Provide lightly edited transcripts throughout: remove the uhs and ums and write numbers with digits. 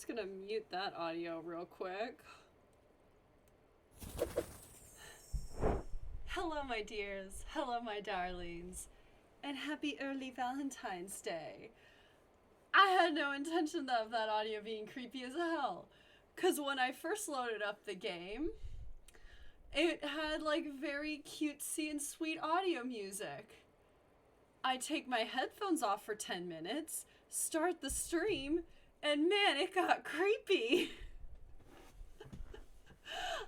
just gonna mute that audio real quick. Hello, my dears. Hello, my darlings. And happy early Valentine's Day. I had no intention of that audio being creepy as hell. Because when I first loaded up the game, it had like very cutesy and sweet audio music. I take my headphones off for 10 minutes, start the stream, and man, it got creepy.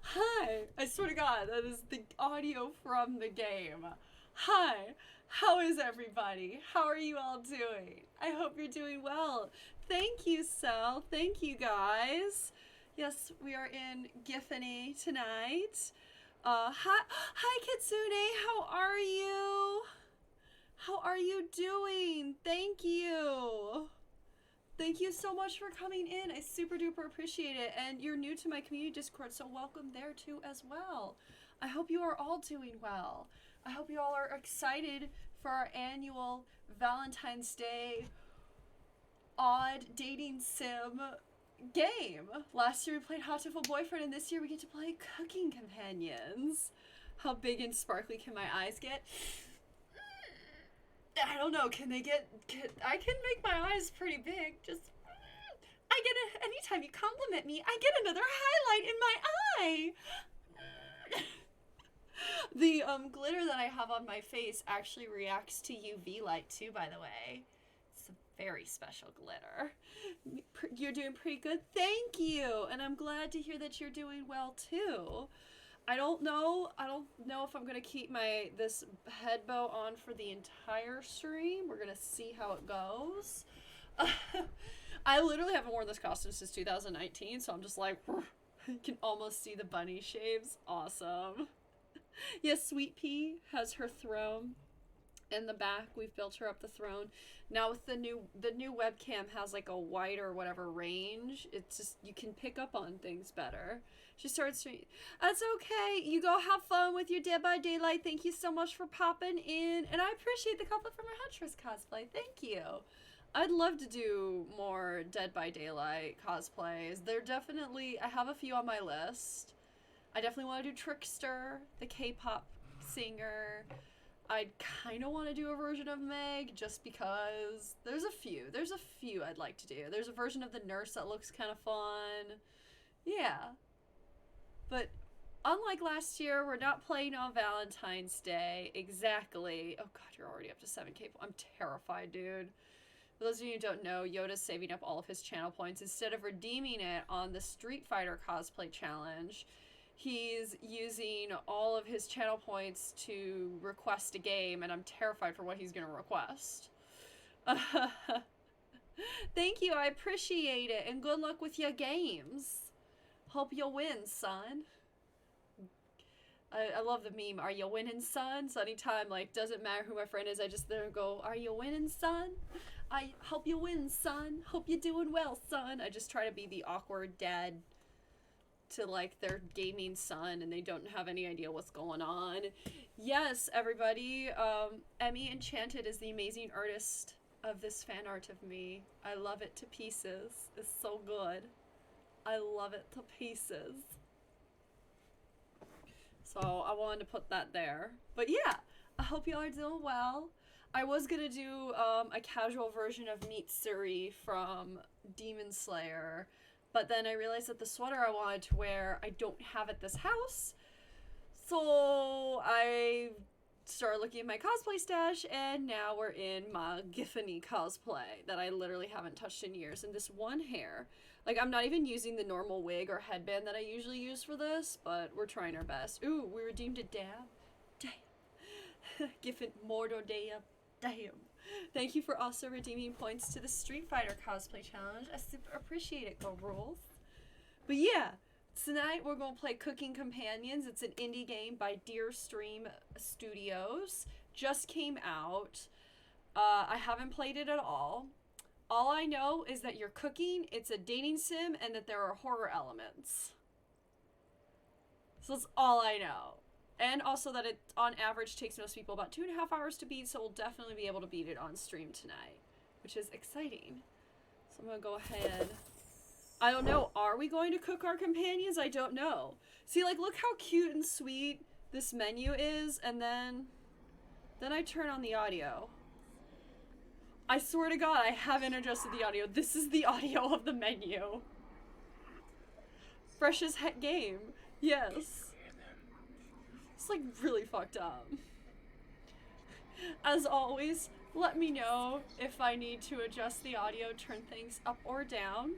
Hi, I swear to God, that is the audio from the game. Hi, how is everybody? How are you all doing? I hope you're doing well. Thank you, Sel. Thank you, guys. Yes, we are in Giffany tonight. Hi, Kitsune. How are you? How are you doing? Thank you. Thank you so much for coming in. I super duper appreciate it. And you're new to my community Discord, so welcome there too as well. I hope you are all doing well. I hope you all are excited for our annual Valentine's Day odd dating sim game. Last year we played Hot to Full Boyfriend, and this year we get to play Cooking Companions. How big and sparkly can my eyes get? I don't know, can they get, I can make my eyes pretty big, just, I get anytime you compliment me, I get another highlight in my eye. The glitter that I have on my face actually reacts to UV light too, by the way. It's a very special glitter. You're doing pretty good, thank you, and I'm glad to hear that you're doing well too. I don't know if I'm gonna keep this head bow on for the entire stream. We're gonna see how it goes. I literally haven't worn this costume since 2019, so I'm just like, you can almost see the bunny shaves. Awesome. Yes, Sweet Pea has her throne in the back. We've built her up the throne. Now with the new webcam has like a wider whatever range. It's just, you can pick up on things better. She started streaming. That's okay. You go have fun with your Dead by Daylight. Thank you so much for popping in. And I appreciate the couple from her Huntress cosplay. Thank you. I'd love to do more Dead by Daylight cosplays. They're definitely, I have a few on my list. I definitely want to do Trickster, the K-pop singer. I'd kind of want to do a version of Meg just because there's a few I'd like to do. There's a version of the nurse that looks kind of fun. Yeah. But unlike last year, we're not playing on Valentine's Day. Exactly. Oh god, you're already up to 7k. I'm terrified, dude. For those of you who don't know, Yoda's saving up all of his channel points. Instead of redeeming it on the Street Fighter cosplay challenge, he's using all of his channel points to request a game, and I'm terrified for what he's going to request. Thank you, I appreciate it, and good luck with your games. Hope you'll win, son. I love the meme, are you winning, son? So anytime, like, doesn't matter who my friend is, I just there go, are you winning, son? I hope you win, son. Hope you're doing well, son. I just try to be the awkward dad to, like, their gaming son, and they don't have any idea what's going on. Yes, everybody, Emmy Enchanted is the amazing artist of this fan art of me. I love it to pieces. It's so good. I love it to pieces. So I wanted to put that there. But yeah, I hope y'all are doing well. I was gonna do a casual version of Meet Suri from Demon Slayer, but then I realized that the sweater I wanted to wear I don't have at this house. So I started looking at my cosplay stash, and now we're in my Giffany cosplay that I literally haven't touched in years. And this one hair, like, I'm not even using the normal wig or headband that I usually use for this, but we're trying our best. Ooh, we redeemed a dab. Damn. Giffen Mordo dab. Damn. Thank you for also redeeming points to the Street Fighter cosplay challenge. I super appreciate it, Go Rules. But yeah, tonight we're going to play Cooking Companions. It's an indie game by Deer Stream Studios. Just came out. I haven't played it at all. All I know is that you're cooking, it's a dating sim, and that there are horror elements. So that's all I know. And also that it, on average, takes most people about 2.5 hours to beat, so we'll definitely be able to beat it on stream tonight, which is exciting. So I'm going to go ahead I don't know. Are we going to cook our companions? I don't know. See, like, look how cute and sweet this menu is, and then I turn on the audio. I swear to God, I haven't adjusted the audio. This is the audio of the menu. Fresh as heck game. Yes. It's like really fucked up. As always, let me know if I need to adjust the audio, turn things up or down.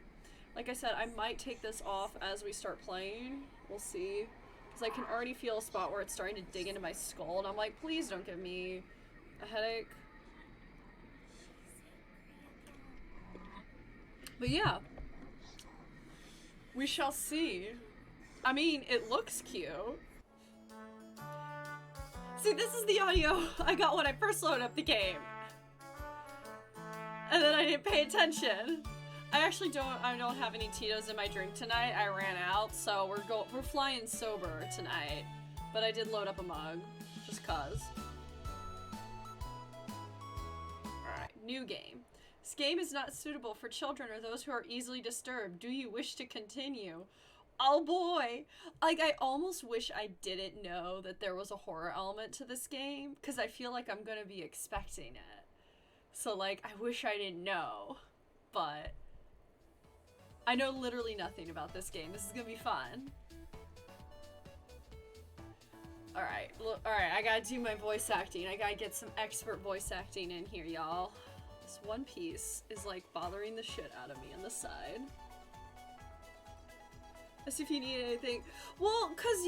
Like I said, I might take this off as we start playing. We'll see. Because I can already feel a spot where it's starting to dig into my skull, and I'm like, please don't give me a headache. But yeah. We shall see. I mean, it looks cute. See, this is the audio I got when I first loaded up the game. And then I didn't pay attention. I don't have any Tito's in my drink tonight. I ran out, so we're flying sober tonight. But I did load up a mug, just cause. Alright, new game. This game is not suitable for children or those who are easily disturbed. Do you wish to continue? Oh boy! Like, I almost wish I didn't know that there was a horror element to this game, because I feel like I'm gonna be expecting it. So, like, I wish I didn't know. But I know literally nothing about this game. This is gonna be fun. Alright, I gotta do my voice acting. I gotta get some expert voice acting in here, y'all. This one piece is, like, bothering the shit out of me on the side. As if you need anything. Well, cause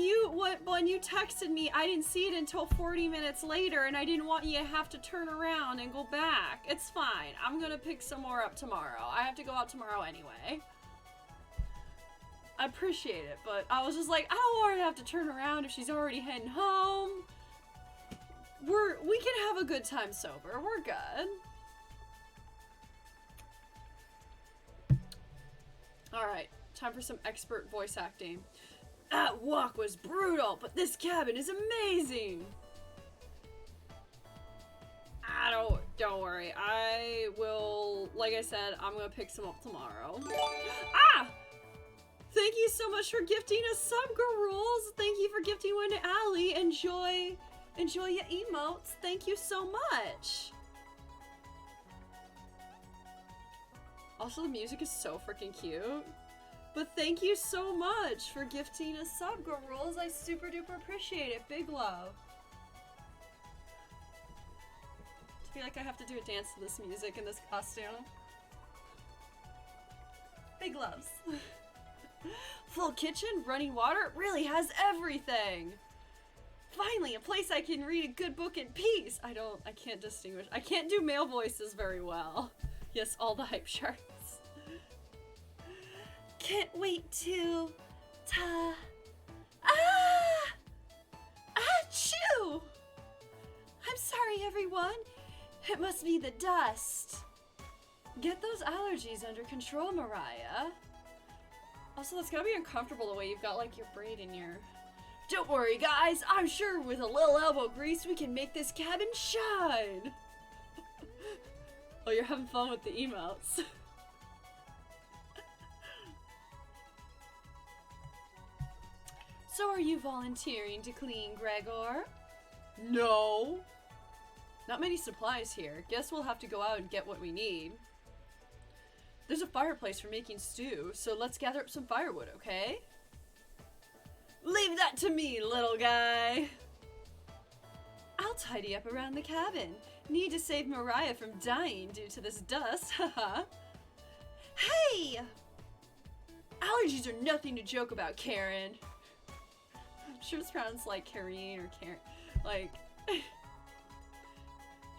when you texted me, I didn't see it until 40 minutes later, and I didn't want you to have to turn around and go back. It's fine. I'm gonna pick some more up tomorrow. I have to go out tomorrow anyway. I appreciate it, but I was just like, I don't want her to have to turn around if she's already heading home. We can have a good time sober. We're good. Alright. Time for some expert voice acting. That walk was brutal, but this cabin is amazing. Don't worry. I will, like I said, I'm gonna pick some up tomorrow. Ah! Thank you so much for gifting us sub girls. Thank you for gifting one to Allie. Enjoy your emotes. Thank you so much. Also, the music is so freaking cute. But thank you so much for gifting us sub girls. I super duper appreciate it. Big love. I feel like I have to do a dance to this music in this costume. Big loves. Full kitchen, running water, it really has everything. Finally, a place I can read a good book in peace. I can't distinguish. I can't do male voices very well. Yes, all the hype charts. Can't wait to Achoo! I'm sorry, everyone. It must be the dust. Get those allergies under control, Mariah. Also, that's gotta be uncomfortable the way you've got, like, your braid in your... Don't worry, guys. I'm sure with a little elbow grease, we can make this cabin shine. Oh, you're having fun with the emotes. So are you volunteering to clean, Gregor? No. Not many supplies here. Guess we'll have to go out and get what we need. There's a fireplace for making stew, so let's gather up some firewood, okay? Leave that to me, little guy. I'll tidy up around the cabin. Need to save Mariah from dying due to this dust, haha. Hey! Allergies are nothing to joke about, Karen. I'm sure it's pronounced like Karine or Karen. Like,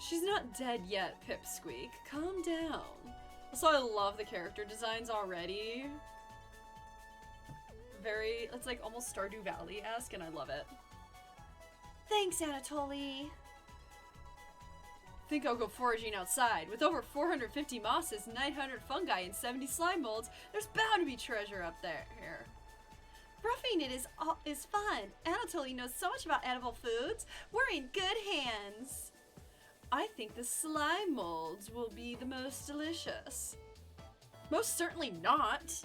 she's not dead yet, Pipsqueak. Calm down. Also, I love the character designs already. It's like almost Stardew Valley-esque, and I love it. Thanks, Anatoly. Think I'll go foraging outside. With over 450 mosses, 900 fungi, and 70 slime molds, there's bound to be treasure up there. Here. Roughing it is fun. Anatoly knows so much about edible foods. We're in good hands. I think the slime molds will be the most delicious. Most certainly not.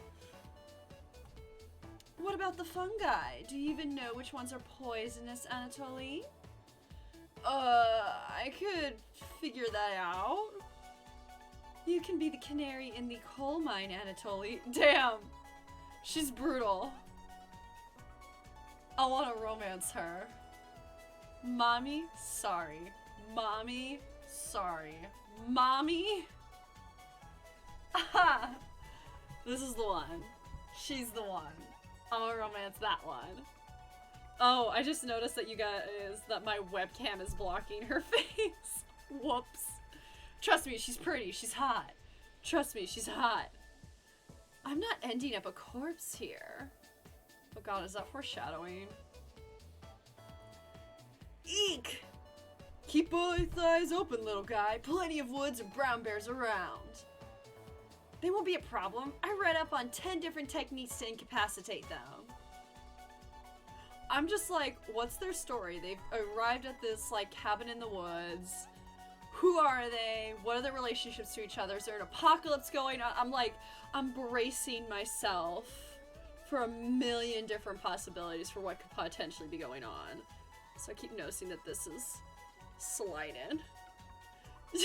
What about the fungi? Do you even know which ones are poisonous, Anatoly? I could figure that out. You can be the canary in the coal mine, Anatoly. Damn. She's brutal. I want to romance her. Mommy, sorry. Mommy, sorry. Mommy? Aha! This is the one. She's the one. I'm gonna romance that one. Oh, I just noticed that you guys, that my webcam is blocking her face. Whoops. Trust me, she's pretty. She's hot. Trust me, she's hot. I'm not ending up a corpse here. Oh god, is that foreshadowing? Eek! Keep both eyes open, little guy. Plenty of woods and brown bears around. They won't be a problem. I read up on 10 different techniques to incapacitate them. I'm just like, what's their story? They've arrived at this, like, cabin in the woods. Who are they? What are their relationships to each other? Is there an apocalypse going on? I'm like, I'm bracing myself for a million different possibilities for what could potentially be going on. So I keep noticing that this is sliding. We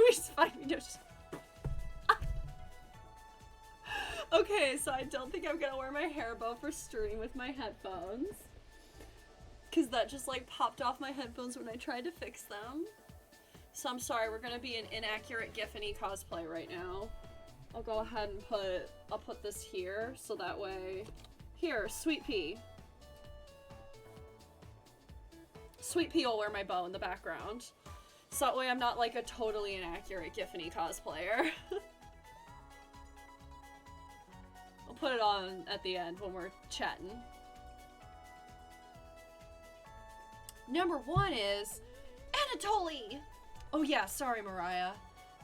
just find me just... Okay, so I don't think I'm gonna wear my hair bow for stream with my headphones. Because that just like popped off my headphones when I tried to fix them. So I'm sorry, we're gonna be an inaccurate Giffany cosplay right now. I'll go ahead and I'll put this here, so that way... Here, Sweet Pea. Sweet Pea will wear my bow in the background. So that way I'm not like a totally inaccurate Giffany cosplayer. I'll put it on at the end when we're chatting. Number 1 is Anatoly! Oh yeah, sorry Mariah.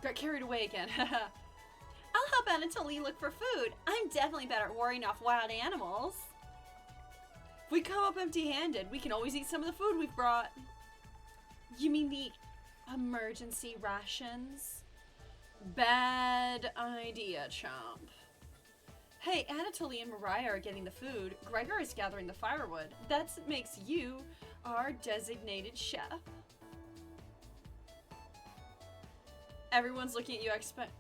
Got carried away again. I'll help Anatoly look for food. I'm definitely better at warding off wild animals. If we come up empty-handed, we can always eat some of the food we've brought. You mean the emergency rations? Bad idea, chomp. Hey, Anatoly and Mariah are getting the food. Gregor is gathering the firewood. That makes you our designated chef. Everyone's looking at you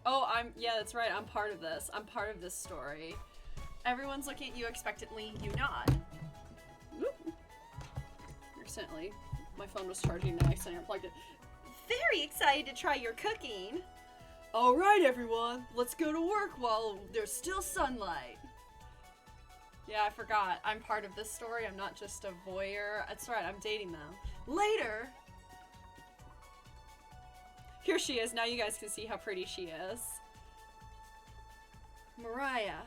oh, yeah, that's right. I'm part of this. I'm part of this story. Everyone's looking at you expectantly. You nod. Whoop. Accidentally. My phone was charging and I accidentally unplugged it. Very excited to try your cooking. All right, everyone. Let's go to work while there's still sunlight. Yeah, I forgot. I'm part of this story. I'm not just a voyeur. That's right. I'm dating them. Later. Here she is. Now you guys can see how pretty she is. Mariah,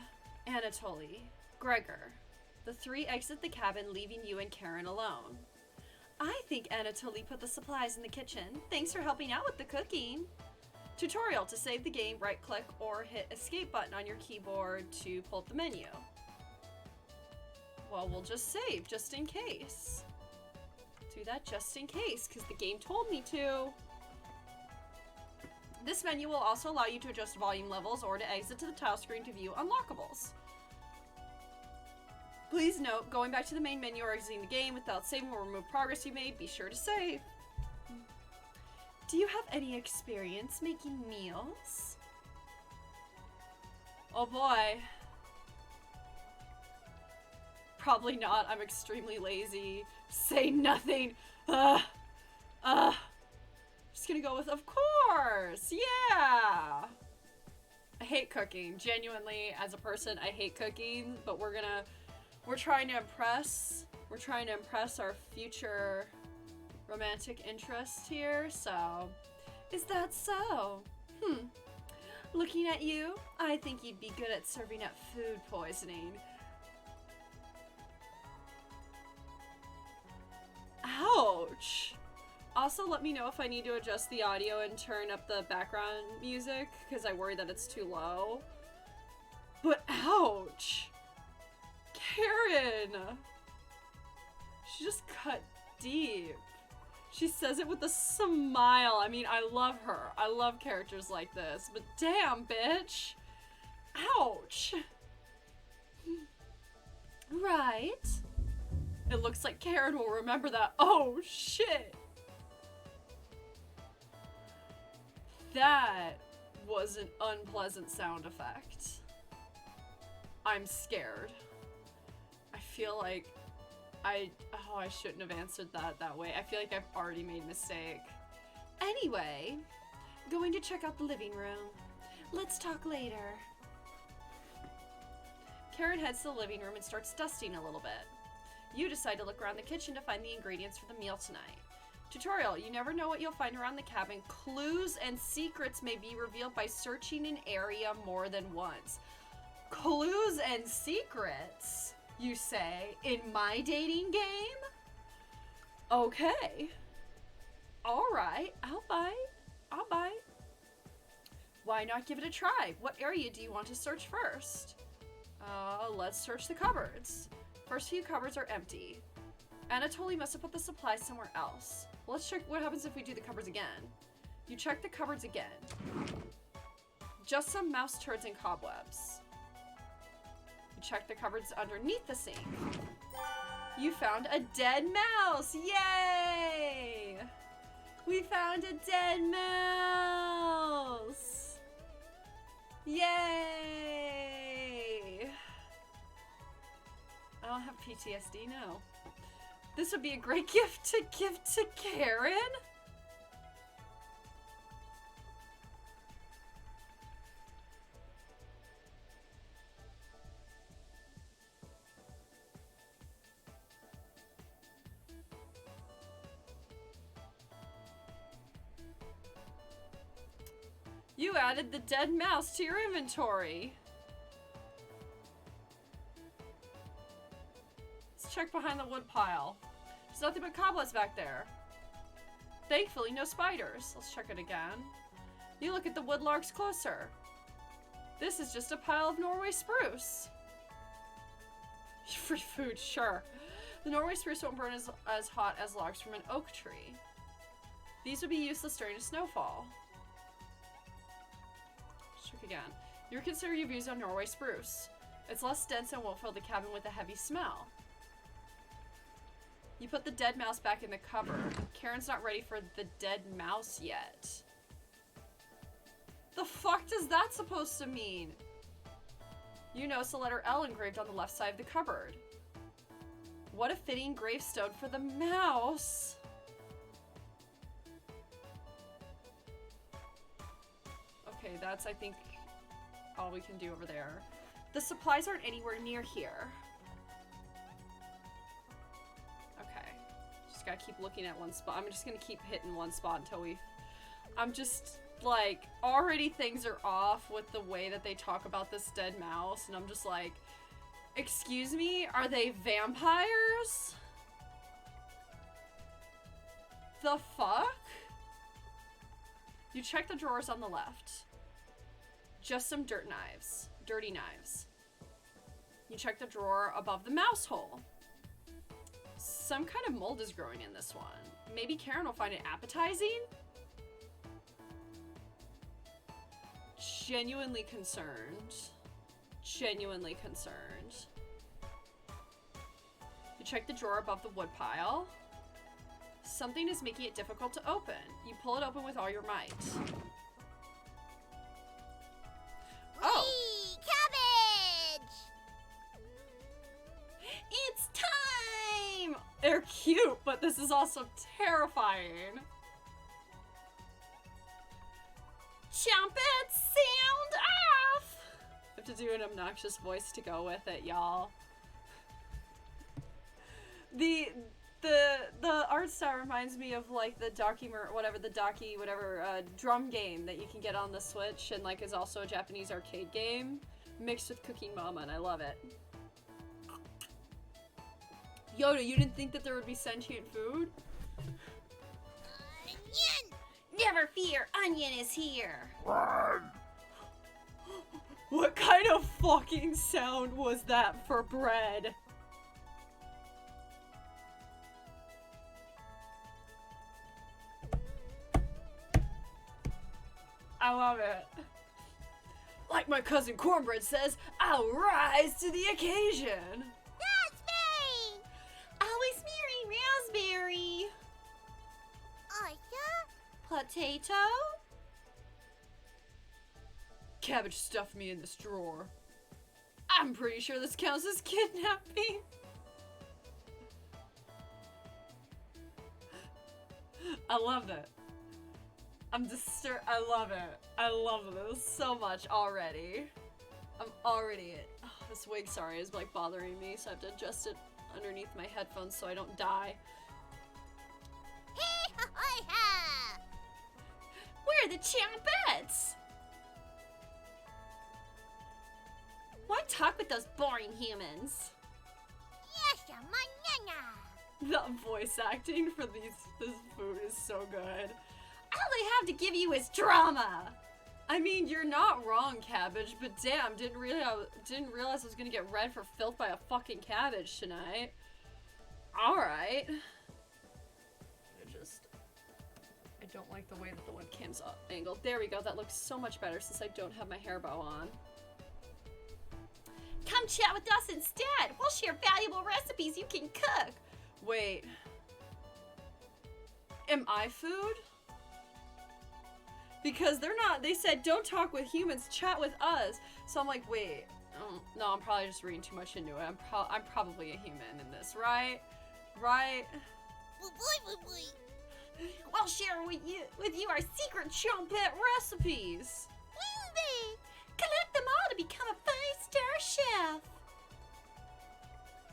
Anatoly, Gregor. The 3 exit the cabin, leaving you and Karen alone. I think Anatoly put the supplies in the kitchen. Thanks for helping out with the cooking. Tutorial: to save the game, right-click or hit escape button on your keyboard to pull up the menu. Well, we'll just save, just in case. Do that just in case, because the game told me to. This menu will also allow you to adjust volume levels or to exit to the tile screen to view unlockables. Please note, going back to the main menu or exiting the game without saving will remove progress you made. Be sure to save. Do you have any experience making meals? Oh boy. Probably not. I'm extremely lazy. Say nothing. Just gonna go with, of course. Yeah. I hate cooking. Genuinely, as a person, I hate cooking. But we're trying to impress. We're trying to impress our future romantic interest here. So, is that so? Looking at you, I think you'd be good at serving up food poisoning. Ouch. Also, let me know if I need to adjust the audio and turn up the background music, because I worry that it's too low. But ouch! Karen! She just cut deep. She says it with a smile. I mean, I love her. I love characters like this. But damn, bitch! Ouch! right. It looks like Karen will remember that. Oh, shit. That was an unpleasant sound effect. I'm scared. I feel like I shouldn't have answered that way. I feel like I've already made a mistake. Anyway, going to check out the living room. Let's talk later. Karen heads to the living room and starts dusting a little bit. You decide to look around the kitchen to find the ingredients for the meal tonight. Tutorial, you never know what you'll find around the cabin. Clues and secrets may be revealed by searching an area more than once. Clues and secrets, you say, in my dating game? Okay. Alright, I'll bite. Why not give it a try? What area do you want to search first? Let's search the cupboards. First few cupboards are empty. Anatoly must have put the supplies somewhere else. Let's check what happens if we do the cupboards again. You check the cupboards again. Just some mouse turds and cobwebs. You check the cupboards underneath the sink. You found a dead mouse! Yay! We found a dead mouse! Yay! I don't have PTSD, no. This would be a great gift to give to Karen. You added the dead mouse to your inventory. Let's check behind the wood pile. There's nothing but cobwebs back there. Thankfully, no spiders. Let's check it again. You look at the wood logs closer. This is just a pile of Norway spruce. Free food, sure. The Norway spruce won't burn as hot as logs from an oak tree. These would be useless during a snowfall. Check again. You reconsider your views on Norway spruce. It's less dense and won't fill the cabin with a heavy smell. You put the dead mouse back in the cupboard. Karen's not ready for the dead mouse yet. The fuck does that supposed to mean? You notice the letter L engraved on the left side of the cupboard. What a fitting gravestone for the mouse. Okay, that's, I think, all we can do over there. The supplies aren't anywhere near here. Okay. Just gotta keep looking at one spot. I'm just gonna keep hitting one spot until we... I'm just, like, already things are off with the way that they talk about this dead mouse, and I'm just like, excuse me? Are they vampires? The fuck? You check the drawers on the left. Just some dirty knives. You check the drawer above the mouse hole. Some kind of mold is growing in this one. Maybe Karen will find it appetizing? Genuinely concerned. Genuinely concerned. You check the drawer above the wood pile. Something is making it difficult to open. You pull it open with all your might. Oh! Whee! Cabbage! It's time! They're cute, but this is also terrifying. Jump it! Sound off! I have to do an obnoxious voice to go with it, y'all. The art style reminds me of like the drum game that you can get on the Switch and like is also a Japanese arcade game mixed with Cooking Mama, and I love it. Yoda, you didn't think that there would be sentient food? Onion! Never fear, Onion is here. What kind of fucking sound was that for bread? I love it. Like my cousin Cornbread says, I'll rise to the occasion. That's Potato? Cabbage stuffed me in this drawer. I'm pretty sure this counts as kidnapping. I love it. I'm disturbed. I love it. I love this so much already. I'm already oh, this wig, sorry, is like bothering me, so I have to adjust it underneath my headphones so I don't die. We're the Champettes! Why talk with those boring humans? The voice acting for this food is so good. All they have to give you is drama! I mean, you're not wrong, Cabbage, but damn, didn't realize I was gonna get read for filth by a fucking cabbage tonight. Alright. I don't like the way that the webcam's angled. There we go, that looks so much better since I don't have my hair bow on. Come chat with us instead! We'll share valuable recipes you can cook! Wait. Am I food? Because they're not, they said don't talk with humans, chat with us. So I'm like, wait, no, I'm probably just reading too much into it. I'm probably a human in this, right? Right? We'll share with you our secret Champette recipes. Collect them all to become a 5-star chef.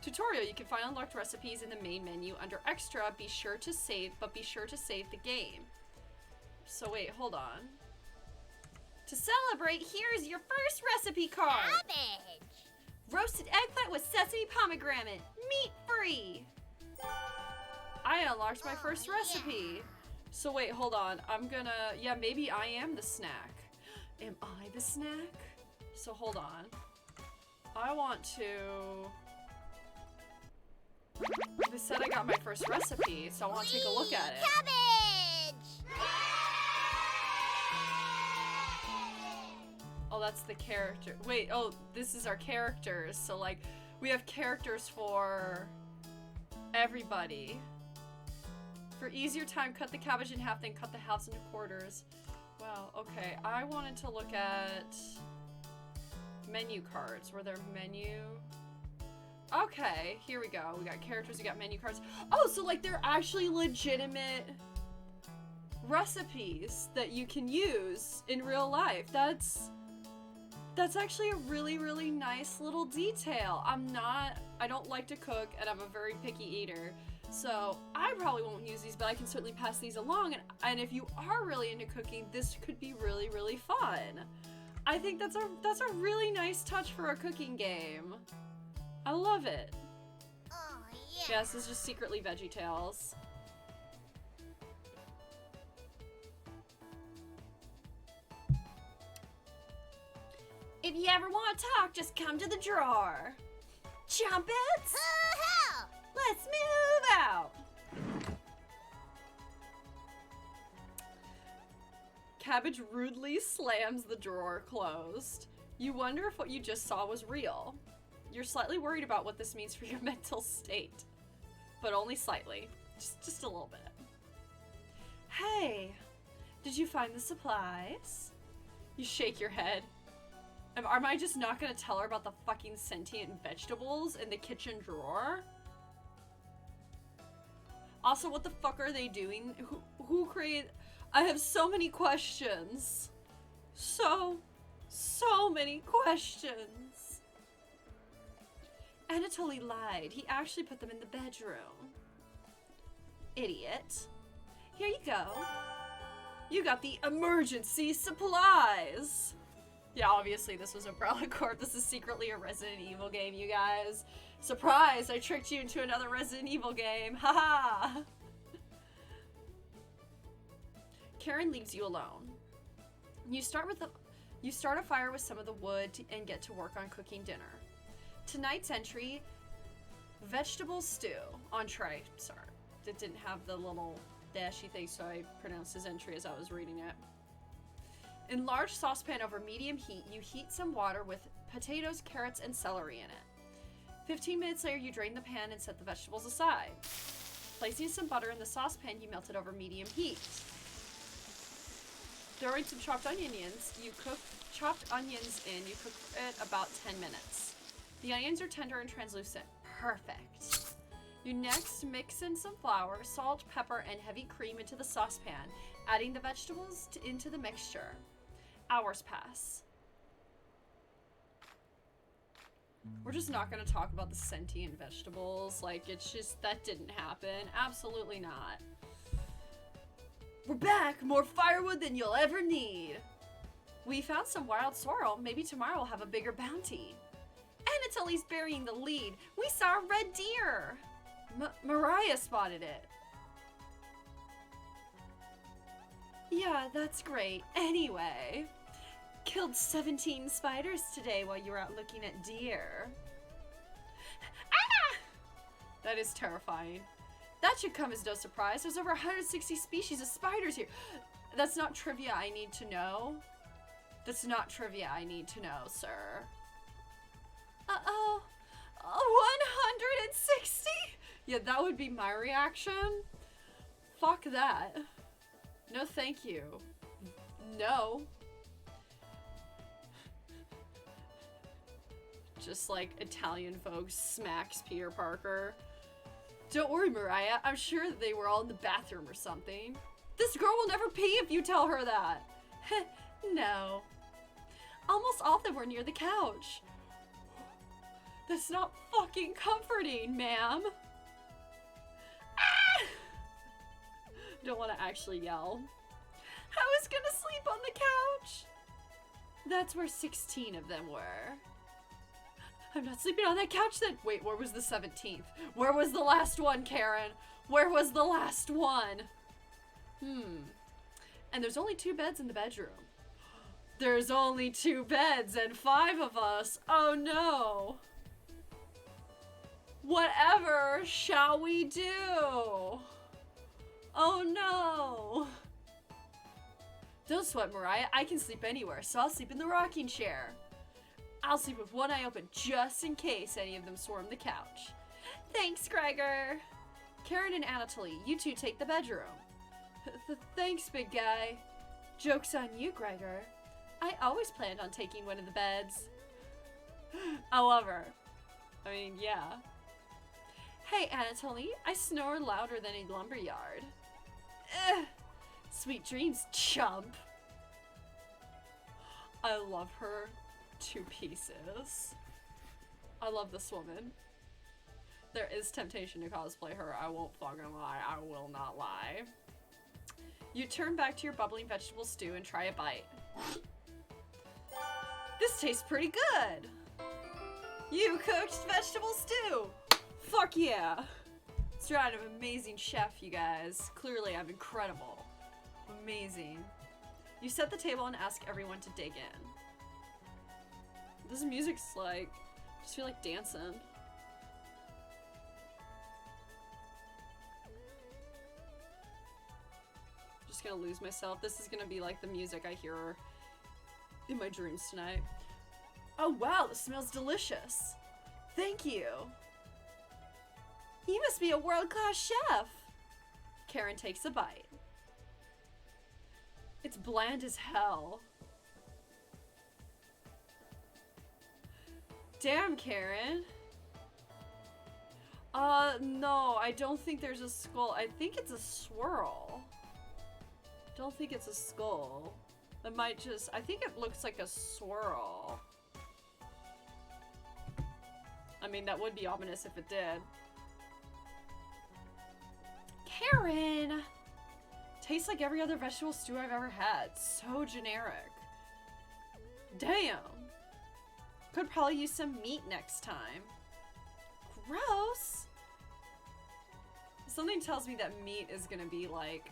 Tutorial, you can find unlocked recipes in the main menu under extra. Be sure to save the game. So wait, hold on. To celebrate, here's your first recipe card. Cabbage. Roasted eggplant with sesame pomegranate, meat-free. I unlocked my first recipe. So wait, hold on. Yeah, maybe I am the snack. Am I the snack? So hold on. I want to... They said I got my first recipe, so I want to take a look at it. Cabbage. Oh, that's the character. Wait, oh, this is our characters. So, like, we have characters for everybody. For easier time, cut the cabbage in half, then cut the halves into quarters. Wow, okay. I wanted to look at menu cards. Were there menu? Okay, here we go. We got characters, we got menu cards. Oh, so, like, they're actually legitimate recipes that you can use in real life. That's actually a really, really nice little detail. I don't like to cook, and I'm a very picky eater. So I probably won't use these, but I can certainly pass these along. And if you are really into cooking, this could be really, really fun. I think that's a really nice touch for a cooking game. I love it. Oh, yeah. Yeah, this is just secretly VeggieTales. If you ever want to talk, just come to the drawer. Champets, Hoo-hoo! let's move out. Cabbage rudely slams the drawer closed. You wonder if what you just saw was real. You're slightly worried about what this means for your mental state. But only slightly. Just a little bit. Hey, did you find the supplies? You shake your head. Am I just not gonna tell her about the fucking sentient vegetables in the kitchen drawer? Also, what the fuck are they doing? Who created... I have so many questions. So many questions. Anatoly lied. He actually put them in the bedroom. Idiot. Here you go. You got the emergency supplies. Yeah, obviously this was Umbrella Corp. This is secretly a Resident Evil game, you guys. Surprise! I tricked you into another Resident Evil game. Haha! Karen leaves you alone. You start a fire with some of the wood and get to work on cooking dinner. Tonight's entry, vegetable stew. Entree, sorry. It didn't have the little dashy thing, so I pronounced his entry as I was reading it. In large saucepan over medium heat, you heat some water with potatoes, carrots, and celery in it. 15 minutes later, you drain the pan and set the vegetables aside. Placing some butter in the saucepan, you melt it over medium heat. Throw in some chopped onions. You cook chopped onions in. You cook it about 10 minutes. The onions are tender and translucent. Perfect. You next mix in some flour, salt, pepper, and heavy cream into the saucepan, adding the vegetables into the mixture. Hours pass. We're just not going to talk about the sentient vegetables. Like, it's just, that didn't happen. Absolutely not. We're back! More firewood than you'll ever need. We found some wild sorrel. Maybe tomorrow we'll have a bigger bounty. Anatoly's burying the lead. We saw a red deer. Mariah spotted it. Yeah, that's great. Anyway, killed 17 spiders today while you were out looking at deer. Ah! That is terrifying. That should come as no surprise. There's over 160 species of spiders here. That's not trivia I need to know. That's not trivia I need to know, sir. Uh-oh. 160? Yeah, that would be my reaction. Fuck that. No, thank you. No. Just like Italian folks smacks Peter Parker. Don't worry, Mariah. I'm sure they were all in the bathroom or something. This girl will never pee if you tell her that. No. Almost all of them were near the couch. That's not fucking comforting, ma'am. Ah! Don't want to actually yell. I was gonna sleep on the couch. That's where 16 of them were. I'm not sleeping on that couch then. Wait, where was the 17th? Where was the last one, Karen? Where was the last one? And there's only 2 beds in the bedroom. There's only 2 beds and 5 of us. Oh no. Whatever shall we do? Oh no. Don't sweat, Mariah. I can sleep anywhere, so I'll sleep in the rocking chair. I'll sleep with one eye open just in case any of them swarm the couch. Thanks, Gregor. Karen and Anatoly, you two take the bedroom. Thanks, big guy. Joke's on you, Gregor. I always planned on taking one of the beds. I love her. I mean, yeah. Hey, Anatoly, I snore louder than a lumberyard. Sweet dreams, chump. I love her to pieces. I love this woman. There is temptation to cosplay her. I won't fucking lie. I will not lie. You turn back to your bubbling vegetable stew and try a bite. This tastes pretty good. You cooked vegetable stew. Fuck yeah. Straight, I'm an amazing chef, you guys. Clearly, I'm incredible. Amazing. You set the table and ask everyone to dig in. This music's like, I just feel like dancing. Just gonna lose myself. This is gonna be like the music I hear in my dreams tonight. Oh wow, this smells delicious. Thank you. You must be a world-class chef. Karen takes a bite. It's bland as hell. Damn, Karen. No, I don't think there's a skull. I think it's a swirl. Don't think it's a skull. It might just, I think it looks like a swirl. I mean, that would be ominous if it did. Karen! Tastes like every other vegetable stew I've ever had. So generic. Damn. Could probably use some meat next time. Gross. Something tells me that meat is gonna be like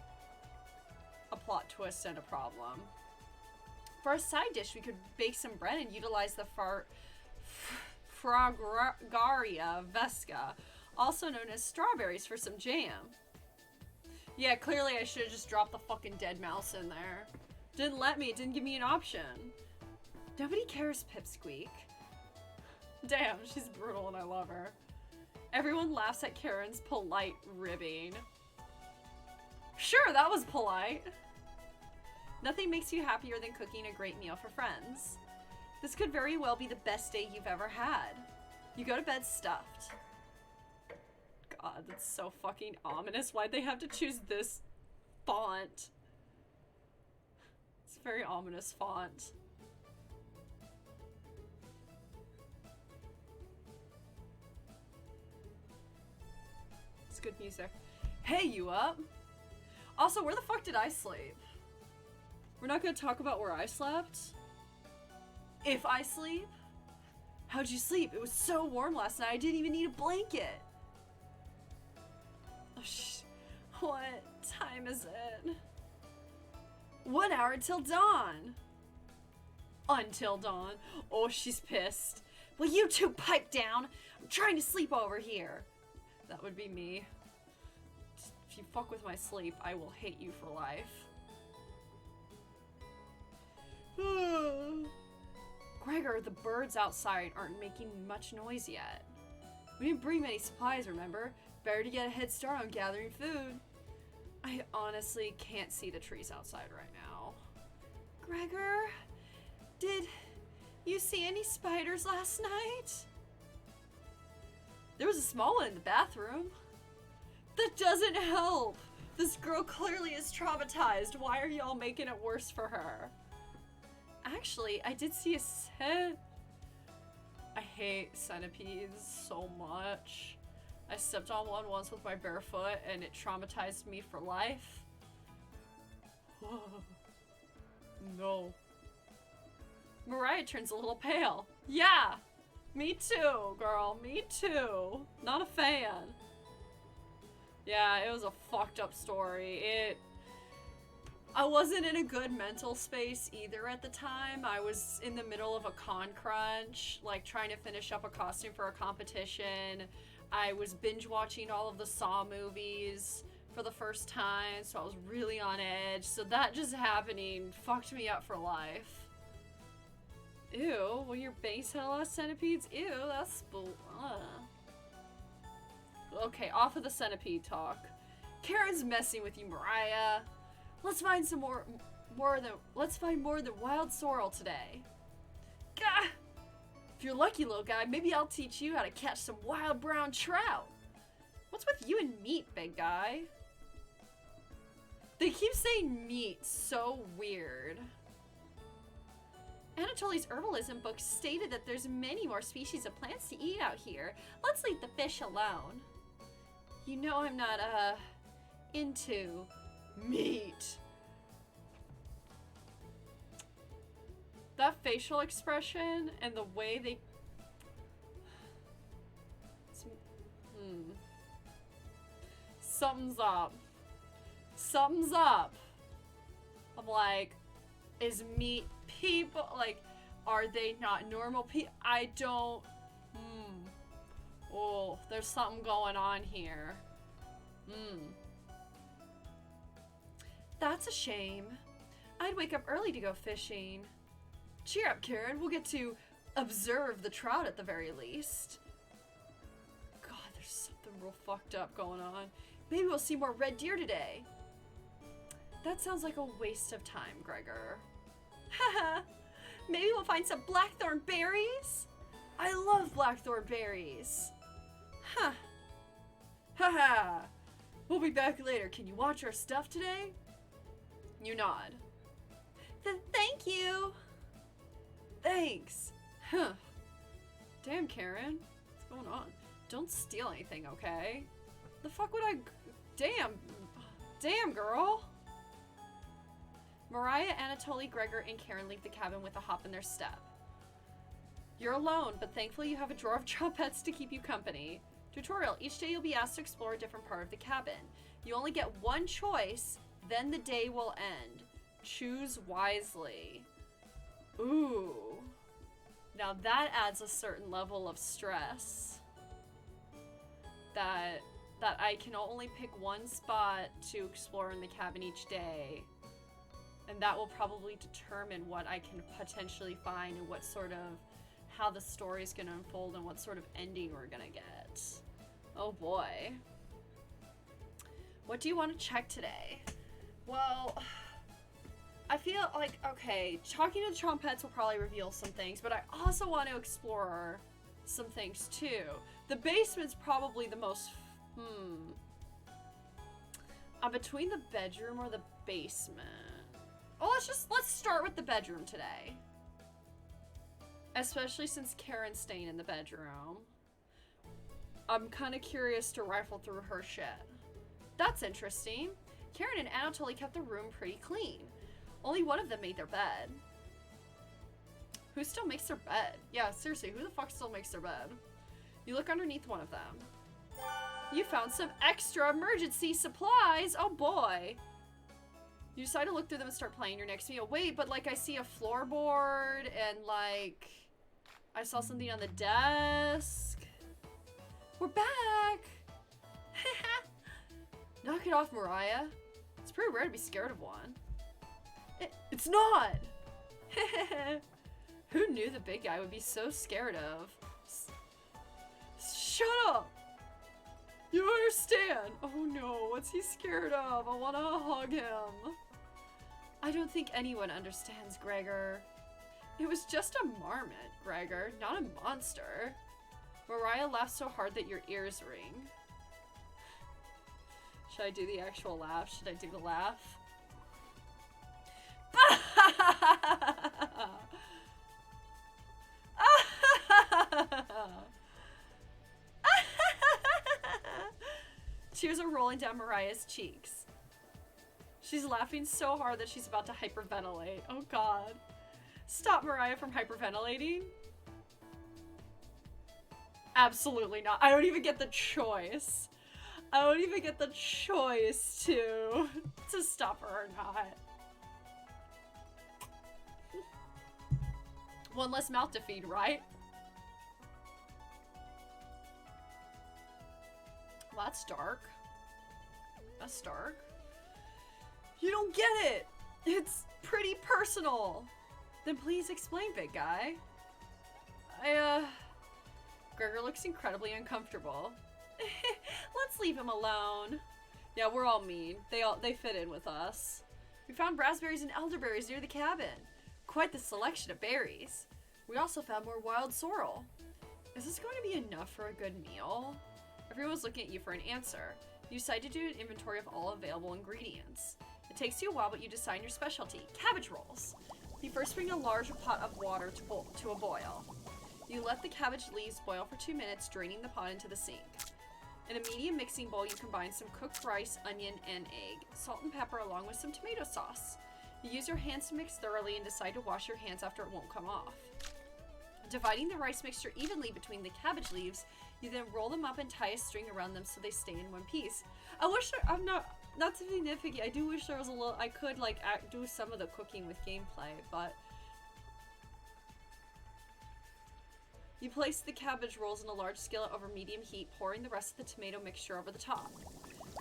a plot twist and a problem. For a side dish, we could bake some bread and utilize the Fragaria vesca, also known as strawberries, for some jam. Yeah, clearly I should have just dropped the fucking dead mouse in there. Didn't let me, didn't give me an option. Nobody cares, Pipsqueak. Damn, she's brutal and I love her. Everyone laughs at Karen's polite ribbing. Sure, that was polite. Nothing makes you happier than cooking a great meal for friends. This could very well be the best day you've ever had. You go to bed stuffed. God, that's so fucking ominous. Why'd they have to choose this font? It's a very ominous font. It's good music. Hey, you up? Also, where the fuck did I sleep? We're not gonna talk about where I slept? If I sleep? How'd you sleep? It was so warm last night, I didn't even need a blanket. Oh, what time is it? 1 hour until dawn. Until dawn. Oh, she's pissed. Will you two pipe down? I'm trying to sleep over here. That would be me. If you fuck with my sleep, I will hate you for life. Gregor, the birds outside aren't making much noise yet. We didn't bring many supplies, remember? Better to get a head start on gathering food. I honestly can't see the trees outside right now. Gregor, did you see any spiders last night? There was a small one in the bathroom. That doesn't help. This girl clearly is traumatized. Why are y'all making it worse for her? Actually, I did see a I hate centipedes so much. I stepped on one once with my bare foot and it traumatized me for life. No. Mariah turns a little pale. Yeah, me too, girl, me too. Not a fan. Yeah, it was a fucked up story. I wasn't in a good mental space either at the time. I was in the middle of a con crunch, like trying to finish up a costume for a competition. I was binge watching all of the Saw movies for the first time, so I was really on edge. So that just happening fucked me up for life. Ew, well, your base had a lot of centipedes? Ew, that's Okay, off of the centipede talk. Karen's messing with you, Mariah. Let's find some more than wild sorrel today. Gah! If you're lucky, little guy, maybe I'll teach you how to catch some wild brown trout. What's with you and meat, big guy? They keep saying meat, so weird. Anatoly's herbalism book stated that there's many more species of plants to eat out here. Let's leave the fish alone. You know I'm not, into meat. That facial expression and the way they... Something's up. Something's up. I'm like, is meat people, like, are they not normal people? I don't... Oh, there's something going on here. That's a shame. I'd wake up early to go fishing. Cheer up, Karen. We'll get to observe the trout at the very least. God, there's something real fucked up going on. Maybe we'll see more red deer today. That sounds like a waste of time, Gregor. Haha. Maybe we'll find some blackthorn berries? I love blackthorn berries. Huh. Haha. We'll be back later. Can you watch our stuff today? You nod. Thank you. Thanks. Huh. Damn, Karen. What's going on? Don't steal anything, okay? The fuck would I... Damn. Damn, girl. Mariah, Anatoly, Gregor, and Karen leave the cabin with a hop in their step. You're alone, but thankfully you have a drawer of trumpets to keep you company. Tutorial. Each day you'll be asked to explore a different part of the cabin. You only get one choice, then the day will end. Choose wisely. Ooh. Now that adds a certain level of stress. That I can only pick one spot to explore in the cabin each day. And that will probably determine what I can potentially find and what sort of, how the story's gonna unfold and what sort of ending we're gonna get. Oh boy. What do you want to check today? Well, I feel like, okay, talking to the Trompettes will probably reveal some things, but I also want to explore some things too. The basement's probably the most, I'm between the bedroom or the basement. Oh, let's start with the bedroom today. Especially since Karen's staying in the bedroom. I'm kind of curious to rifle through her shit. That's interesting. Karen and Anatoly kept the room pretty clean. Only one of them made their bed. Who still makes their bed? Yeah, seriously, who the fuck still makes their bed? You look underneath one of them. You found some extra emergency supplies. Oh boy. You decide to look through them and start playing. You're next to me. Oh wait, but like I see a floorboard and like I saw something on the desk. We're back. Knock it off, Mariah. It's pretty rare to be scared of one. It's not. Who knew the big guy would be so scared of? Shut up. You understand. Oh no, what's he scared of? I want to hug him. I don't think anyone understands, Gregor. It was just a marmot, Gregor, not a monster. Mariah laughs so hard that your ears ring. Should I do the actual laugh? Should I do the laugh? Tears are rolling down Mariah's cheeks. She's laughing so hard that she's about to hyperventilate. Oh god. Stop Mariah from hyperventilating. Absolutely not. I don't even get the choice. I don't even get the choice to stop her or not. One less mouth to feed, right? Well, that's dark. That's dark. You don't get it! It's pretty personal! Then please explain, big guy. Gregor looks incredibly uncomfortable. Let's leave him alone. Yeah, we're all mean. They fit in with us. We found raspberries and elderberries near the cabin. Quite the selection of berries. We also found more wild sorrel. Is this going to be enough for a good meal? Everyone's looking at you for an answer. You decide to do an inventory of all available ingredients. It takes you a while, but you decide your specialty, cabbage rolls. You first bring a large pot of water to a boil. You let the cabbage leaves boil for 2 minutes, draining the pot into the sink. In a medium mixing bowl, you combine some cooked rice, onion, and egg, salt and pepper along with some tomato sauce. You use your hands to mix thoroughly and decide to wash your hands after it won't come off. Dividing the rice mixture evenly between the cabbage leaves, you then roll them up and tie a string around them so they stay in one piece. I wish I'm not to be nitpicky. I do wish there was a little, I could like do some of the cooking with gameplay, but you place the cabbage rolls in a large skillet over medium heat, pouring the rest of the tomato mixture over the top.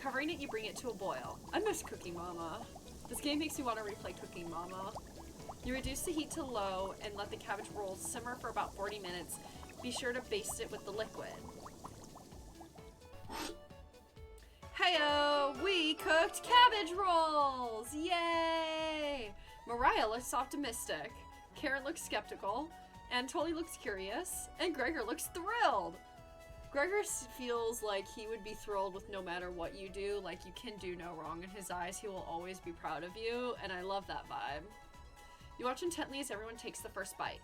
Covering it, you bring it to a boil. I miss Cooking Mama. This game makes me want to replay Cooking Mama. You reduce the heat to low and let the cabbage rolls simmer for about 40 minutes. Be sure to baste it with the liquid. Heyo! We cooked cabbage rolls! Yay! Mariah looks optimistic. Karen looks skeptical. Anatoly looks curious. And Gregor looks thrilled. Gregor feels like he would be thrilled with no matter what you do. Like, you can do no wrong in his eyes. He will always be proud of you. And I love that vibe. You watch intently as everyone takes the first bite.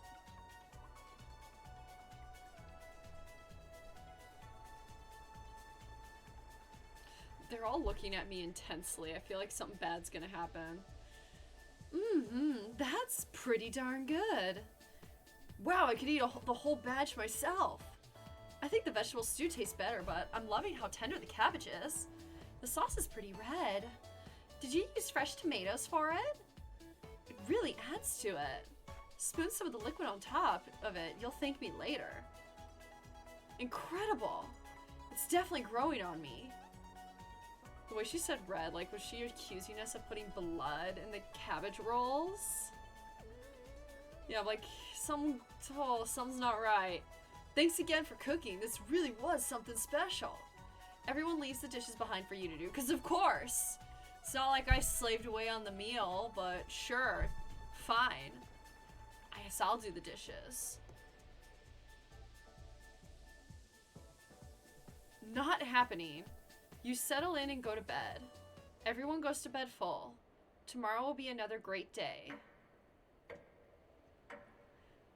They're all looking at me intensely. I feel like something bad's gonna happen. That's pretty darn good. Wow, I could eat the whole batch myself. I think the vegetable stew tastes better, but I'm loving how tender the cabbage is. The sauce is pretty red. Did you use fresh tomatoes for it? It really adds to it. Spoon some of the liquid on top of it. You'll thank me later. Incredible. It's definitely growing on me. The way she said red, like, was she accusing us of putting blood in the cabbage rolls? Yeah, like, something's not right. Thanks again for cooking. This really was something special. Everyone leaves the dishes behind for you to do, because of course. It's not like I slaved away on the meal, but sure, fine. I guess I'll do the dishes. Not happening. You settle in and go to bed. Everyone goes to bed full. Tomorrow will be another great day.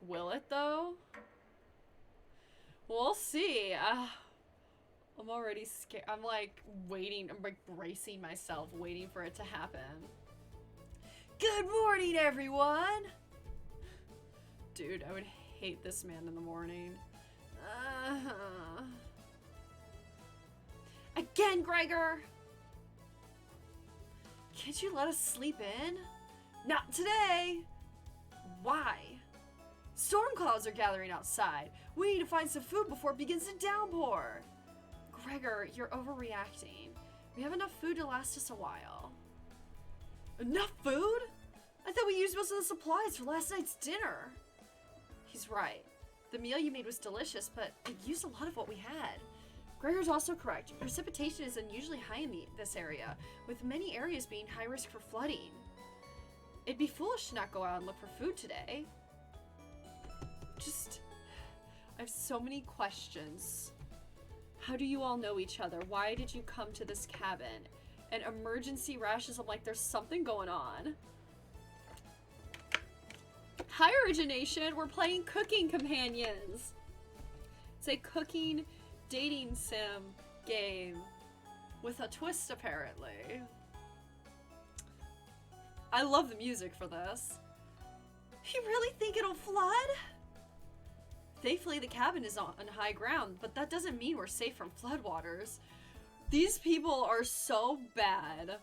Will it, though? We'll see. I'm already scared. I'm like waiting. I'm like bracing myself, waiting for it to happen. Good morning, everyone! Dude, I would hate this man in the morning. Again, Gregor! Can't you let us sleep in? Not today! Why? Storm clouds are gathering outside. We need to find some food before it begins to downpour. Gregor, you're overreacting. We have enough food to last us a while. Enough food? I thought we used most of the supplies for last night's dinner. He's right. The meal you made was delicious, but it used a lot of what we had. Gregor's also correct. Precipitation is unusually high in this area, with many areas being high risk for flooding. It'd be foolish to not go out and look for food today. I have so many questions. How do you all know each other? Why did you come to this cabin? And emergency rashes, I'm like, there's something going on. Hi, Origination. We're playing Cooking Companions. It's a cooking dating sim game with a twist, apparently. I love the music for this. You really think it'll flood? Thankfully, the cabin is on high ground, but that doesn't mean we're safe from floodwaters. These people are so bad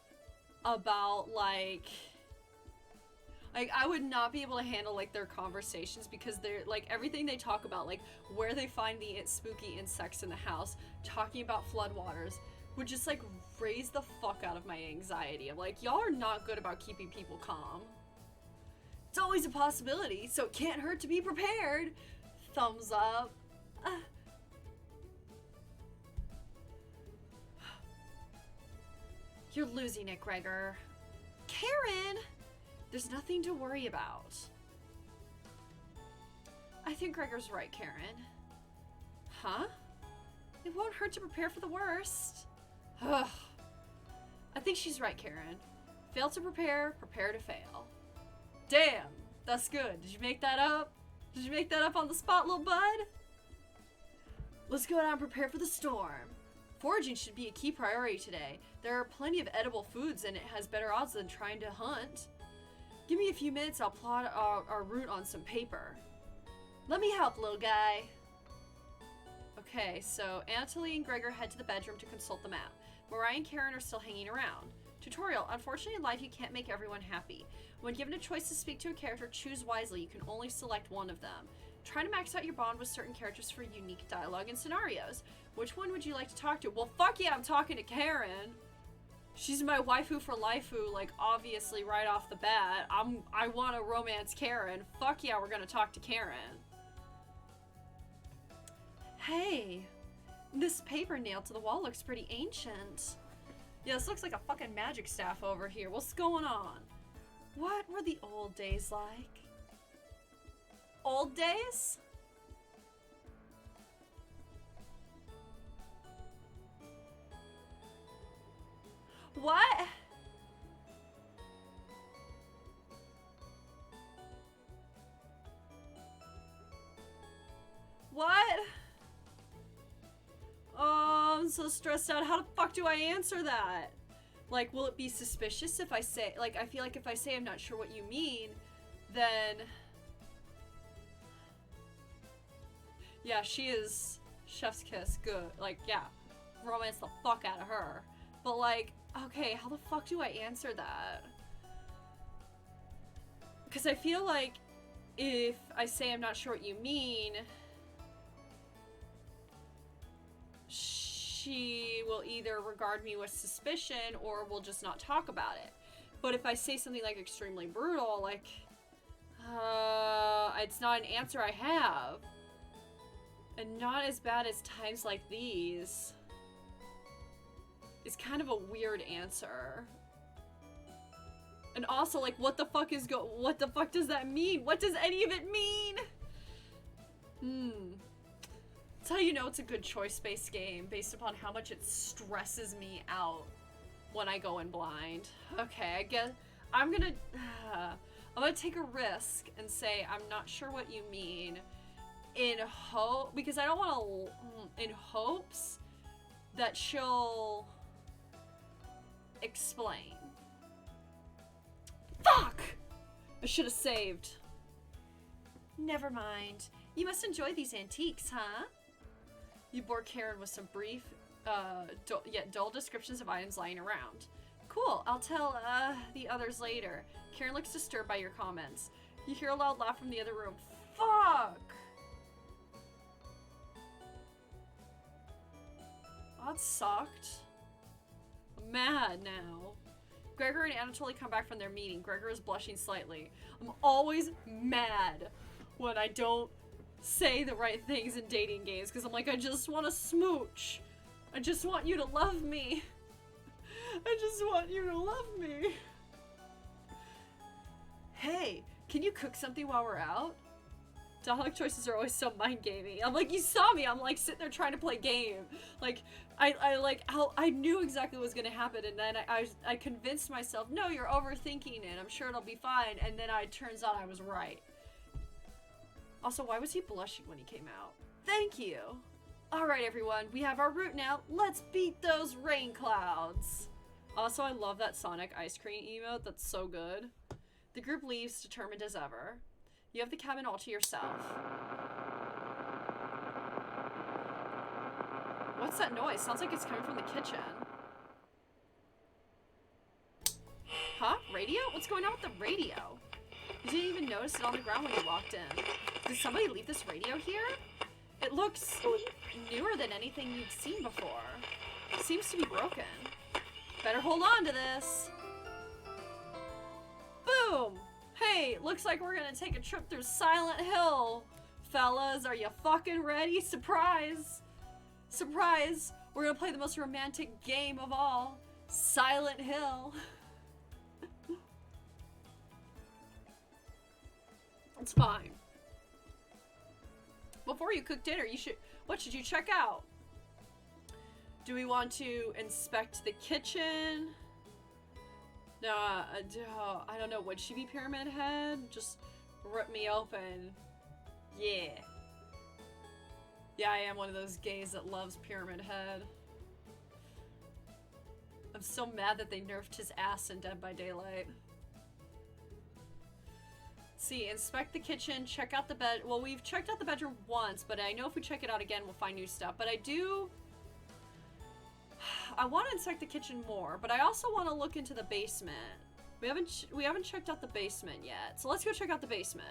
about, like, I would not be able to handle, like, their conversations because they're, like, everything they talk about, like, where they find the spooky insects in the house, talking about floodwaters, would just, like, raise the fuck out of my anxiety. I'm like, y'all are not good about keeping people calm. It's always a possibility, so it can't hurt to be prepared. Thumbs up. You're losing it, Gregor. Karen! There's nothing to worry about. I think Gregor's right, Karen. Huh? It won't hurt to prepare for the worst. Ugh. I think she's right, Karen. Fail to prepare, prepare to fail. Damn, that's good. Did you make that up? Did you make that up on the spot, little bud? Let's go out and prepare for the storm. Foraging should be a key priority today. There are plenty of edible foods and it has better odds than trying to hunt. Give me a few minutes, I'll plot our route on some paper. Let me help, little guy. Okay, so Anatoly and Gregor head to the bedroom to consult the map. Mariah and Karen are still hanging around. Tutorial. Unfortunately, in life, you can't make everyone happy. When given a choice to speak to a character, choose wisely. You can only select one of them. Try to max out your bond with certain characters for unique dialogue and scenarios. Which one would you like to talk to? Well, fuck yeah, I'm talking to Karen. She's my waifu for lifu, like, obviously, right off the bat. I want to romance Karen. Fuck yeah, we're gonna talk to Karen. Hey, this paper nailed to the wall looks pretty ancient. Yeah, this looks like a fucking magic staff over here. What's going on? What were the old days like? Old days? What? What? Oh, I'm so stressed out. How the fuck do I answer that? Like, will it be suspicious if I say, like, I feel like if I say I'm not sure what you mean, then... Yeah, she is chef's kiss, good. Like, yeah, romance the fuck out of her. But, like, okay, how the fuck do I answer that? Because I feel like if I say I'm not sure what you mean, she will either regard me with suspicion or will just not talk about it. But if I say something like extremely brutal, like, it's not an answer I have. And not as bad as times like these. It's kind of a weird answer. And also, like, what the fuck does that mean? What does any of it mean? That's how you know it's a good choice-based game, based upon how much it stresses me out when I go in blind. Okay, I guess I'm gonna take a risk and say I'm not sure what you mean, because I don't want to, in hopes that she'll explain. Fuck! I should have saved. Never mind. You must enjoy these antiques, huh? You bore Karen with some brief, yet dull descriptions of items lying around. Cool, I'll tell, the others later. Karen looks disturbed by your comments. You hear a loud laugh from the other room. Fuck! That sucked. I'm mad now. Gregor and Anatoly come back from their meeting. Gregor is blushing slightly. I'm always mad when I don't say the right things in dating games, because I'm like, I just want to smooch. I just want you to love me. I just want you to love me. Hey, can you cook something while we're out? Dialogue choices are always so mind-gamey. I'm like, you saw me. I'm like sitting there trying to play game. Like, I knew exactly what was gonna happen, and then I convinced myself, no, you're overthinking it. I'm sure it'll be fine. And then it turns out I was right. Also, why was he blushing when he came out? Thank you. All right, everyone, we have our route now. Let's beat those rain clouds. Also, I love that Sonic ice cream emote. That's so good. The group leaves, determined as ever. You have the cabin all to yourself. What's that noise? Sounds like it's coming from the kitchen. Huh? Radio? What's going on with the radio? You didn't even notice it on the ground when you walked in. Did somebody leave this radio here? It looks newer than anything you've seen before. It seems to be broken. Better hold on to this. Boom! Hey, looks like we're gonna take a trip through Silent Hill. Fellas, are you fucking ready? Surprise! Surprise! We're gonna play the most romantic game of all. Silent Hill. It's fine. Before you cook dinner, what should you check out? Do we want to inspect the kitchen? No, I don't know. Would she be Pyramid Head? Just rip me open. Yeah. Yeah, I am one of those gays that loves Pyramid Head. I'm so mad that they nerfed his ass in Dead by Daylight. See, inspect the kitchen, check out the bed. Well, we've checked out the bedroom once, but I know if we check it out again, we'll find new stuff. But I want to inspect the kitchen more, but I also want to look into the basement. We haven't checked out the basement yet, so let's go check out the basement.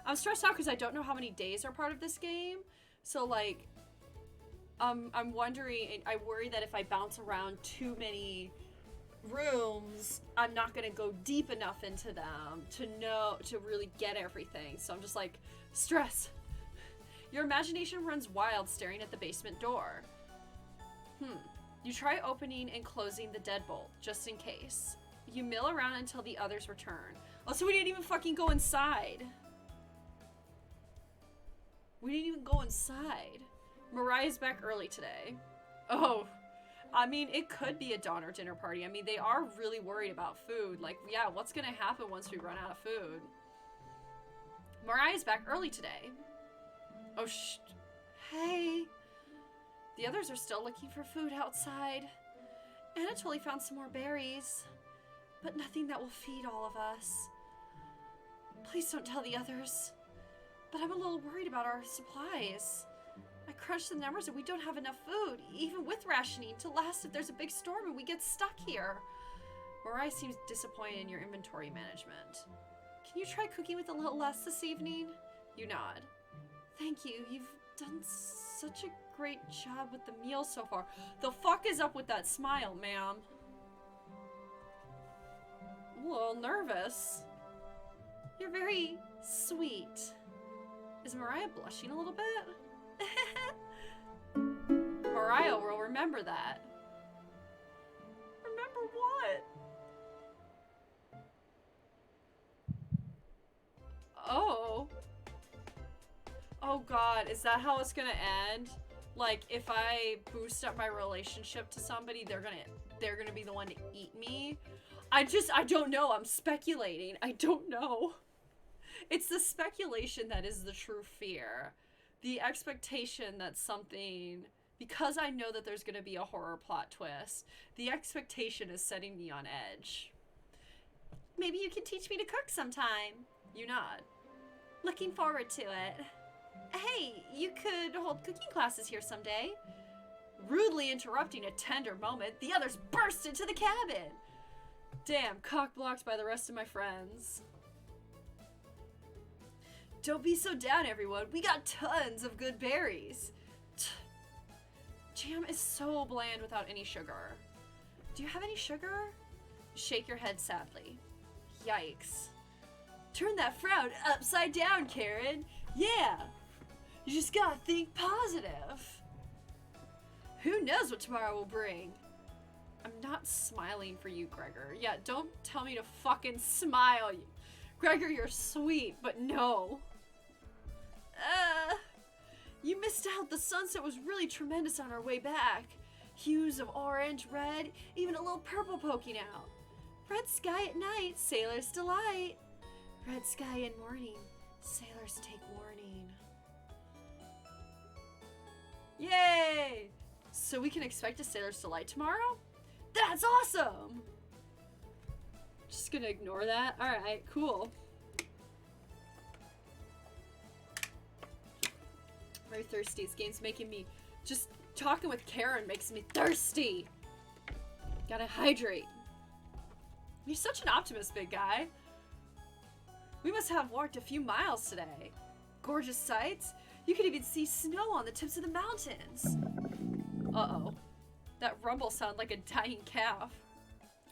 I'm stressed out because I don't know how many days are part of this game, so like, I'm wondering, and I worry that if I bounce around too many rooms, I'm not gonna go deep enough into them to really get everything. So I'm just like, stress. Your imagination runs wild staring at the basement door. You try opening and closing the deadbolt, just in case. You mill around until the others return. Oh, so we didn't even fucking go inside. We didn't even go inside. Mariah's back early today. Oh, I mean, it could be a Donner dinner party. I mean, they are really worried about food. Like, yeah, what's gonna happen once we run out of food? Mariah's back early today. Oh, hey. The others are still looking for food outside. Anatoly found some more berries, but nothing that will feed all of us. Please don't tell the others, but I'm a little worried about our supplies. I crunched the numbers and we don't have enough food, even with rationing, to last if there's a big storm and we get stuck here. Mariah seems disappointed in your inventory management. Can you try cooking with a little less this evening? You nod. Thank you. You've done such a great job with the meal so far. The fuck is up with that smile, ma'am? I'm a little nervous. You're very sweet. Is Mariah blushing a little bit? Mariah will remember that. Remember what? Is that how it's gonna end? Like, if I boost up my relationship to somebody, they're gonna be the one to eat me? I don't know. I'm speculating. I don't know. It's the speculation that is the true fear. The expectation that something... Because I know that there's gonna be a horror plot twist, the expectation is setting me on edge. Maybe you can teach me to cook sometime. You nod. Looking forward to it. Hey, you could hold cooking classes here someday. Rudely interrupting a tender moment, the others burst into the cabin. Damn, cock-blocked by the rest of my friends. Don't be so down, everyone. We got tons of good berries. Jam is so bland without any sugar. Do you have any sugar? Shake your head sadly. Yikes. Turn that frown upside down, Karen. Yeah. You just gotta think positive. Who knows what tomorrow will bring? I'm not smiling for you, Gregor. Yeah, don't tell me to fucking smile. Gregor, you're sweet, but no. You missed out. The sunset was really tremendous on our way back. Hues of orange, red, even a little purple poking out. Red sky at night, sailor's delight. Red sky in morning, sailors take warning. Yay! So we can expect a sailor's delight tomorrow? That's awesome! Just gonna ignore that? Alright, cool. Very thirsty. This game's making me... Just talking with Karen makes me thirsty. Gotta hydrate. You're such an optimist, big guy. We must have walked a few miles today. Gorgeous sights. You could even see snow on the tips of the mountains. Uh-oh. That rumble sounded like a dying calf.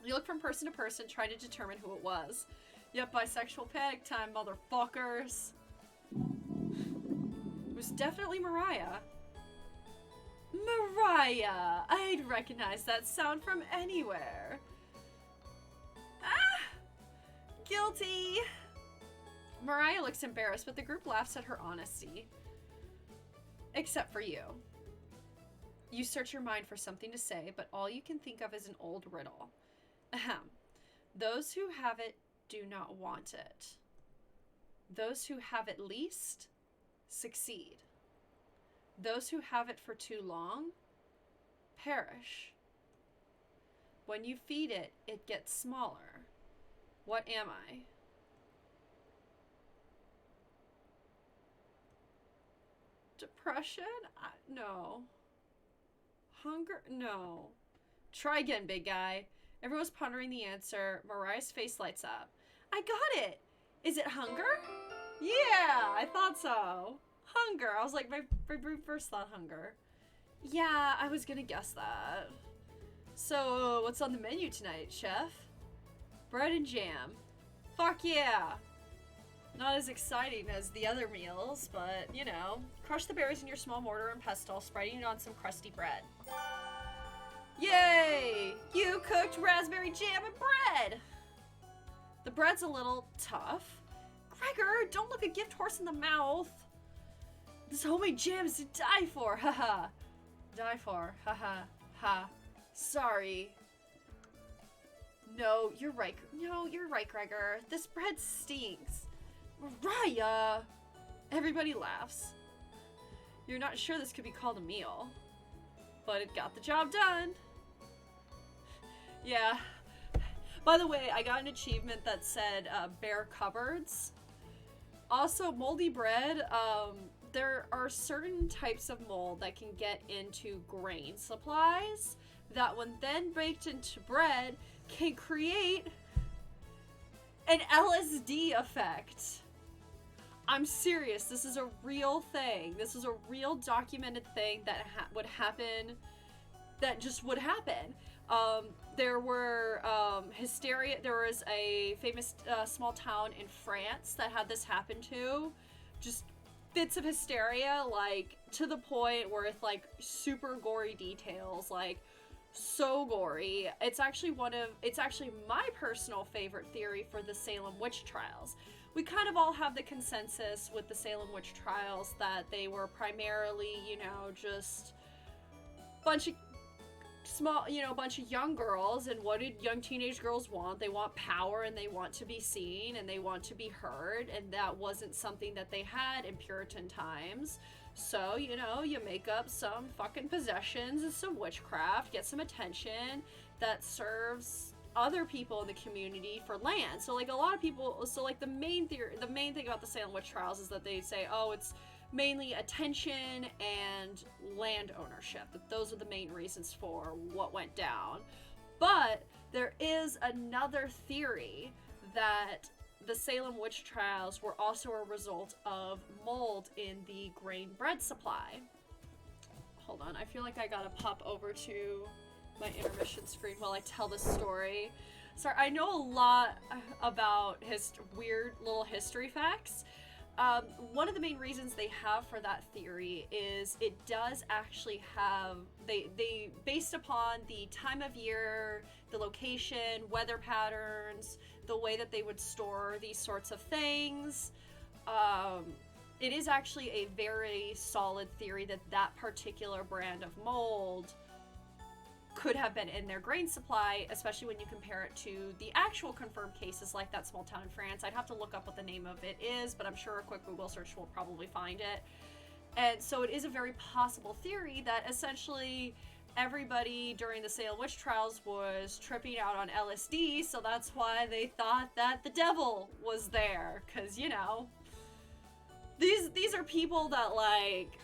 You look from person to person, trying to determine who it was. Yep, bisexual panic time, motherfuckers. It was definitely Mariah. Mariah! I'd recognize that sound from anywhere. Ah! Guilty! Mariah looks embarrassed, but the group laughs at her honesty. Except for you. You search your mind for something to say, but all you can think of is an old riddle. Ahem. Those who have it do not want it. Those who have it least succeed. Those who have it for too long perish. When you feed it, it gets smaller. What am I? Depression? No. Hunger? No. Try again, big guy. Everyone's pondering the answer. Mariah's face lights up. I got it! Is it hunger? Yeah, I thought so. Hunger. I was like, my first thought hunger. Yeah, I was gonna guess that. So, what's on the menu tonight, chef? Bread and jam. Fuck yeah! Not as exciting as the other meals, but, you know. Crush the berries in your small mortar and pestle, spreading it on some crusty bread. Yay! You cooked raspberry jam and bread! The bread's a little tough. Gregor, don't look a gift horse in the mouth. This homemade jam is to die for, haha. Die for, haha, ha. Sorry. No, you're right. No, you're right, Gregor. This bread stinks. Mariah! Everybody laughs. You're not sure this could be called a meal. But it got the job done. Yeah. By the way, I got an achievement that said bare cupboards. Also, moldy bread. There are certain types of mold that can get into grain supplies that when then baked into bread can create an LSD effect. I'm serious. This is a real thing. This is a real documented thing that would happen. That just would happen. There were hysteria. There was a famous small town in France that had this happen to. Just fits of hysteria, like to the point where it's like super gory details, like so gory. It's actually my personal favorite theory for the Salem witch trials. we kind of all have the consensus with the Salem witch trials that they were primarily, you know, just bunch of small, you know, bunch of young girls. And what did young teenage girls want? They want power, and they want to be seen, and they want to be heard, and that wasn't something that they had in Puritan times. So, you know, you make up some fucking possessions and some witchcraft, get some attention that serves other people in the community for land. So, like, a lot of people, so, like, the main thing about the Salem witch trials is that they say, oh, it's mainly attention and land ownership. That those are the main reasons for what went down. But there is another theory that the Salem witch trials were also a result of mold in the grain bread supply. Hold on, I feel like I gotta pop over to my intermission screen while I tell this story. Sorry, I know a lot about his weird little history facts. One of the main reasons they have for that theory is it does actually have, they based upon the time of year, the location, weather patterns, the way that they would store these sorts of things, it is actually a very solid theory that that particular brand of mold could have been in their grain supply, especially when you compare it to the actual confirmed cases like that small town in France. I'd have to look up what the name of it is, but I'm sure a quick Google search will probably find it. And so it is a very possible theory that essentially everybody during the Salem witch trials was tripping out on LSD, so that's why they thought that the devil was there. Because, you know, these are people that, like,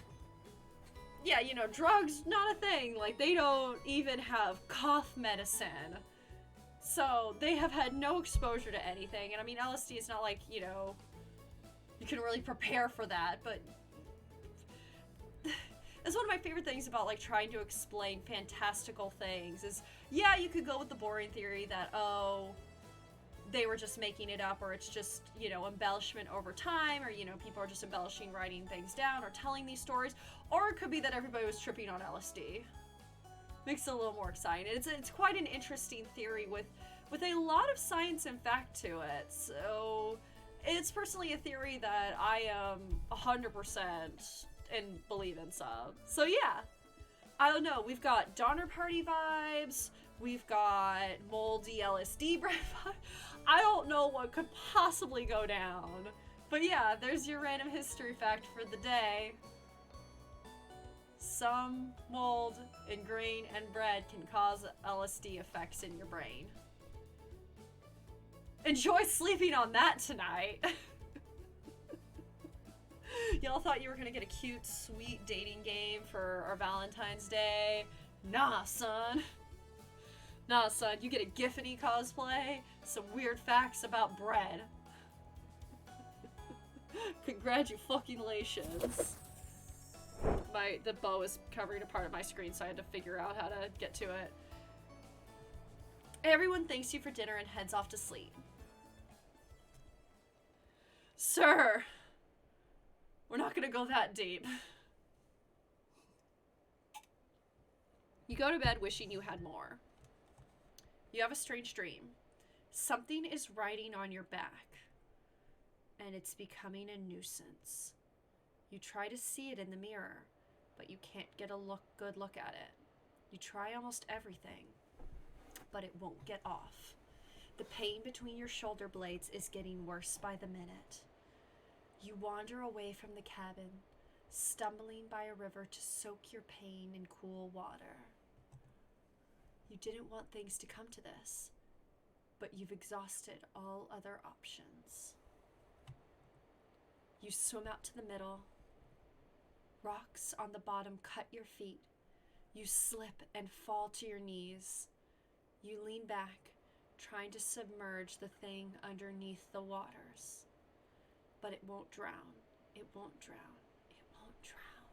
yeah, you know, drugs, not a thing. Like, they don't even have cough medicine. So they have had no exposure to anything. And I mean, LSD is not like, you know, you can really prepare for that, but that's one of my favorite things about, like, trying to explain fantastical things is, yeah, you could go with the boring theory that, oh, they were just making it up, or it's just, you know, embellishment over time, or, you know, people are just embellishing, writing things down, or telling these stories, or it could be that everybody was tripping on LSD. Makes it a little more exciting. It's quite an interesting theory with a lot of science and fact to it. So it's personally a theory that I am 100% and believe in some. So yeah, I don't know. We've got Donner Party vibes. We've got moldy LSD bread vibes. I don't know what could possibly go down. But yeah, there's your random history fact for the day. Some mold in grain and bread can cause LSD effects in your brain. Enjoy sleeping on that tonight. Y'all thought you were gonna get a cute, sweet dating game for our Valentine's Day? Nah, son. Nah, son, you get a Giffany cosplay, some weird facts about bread. Congratulations. The bow is covering a part of my screen, so I had to figure out how to get to it. Everyone thanks you for dinner and heads off to sleep. Sir, we're not gonna go that deep. You go to bed wishing you had more. You have a strange dream. Something is riding on your back, and it's becoming a nuisance. You try to see it in the mirror, but you can't get a good look at it. You try almost everything, but it won't get off. The pain between your shoulder blades is getting worse by the minute. You wander away from the cabin, stumbling by a river to soak your pain in cool water. You didn't want things to come to this, but you've exhausted all other options. You swim out to the middle. Rocks on the bottom cut your feet. You slip and fall to your knees. You lean back, trying to submerge the thing underneath the waters. But it won't drown. It won't drown. It won't drown.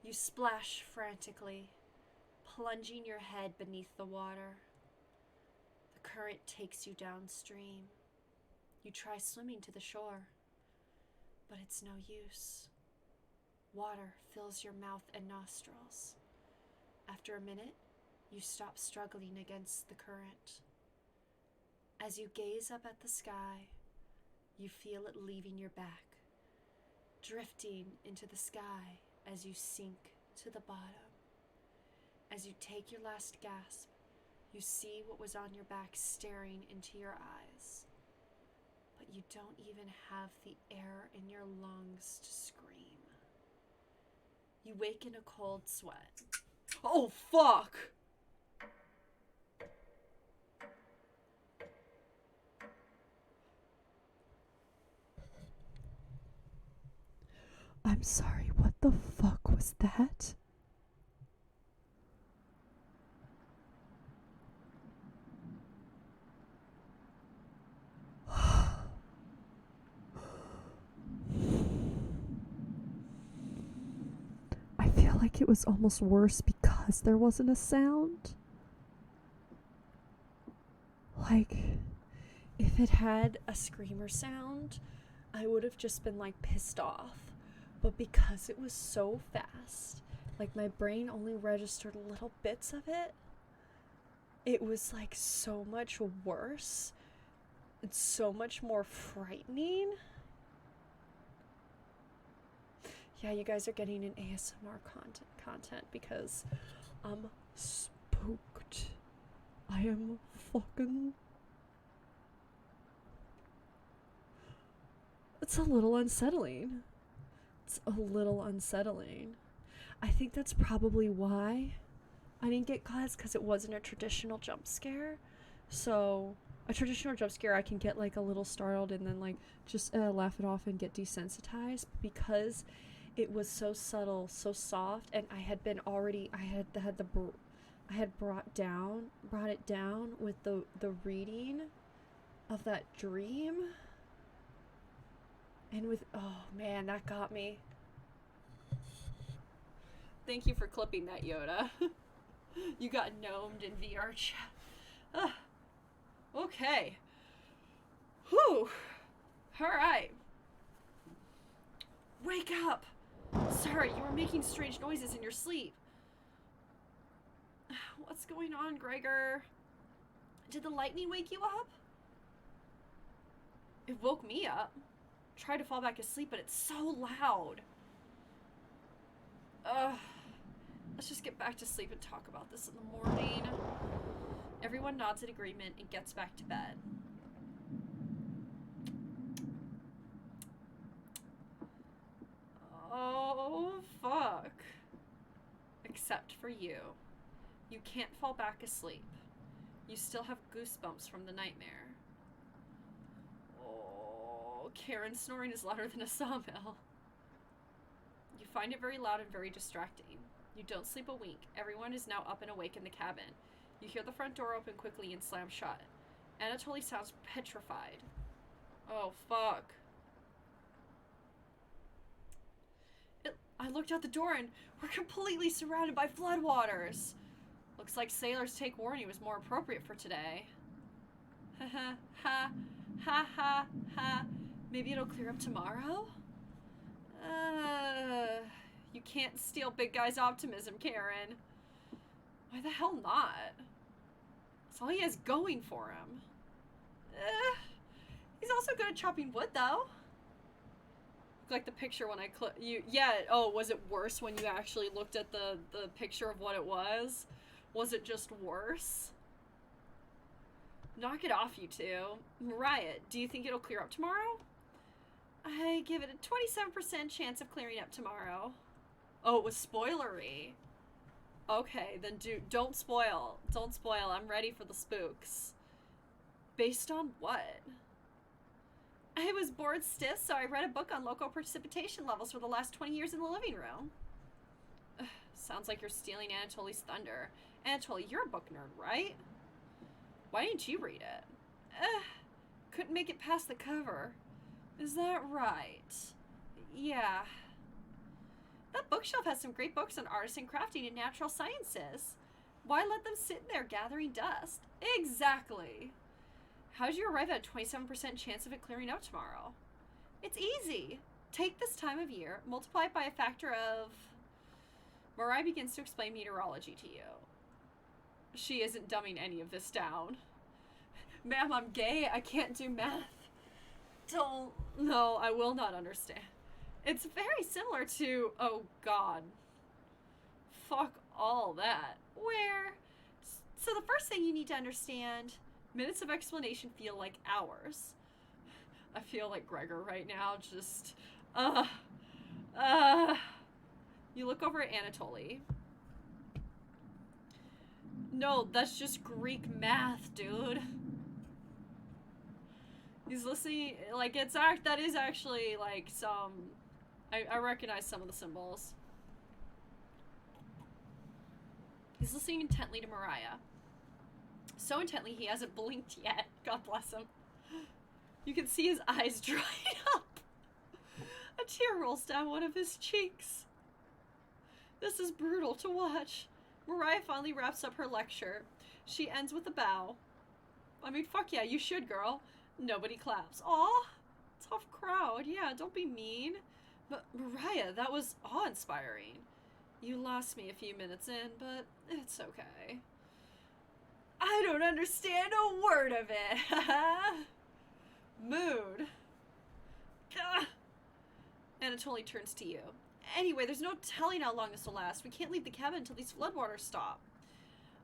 You splash frantically, plunging your head beneath the water. The current takes you downstream. You try swimming to the shore, but it's no use. Water fills your mouth and nostrils. After a minute, you stop struggling against the current. As you gaze up at the sky, You feel it leaving your back, drifting into the sky as you sink to the bottom. As you take your last gasp, you see what was on your back staring into your eyes. But you don't even have the air in your lungs to scream. You wake in a cold sweat. Oh, fuck! I'm sorry, what the fuck was that? I feel like it was almost worse because there wasn't a sound. Like, if it had a screamer sound, I would have just been like pissed off. But because it was so fast, like my brain only registered little bits of it, it was like so much worse. It's so much more frightening. Yeah, you guys are getting an ASMR content because I'm spooked. I am fucking... It's a little unsettling. It's a little unsettling. I think that's probably why I didn't get caught, because it wasn't a traditional jump scare. So a traditional jump scare, I can get like a little startled and then like just laugh it off and get desensitized. But because it was so subtle, so soft, and I had brought it down with the reading of that dream. And with, oh man, that got me. Thank you for clipping that, Yoda. You got gnomed in VR chat. Okay. Whew. Alright. Wake up! Sorry, you were making strange noises in your sleep. What's going on, Gregor? Did the lightning wake you up? It woke me up. Tried to fall back asleep, but it's so loud. Let's just get back to sleep and talk about this in the morning. Everyone nods in agreement and gets back to bed. Oh, fuck. Except for you. You can't fall back asleep. You still have goosebumps from the nightmare. Oh, Karen's snoring is louder than a sawmill. You find it very loud and very distracting. You don't sleep a wink. Everyone is now up and awake in the cabin. You hear the front door open quickly and slam shut. Anatoly sounds petrified. Oh, fuck. I looked out the door and we're completely surrounded by floodwaters. Looks like sailors take warning was more appropriate for today. Ha ha ha ha ha ha. Maybe it'll clear up tomorrow? You can't steal big guy's optimism, Karen. Why the hell not? That's all he has going for him. He's also good at chopping wood, though. Like the picture when I oh, was it worse when you actually looked at the picture of what it was? Was it just worse? Knock it off, you two. Mariah, do you think it'll clear up tomorrow? I give it a 27% chance of clearing up tomorrow. Oh, it was spoilery. Okay, then don't spoil. Don't spoil. I'm ready for the spooks. Based on what? I was bored stiff, so I read a book on local precipitation levels for the last 20 years in the living room. Sounds like you're stealing Anatoly's thunder. Anatoly, you're a book nerd, right? Why didn't you read it? Couldn't make it past the cover. Is that right? Yeah. That bookshelf has some great books on artisan crafting and natural sciences. Why let them sit there gathering dust? Exactly. How'd you arrive at a 27% chance of it clearing up tomorrow? It's easy. Take this time of year, multiply it by a factor of... Mariah begins to explain meteorology to you. She isn't dumbing any of this down. Ma'am, I'm gay. I can't do math. don't. No, I will not understand. It's very similar to, oh god. Fuck all that. Where? So the first thing you need to understand, minutes of explanation feel like hours. I feel like Gregor right now, just, You look over at Anatoly. No, that's just Greek math, dude. He's listening, like, that is actually, like, some, I recognize some of the symbols. He's listening intently to Mariah. So intently he hasn't blinked yet. God bless him. You can see his eyes drying up. A tear rolls down one of his cheeks. This is brutal to watch. Mariah finally wraps up her lecture. She ends with a bow. I mean, fuck yeah, you should, girl. Nobody claps. Aw, tough crowd. Yeah, don't be mean. But Mariah, that was awe-inspiring. You lost me a few minutes in, but it's okay. I don't understand a word of it. Mood. Ugh. Anatoly turns to you. Anyway, there's no telling how long this will last. We can't leave the cabin until these floodwaters stop.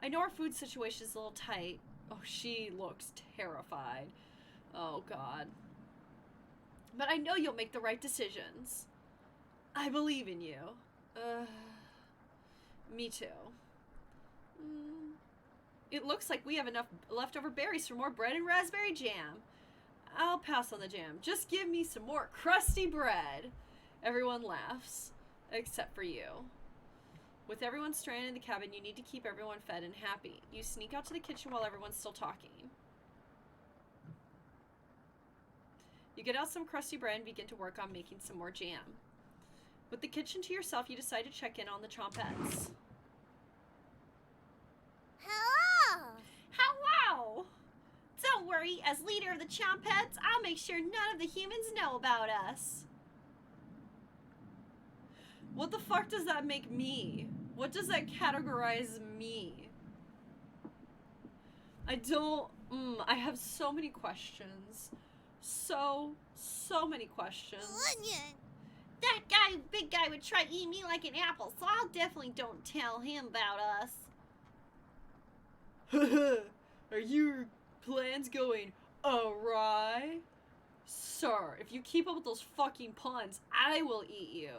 I know our food situation is a little tight. Oh, she looks terrified. Oh, God. But I know you'll make the right decisions. I believe in you. Me too. It looks like we have enough leftover berries for more bread and raspberry jam. I'll pass on the jam. Just give me some more crusty bread. Everyone laughs, except for you. With everyone stranded in the cabin, you need to keep everyone fed and happy. You sneak out to the kitchen while everyone's still talking. You get out some crusty bread and begin to work on making some more jam. With the kitchen to yourself, you decide to check in on the chompettes. Hello! Hello! Don't worry, as leader of the chompettes, I'll make sure none of the humans know about us. What the fuck does that make me? What does that categorize me? I don't... I have so many questions. So many questions. Onion! That guy, big guy, would try eating me like an apple, so I'll definitely don't tell him about us. Are your plans going awry? Sir, if you keep up with those fucking puns, I will eat you.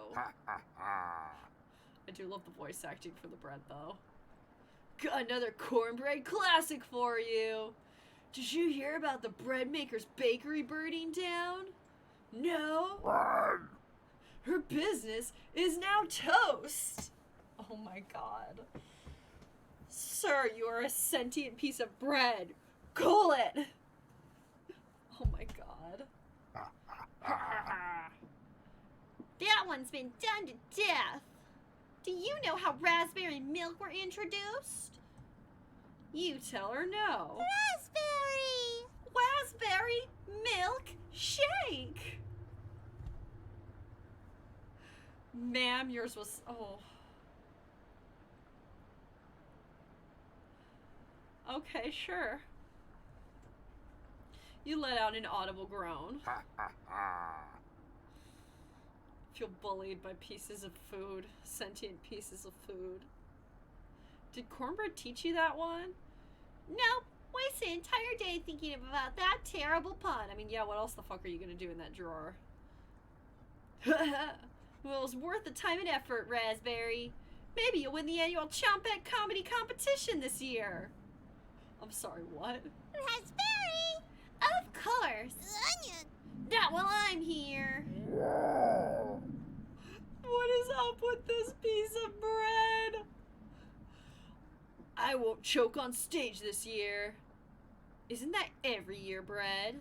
I do love the voice acting for the bread, though. Got another cornbread classic for you. Did you hear about the bread maker's bakery burning down? No? Her business is now toast. Oh my god. Sir, you are a sentient piece of bread. Call it. Oh my god. That one's been done to death. Do you know how raspberry milk were introduced? You tell her no. Raspberry! Raspberry milk shake. Ma'am, yours was... Oh. Okay, sure. You let out an audible groan. Feel bullied by pieces of food. Sentient pieces of food. Did Cornbread teach you that one? Nope. Waste an entire day thinking about that terrible pun. I mean, yeah, what else the fuck are you gonna do in that drawer? Well, it was worth the time and effort, Raspberry. Maybe you'll win the annual Chompette Comedy Competition this year. I'm sorry, what? Raspberry! Of course. Onion! Not while I'm here. What is up with this piece of bread? I won't choke on stage this year. Isn't that every year, Bread?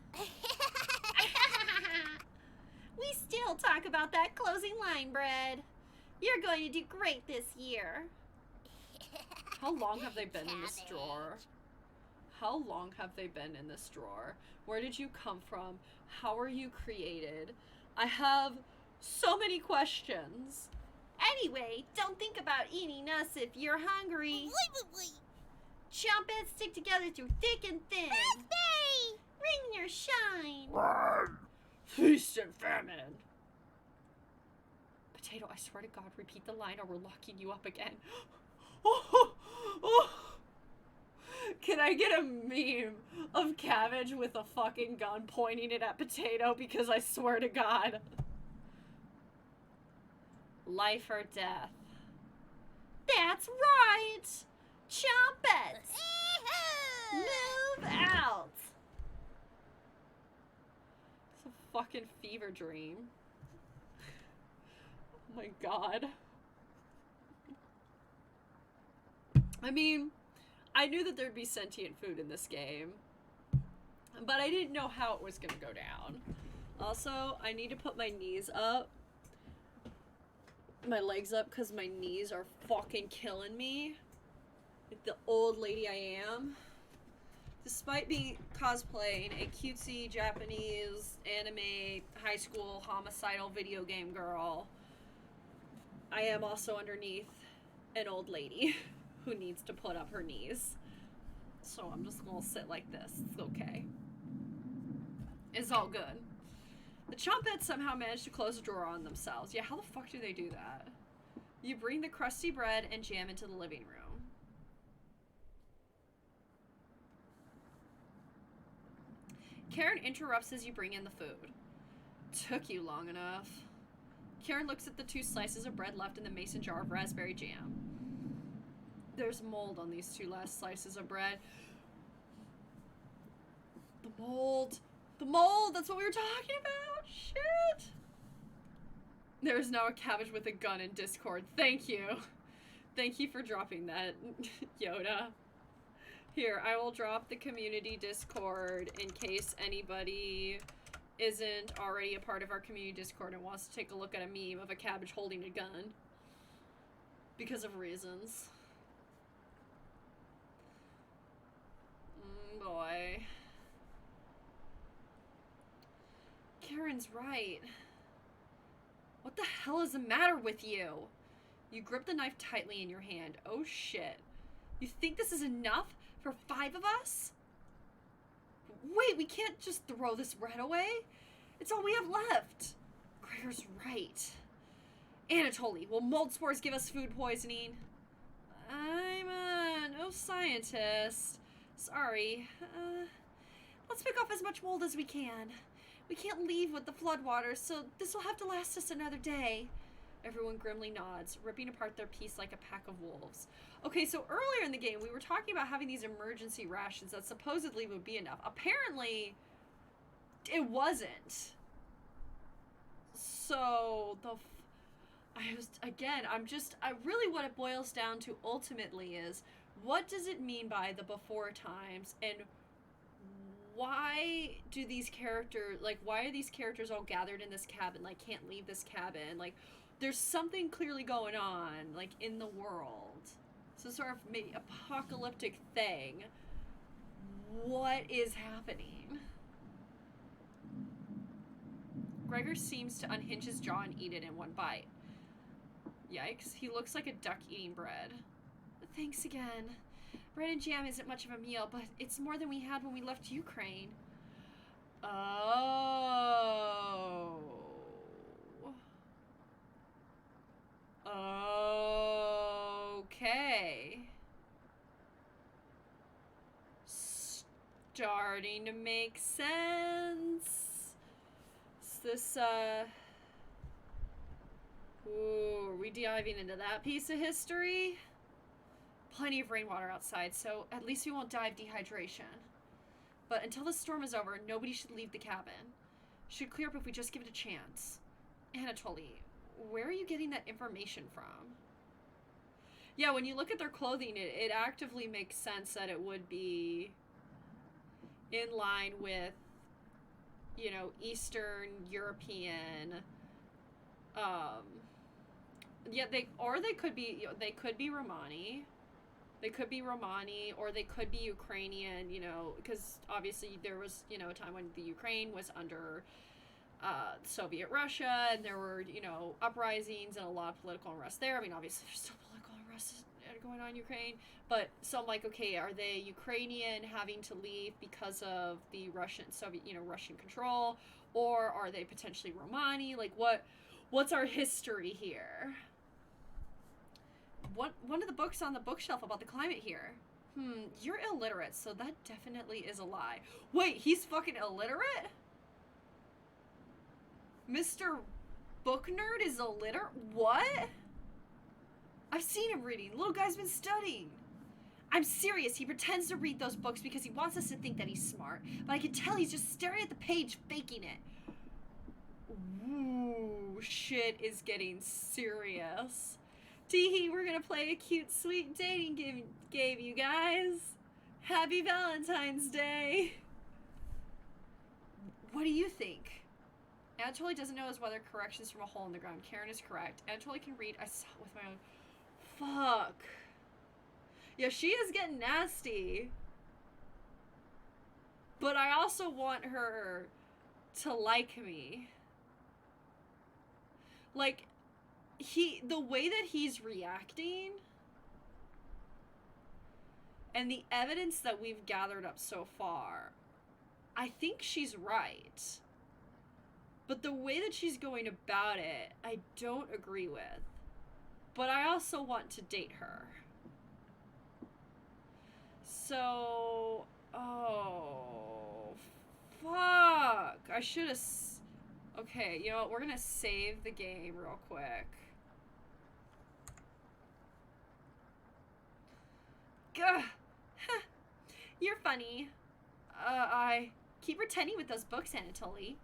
We still talk about that closing line, Bread. You're going to do great this year. How long have they been in this drawer? How long have they been in this drawer? Where did you come from? How are you created? I have so many questions. Anyway, don't think about eating us if you're hungry. Chompettes stick together through thick and thin. Raspberry! Ring your shine. Feast and famine. Potato, I swear to God, repeat the line or we're locking you up again. Can I get a meme of Cabbage with a fucking gun pointing it at Potato? Because I swear to God. Life or death. That's right! Chomp it! Move out! It's a fucking fever dream. Oh my God. I mean, I knew that there'd be sentient food in this game, but I didn't know how it was gonna go down. Also, I need to put my knees up. My legs up because my knees are fucking killing me. Like the old lady I am. Despite being cosplaying a cutesy Japanese anime high school homicidal video game girl, I am also underneath an old lady who needs to put up her knees. So I'm just gonna sit like this. It's okay. It's all good. The Chompets somehow managed to close the drawer on themselves. Yeah, how the fuck do they do that? You bring the crusty bread and jam into the living room. Karen interrupts as you bring in the food. Took you long enough. Karen looks at the 2 slices of bread left in the mason jar of raspberry jam. There's mold on these 2 last slices of bread. The mold. The mold! That's what we were talking about! Shit! There is now a Cabbage with a gun in Discord. Thank you. Thank you for dropping that, Yoda. Here, I will drop the community Discord in case anybody isn't already a part of our community Discord and wants to take a look at a meme of a cabbage holding a gun. Because of reasons. Boy. Karen's right. What the hell is the matter with you? You grip the knife tightly in your hand. Oh shit. You think this is enough for 5 of us? Wait, we can't just throw this bread away. It's all we have left. Gregor's right. Anatoly, will mold spores give us food poisoning? I'm no scientist. Sorry. Let's pick off as much mold as we can. We can't leave with the floodwaters, so this will have to last us another day. Everyone grimly nods, ripping apart their piece like a pack of wolves. Okay, so earlier in the game, we were talking about having these emergency rations that supposedly would be enough. Apparently, it wasn't. So, really what it boils down to ultimately is, what does it mean by the before times, and why do these characters, why are these characters all gathered in this cabin, can't leave this cabin, there's something clearly going on, in the world. So sort of maybe apocalyptic thing. What is happening? Gregor seems to unhinge his jaw and eat it in one bite. Yikes, he looks like a duck eating bread. Thanks again. Bread and jam isn't much of a meal, but it's more than we had when we left Ukraine. Oh. Okay. Starting to make sense. Is this, ooh, are we diving into that piece of history? Plenty of rainwater outside, so at least we won't die of dehydration. But until the storm is over, nobody should leave the cabin. Should clear up if we just give it a chance. Anatoly, where are you getting that information from? Yeah, when you look at their clothing, it actively makes sense that it would be in line with, you know, Eastern European, yeah, they could be Romani. They could be Romani, or they could be Ukrainian, you know, because obviously there was, you know, a time when the Ukraine was under Soviet Russia, and there were, you know, uprisings and a lot of political unrest there. I mean, obviously there's still political unrest going on in Ukraine, but so I'm like, okay, are they Ukrainian having to leave because of the Russian control, Or are they potentially Romani? Like, what's our history here? One of the books on the bookshelf about the climate here. You're illiterate, so that definitely is a lie. Wait, he's fucking illiterate? Mr. Book Nerd is illiterate? What? I've seen him reading. Little guy's been studying. I'm serious. He pretends to read those books because he wants us to think that he's smart. But I can tell he's just staring at the page, faking it. Ooh, shit is getting serious. Teehee, we're gonna play a cute, sweet dating game, you guys. Happy Valentine's Day. What do you think? Anatoly doesn't know his weather corrections from a hole in the ground. Karen is correct. Anatoly can read. I saw it with my own. Fuck. Yeah, she is getting nasty. But I also want her to like me. Like, the way that he's reacting and the evidence that we've gathered up so far, I think she's right. But the way that she's going about it, I don't agree with. But I also want to date her. So, oh, fuck. I should have, okay, you know what, we're gonna save the game real quick. Gah. You're funny. I keep pretending with those books, Anatoly.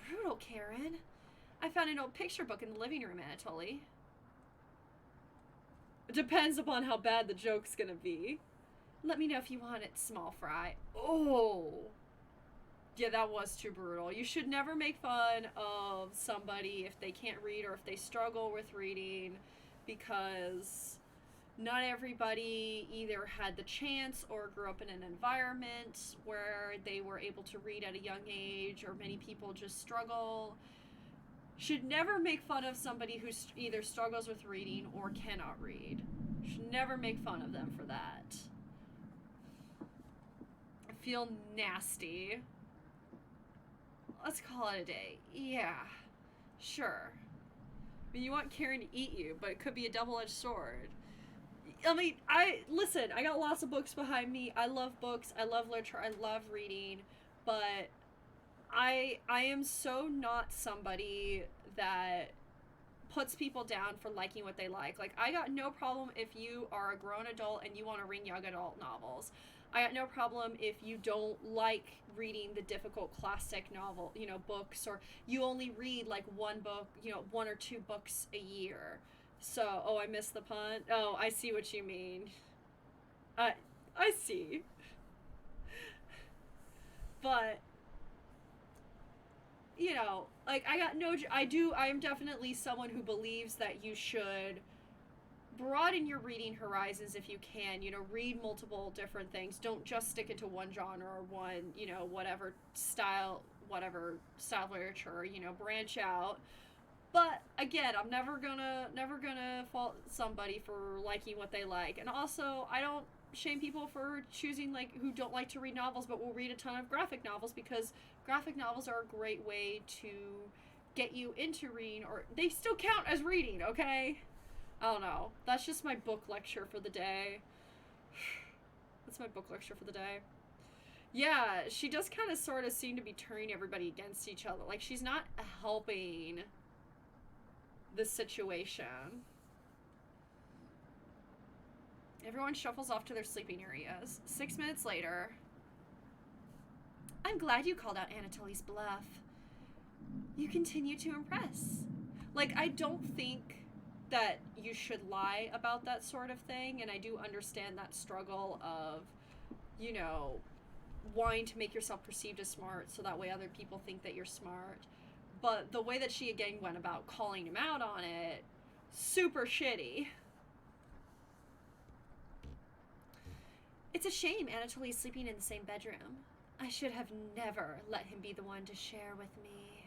Brutal, Karen. I found an old picture book in the living room, Anatoly. It depends upon how bad the joke's gonna be. Let me know if you want it small fry. Oh. Yeah, that was too brutal. You should never make fun of somebody if they can't read or if they struggle with reading, because not everybody either had the chance or grew up in an environment where they were able to read at a young age, or many people just struggle. Should never make fun of somebody who either struggles with reading or cannot read. Should never make fun of them for that. I feel nasty. Let's call it a day. Yeah, sure. I mean, you want Karen to eat you, but it could be a double-edged sword. I mean, listen, I got lots of books behind me. I love books. I love literature. I love reading. But I am so not somebody that puts people down for liking what they like. Like, I got no problem if you are a grown adult and you want to read young adult novels. I got no problem if you don't like reading the difficult classic novel, books, or you only read like one book, 1 or 2 books a year. So, oh, I missed the pun. Oh, I see what you mean. I see. But, like, I am definitely someone who believes that you should broaden your reading horizons if you can, read multiple different things. Don't just stick into one genre or one, whatever style of literature, branch out. But again, I'm never gonna fault somebody for liking what they like. And also, I don't shame people for choosing, like, who don't like to read novels but will read a ton of graphic novels, because graphic novels are a great way to get you into reading, or they still count as reading, okay? I don't know. That's just my book lecture for the day. That's my book lecture for the day. Yeah, she does kind of sort of seem to be turning everybody against each other. Like, she's not helping the situation. Everyone shuffles off to their sleeping areas. 6 minutes later. I'm glad you called out Anatoly's bluff. You continue to impress. Like, I don't think that you should lie about that sort of thing, and I do understand that struggle of, wanting to make yourself perceived as smart so that way other people think that you're smart. But the way that she again went about calling him out on it, super shitty. It's a shame Anatoly's sleeping in the same bedroom. I should have never let him be the one to share with me.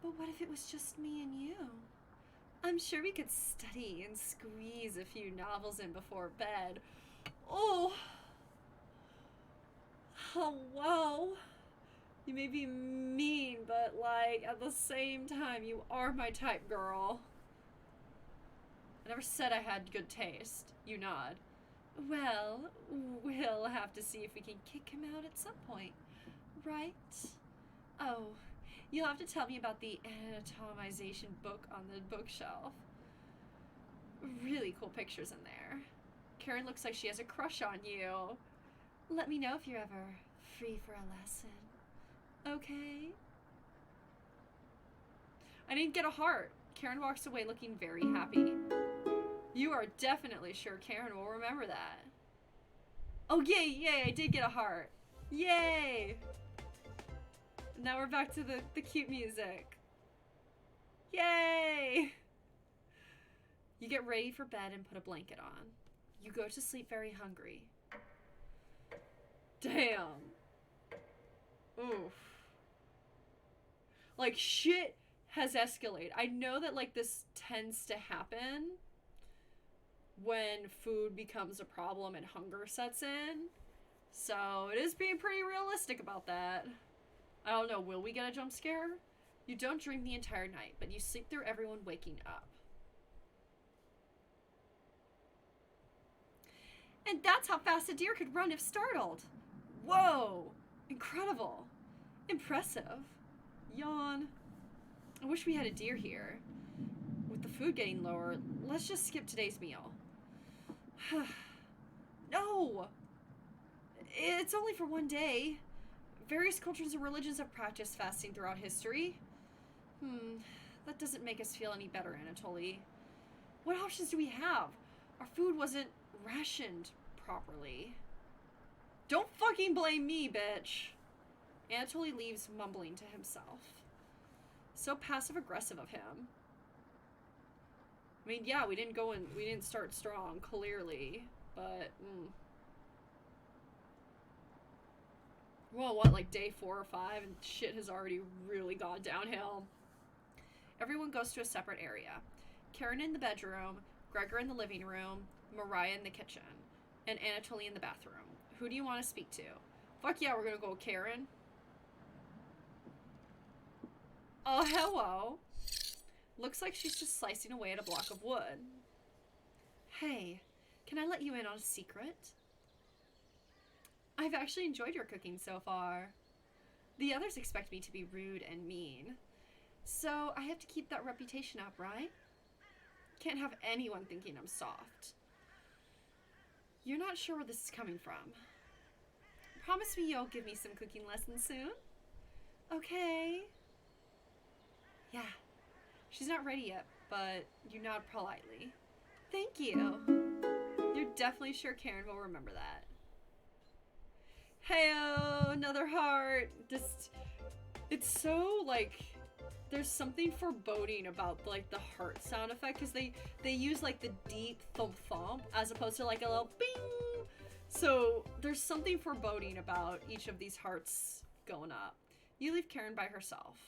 But what if it was just me and you? I'm sure we could study and squeeze a few novels in before bed. Oh, wow. You may be mean, but, like, at the same time, you are my type, girl. I never said I had good taste. You nod. Well, we'll have to see if we can kick him out at some point, right? Oh, you'll have to tell me about the anatomization book on the bookshelf. Really cool pictures in there. Karen looks like she has a crush on you. Let me know if you're ever free for a lesson. Okay? I didn't get a heart. Karen walks away looking very happy. You are definitely sure Karen will remember that. Oh, yay, yay, I did get a heart. Yay! Now we're back to the cute music. Yay! You get ready for bed and put a blanket on. You go to sleep very hungry. Damn. Oof. Like, shit has escalated. I know that, like, this tends to happen when food becomes a problem and hunger sets in. So it is being pretty realistic about that. I don't know, will we get a jump scare? You don't dream the entire night, but you sleep through everyone waking up. And that's how fast a deer could run if startled. Whoa! Incredible. Impressive. Yawn. I wish we had a deer here. With the food getting lower, let's just skip today's meal. No! It's only for one day. Various cultures and religions have practiced fasting throughout history. That doesn't make us feel any better, Anatoly. What options do we have? Our food wasn't rationed properly. Don't fucking blame me, bitch. Anatoly leaves mumbling to himself. So passive-aggressive of him. I mean, yeah, we didn't start strong, clearly, but, well, what, like day 4 or 5, and shit has already really gone downhill. Everyone goes to a separate area. Karen in the bedroom, Gregor in the living room, Mariah in the kitchen, and Anatoly in the bathroom. Who do you want to speak to? Fuck yeah, we're gonna go with Karen. Oh, hello. Looks like she's just slicing away at a block of wood. Hey, can I let you in on a secret? I've actually enjoyed your cooking so far. The others expect me to be rude and mean. So I have to keep that reputation up, right? Can't have anyone thinking I'm soft. You're not sure where this is coming from. Promise me you'll give me some cooking lessons soon? Okay. Yeah. She's not ready yet, but you nod politely. Thank you. You're definitely sure Karen will remember that. Heyo, another heart. Just, it's so, like, there's something foreboding about, like, the heart sound effect, because they use, like, the deep thump thump as opposed to, like, a little bing. So there's something foreboding about each of these hearts going up. You leave Karen by herself.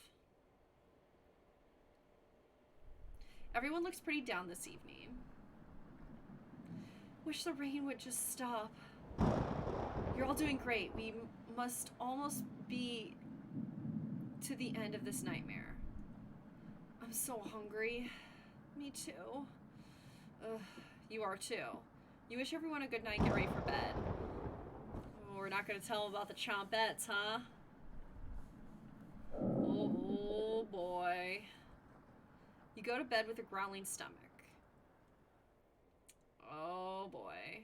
Everyone looks pretty down this evening. Wish the rain would just stop. You're all doing great. We must almost be to the end of this nightmare. I'm so hungry. Me too. Ugh, you are too. You wish everyone a good night, get ready for bed. Oh, we're not gonna tell them about the chompettes, huh? Oh boy. You go to bed with a growling stomach. Oh boy.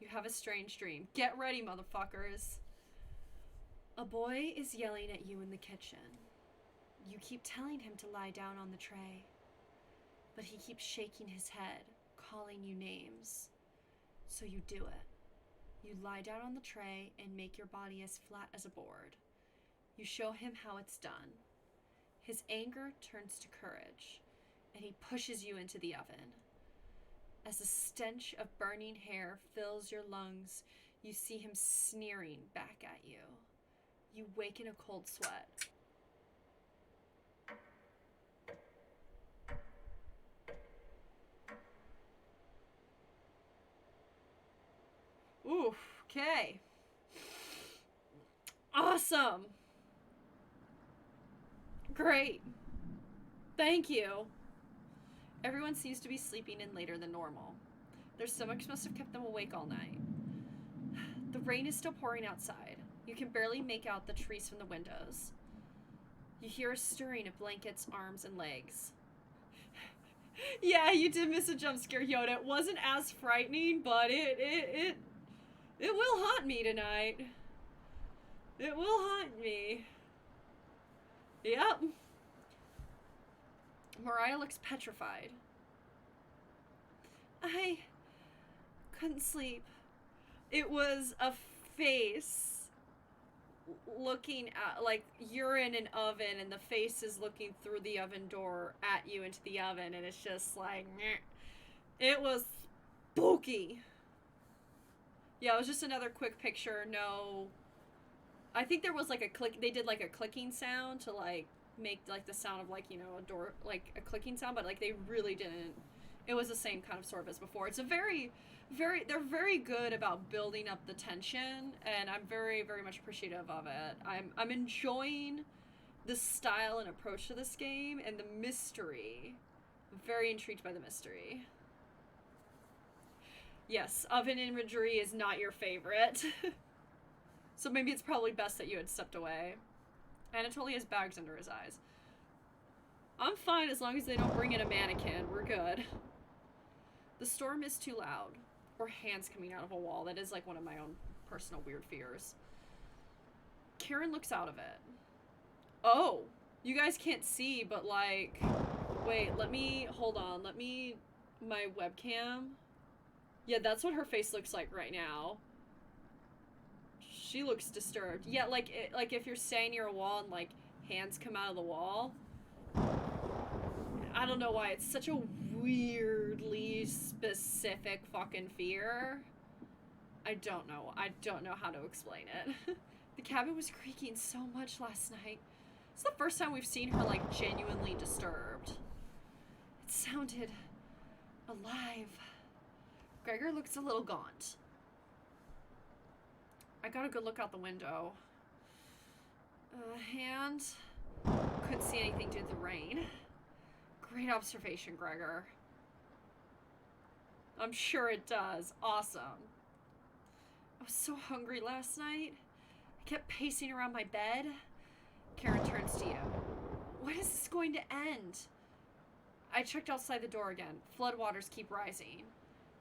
You have a strange dream. Get ready, motherfuckers. A boy is yelling at you in the kitchen. You keep telling him to lie down on the tray, but he keeps shaking his head, calling you names. So you do it. You lie down on the tray and make your body as flat as a board. You show him how it's done. His anger turns to courage, and he pushes you into the oven. As the stench of burning hair fills your lungs, you see him sneering back at you. You wake in a cold sweat. Oof, okay. Awesome. Great. Thank you. Everyone seems to be sleeping in later than normal. Their stomachs must have kept them awake all night. The rain is still pouring outside. You can barely make out the trees from the windows. You hear a stirring of blankets, arms, and legs. Yeah, you did miss a jump scare, Yoda. It wasn't as frightening, but it will haunt me tonight. It will haunt me. Yep. Mariah looks petrified. I couldn't sleep. It was a face looking at, like, you're in an oven and the face is looking through the oven door at you into the oven, and it's just like, meh. It was spooky. Yeah, it was just another quick picture. No, I think there was like a click. They did like a clicking sound to like make like the sound of like, you know, a door, like a clicking sound, but like they really didn't. It was the same kind of sort of as before. It's a they're very good about building up the tension, and I'm very, very much appreciative of it. I'm enjoying the style and approach to this game and the mystery. I'm very intrigued by the mystery. Yes, oven imagery is not your favorite. So maybe it's probably best that you had stepped away. Anatoly has bags under his eyes. I'm fine as long as they don't bring in a mannequin. We're good. The storm is too loud. Or hands coming out of a wall. That is like one of my own personal weird fears. Karen looks out of it. Oh, you guys can't see, but like, wait, hold on. My webcam. Yeah, that's what her face looks like right now. She looks disturbed. Yeah, like if you're standing near a wall and like hands come out of the wall. I don't know why it's such a weirdly specific fucking fear. I don't know how to explain it. The cabin was creaking so much last night. It's the first time we've seen her like genuinely disturbed. It sounded alive. Gregor looks a little gaunt. I got a good look out the window. Hand. Couldn't see anything due to the rain. Great observation, Gregor. I'm sure it does. Awesome. I was so hungry last night. I kept pacing around my bed. Karen turns to you. When is this going to end? I checked outside the door again. Floodwaters keep rising.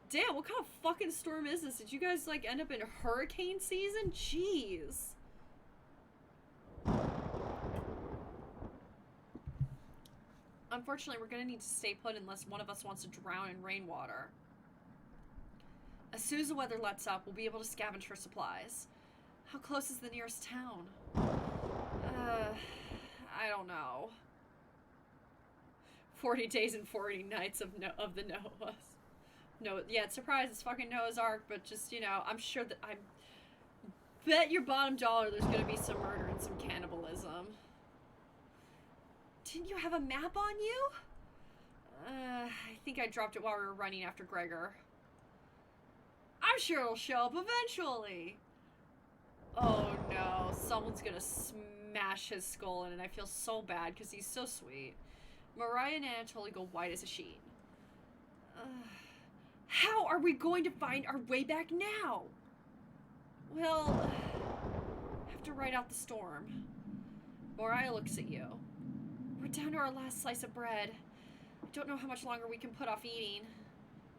Damn, what kind of fucking storm is this? Did you guys, like, end up in hurricane season? Jeez. Unfortunately, we're gonna need to stay put unless one of us wants to drown in rainwater. As soon as the weather lets up, we'll be able to scavenge for supplies. How close is the nearest town? I don't know. 40 days and 40 nights of the Noahs. No, yeah, surprise, it's fucking Noah's Ark, but just, you know, I'm sure that I bet your bottom dollar there's gonna be some murder and some cannibalism. Didn't you have a map on you? I think I dropped it while we were running after Gregor. I'm sure it'll show up eventually. Oh no, someone's gonna smash his skull in, and I feel so bad because he's so sweet. Mariah and Anatoly go white as a sheet. How are we going to find our way back now? Well, I have to ride out the storm. Mariah looks at you. We're down to our last slice of bread. I don't know how much longer we can put off eating.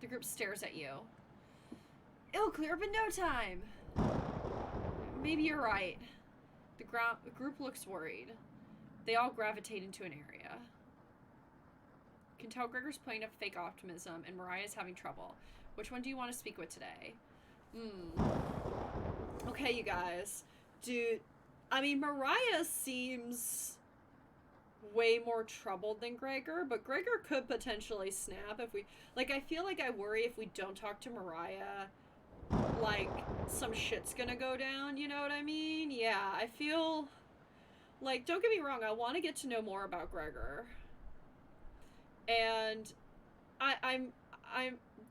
The group stares at you. It'll clear up in no time. Maybe you're right. The group looks worried. They all gravitate into an area. You can tell Gregor's playing up fake optimism and Mariah's having trouble. Which one do you want to speak with today? Okay, you guys. I mean, Mariah seems way more troubled than Gregor, but Gregor could potentially snap if we... Like, I feel like I worry if we don't talk to Mariah, like, some shit's gonna go down, you know what I mean? Yeah, I feel... Like, don't get me wrong, I want to get to know more about Gregor. And I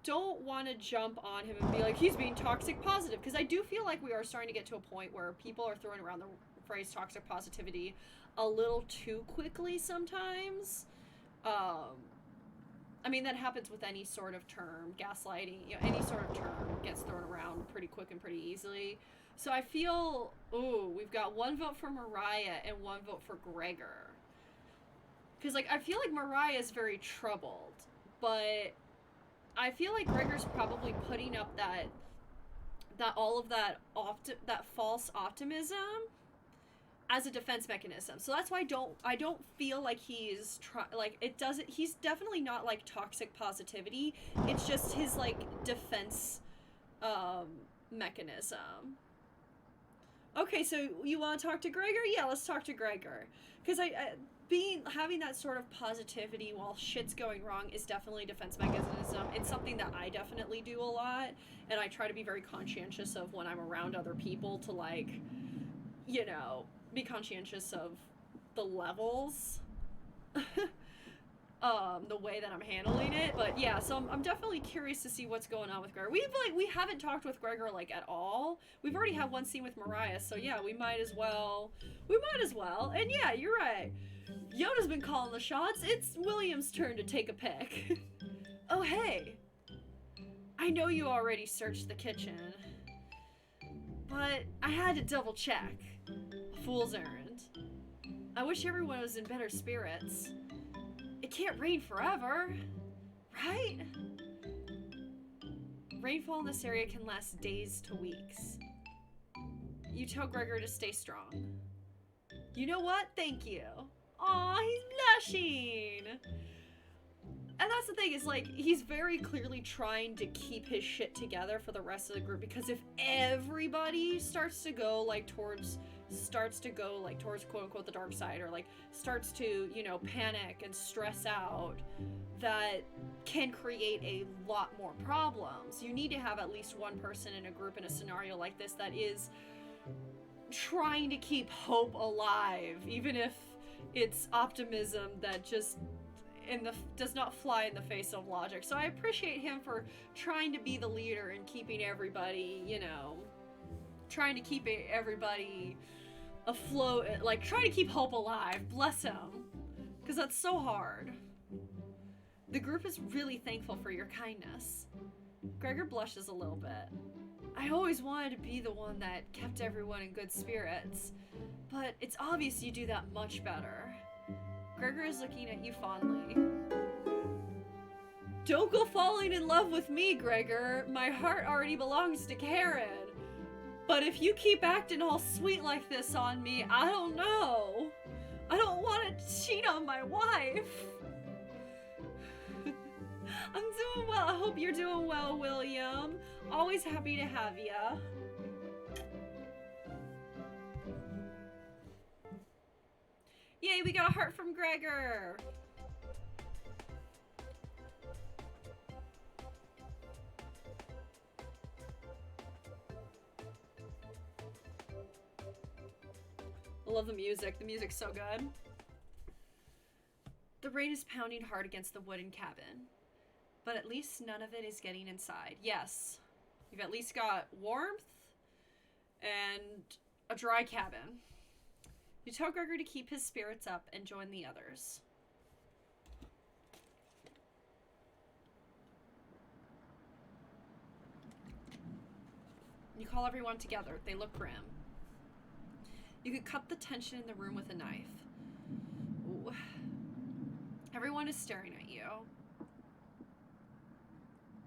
don't want to jump on him and be like, he's being toxic positive, because I do feel like we are starting to get to a point where people are throwing around the phrase toxic positivity a little too quickly sometimes. I mean, that happens with any sort of term. Gaslighting, you know, any sort of term gets thrown around pretty quick and pretty easily. So I feel, ooh, we've got 1 vote for Mariah and 1 vote for Gregor. Because, like, I feel like Mariah is very troubled, but I feel like Gregor's probably putting up that all of that false optimism as a defense mechanism. So that's why I don't feel like he's he's definitely not like toxic positivity. It's just his like defense mechanism. Okay, so you want to talk to Gregor? Yeah, let's talk to Gregor. Because having that sort of positivity while shit's going wrong is definitely a defense mechanism. It's something that I definitely do a lot, and I try to be very conscientious of when I'm around other people to, like, you know, be conscientious of the levels. The way that I'm handling it. But yeah, so I'm definitely curious to see what's going on with Gregor. We haven't talked with Gregor like at all. We've already had one scene with Mariah, so yeah, we might as well. And yeah, you're right. Yoda's been calling the shots. It's William's turn to take a pick. Oh hey, I know you already searched the kitchen, but I had to double check. A fool's errand. I wish everyone was in better spirits. It can't rain forever, right? Rainfall in this area can last days to weeks. You tell Gregor to stay strong. You know what? Thank you. Aw, he's blushing. And that's the thing, is like, he's very clearly trying to keep his shit together for the rest of the group, because if everybody starts to go towards quote unquote the dark side, or like starts to, you know, panic and stress out, that can create a lot more problems. You need to have at least one person in a group in a scenario like this that is trying to keep hope alive, even if it's optimism that just does not fly in the face of logic. So I appreciate him for trying to be the leader and keeping everybody, you know, trying to keep everybody afloat, like trying to keep hope alive. Bless him, because that's so hard. The group is really thankful for your kindness. Gregor blushes a little bit. I always wanted to be the one that kept everyone in good spirits, but it's obvious you do that much better. Gregor is looking at you fondly. Don't go falling in love with me, Gregor. My heart already belongs to Karen. But if you keep acting all sweet like this on me, I don't know. I don't want to cheat on my wife. I'm doing well. I hope you're doing well, William. Always happy to have ya. Yay, we got a heart from Gregor. I love the music. The music's so good. The rain is pounding hard against the wooden cabin, but at least none of it is getting inside. Yes, you've at least got warmth and a dry cabin. You tell Gregor to keep his spirits up and join the others. You call everyone together. They look grim. You could cut the tension in the room with a knife. Ooh. Everyone is staring at you.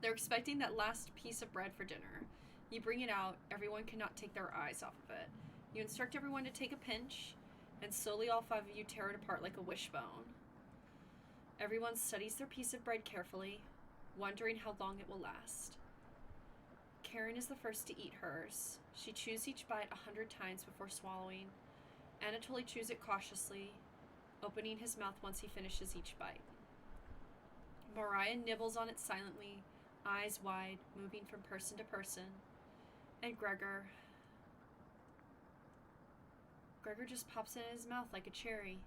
They're expecting that last piece of bread for dinner. You bring it out. Everyone cannot take their eyes off of it. You instruct everyone to take a pinch, and slowly all 5 of you tear it apart like a wishbone. Everyone studies their piece of bread carefully, wondering how long it will last. Karen is the first to eat hers. She chews each bite 100 times before swallowing. Anatoly chews it cautiously, opening his mouth once he finishes each bite. Mariah nibbles on it silently, eyes wide, moving from person to person. And Gregor just pops it in his mouth like a cherry.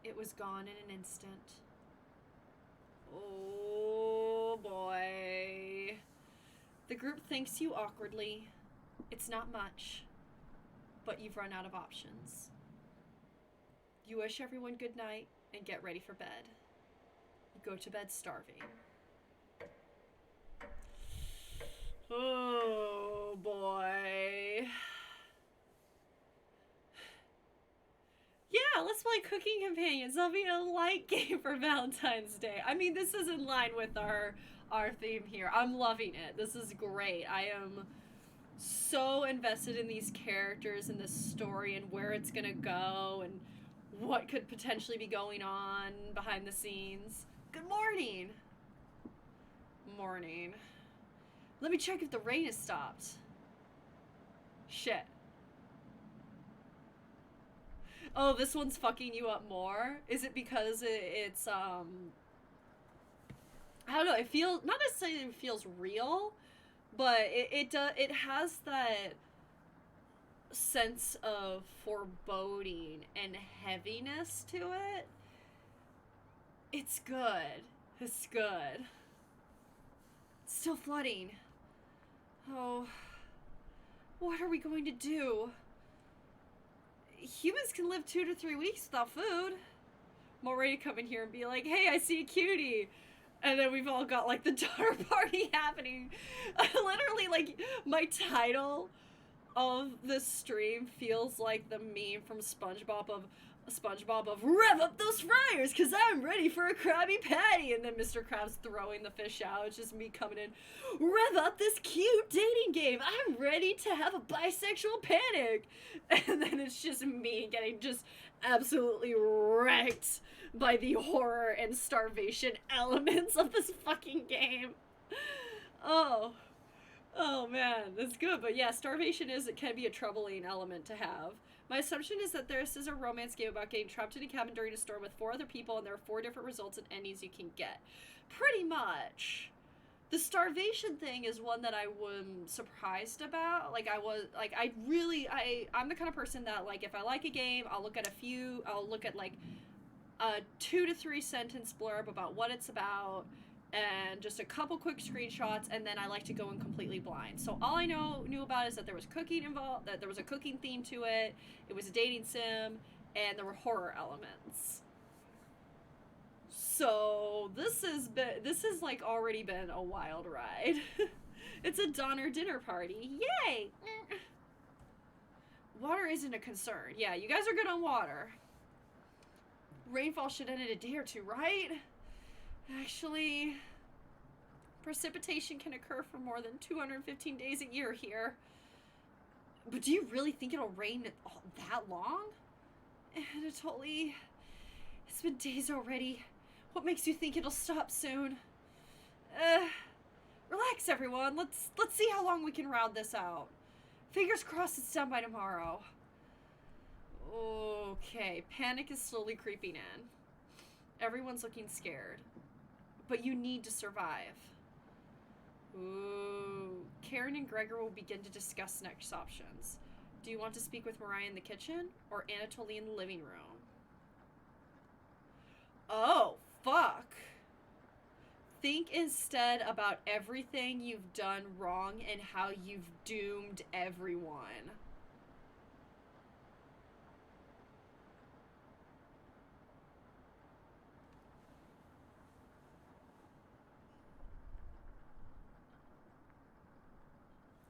It was gone in an instant. Oh boy. The group thanks you awkwardly It's not much, but you've run out of options. You wish everyone good night and get ready for bed. You go to bed starving. Oh boy. Yeah, let's play Cooking Companions. That'll be a light game for Valentine's Day. I mean, this is in line with our theme here. I'm loving it. This is great. I am so invested in these characters and this story and where it's gonna go and what could potentially be going on behind the scenes. Good morning. Morning. Let me check if the rain has stopped. Shit. Oh, this one's fucking you up more? Is it because it's, I don't know, it feels, not necessarily it feels real, but it has that sense of foreboding and heaviness to it. It's good. It's good. It's still flooding. Oh, what are we going to do? Humans can live 2 to 3 weeks without food. I'm all ready to come in here and be like, hey, I see a cutie. And then we've all got, like, the daughter party happening. Literally, like, my title of this stream feels like the meme from SpongeBob of rev up those fryers because I'm ready for a Krabby Patty. And then Mr. Krabs throwing the fish out. It's just me coming in, rev up this cute dating game. I'm ready to have a bisexual panic. And then it's just me getting just absolutely wrecked by the horror and starvation elements of this fucking game. Oh man, that's good. But yeah, starvation it can be a troubling element to have. My assumption is that this is a romance game about getting trapped in a cabin during a storm with 4 other people, and there are 4 different results and endings you can get. Pretty much. The starvation thing is one that I was surprised about. Like, I'm the kind of person that, like, if I like a game, I'll look at, like, a 2 to 3 sentence blurb about what it's about, and just a couple quick screenshots, and then I like to go in completely blind. So all I knew about is that there was cooking involved, that there was a cooking theme to it, it was a dating sim, and there were horror elements. So this has like already been a wild ride. It's a Donner dinner party. Yay! Water isn't a concern. Yeah, you guys are good on water. Rainfall should end in a day or 2, right? Actually, precipitation can occur for more than 215 days a year here. But do you really think it'll rain that long? Anatoly, it's been days already. What makes you think it'll stop soon? Relax, everyone. Let's see how long we can round this out. Fingers crossed it's done by tomorrow. Okay, panic is slowly creeping in. Everyone's looking scared. But you need to survive. Ooh. Karen and Gregor will begin to discuss next options. Do you want to speak with Mariah in the kitchen or Anatoly in the living room? Oh, fuck. Think instead about everything you've done wrong and how you've doomed everyone.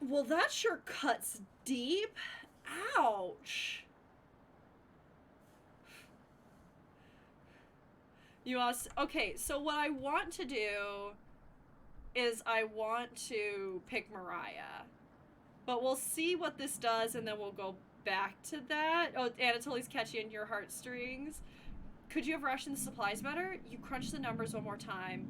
Well, that sure cuts deep. Ouch. You asked, okay, so what I want to do is I want to pick Mariah. But we'll see what this does, and then we'll go back to that. Oh, Anatoly's catching your heartstrings. Could you have rationed the supplies better? You crunched the numbers one more time.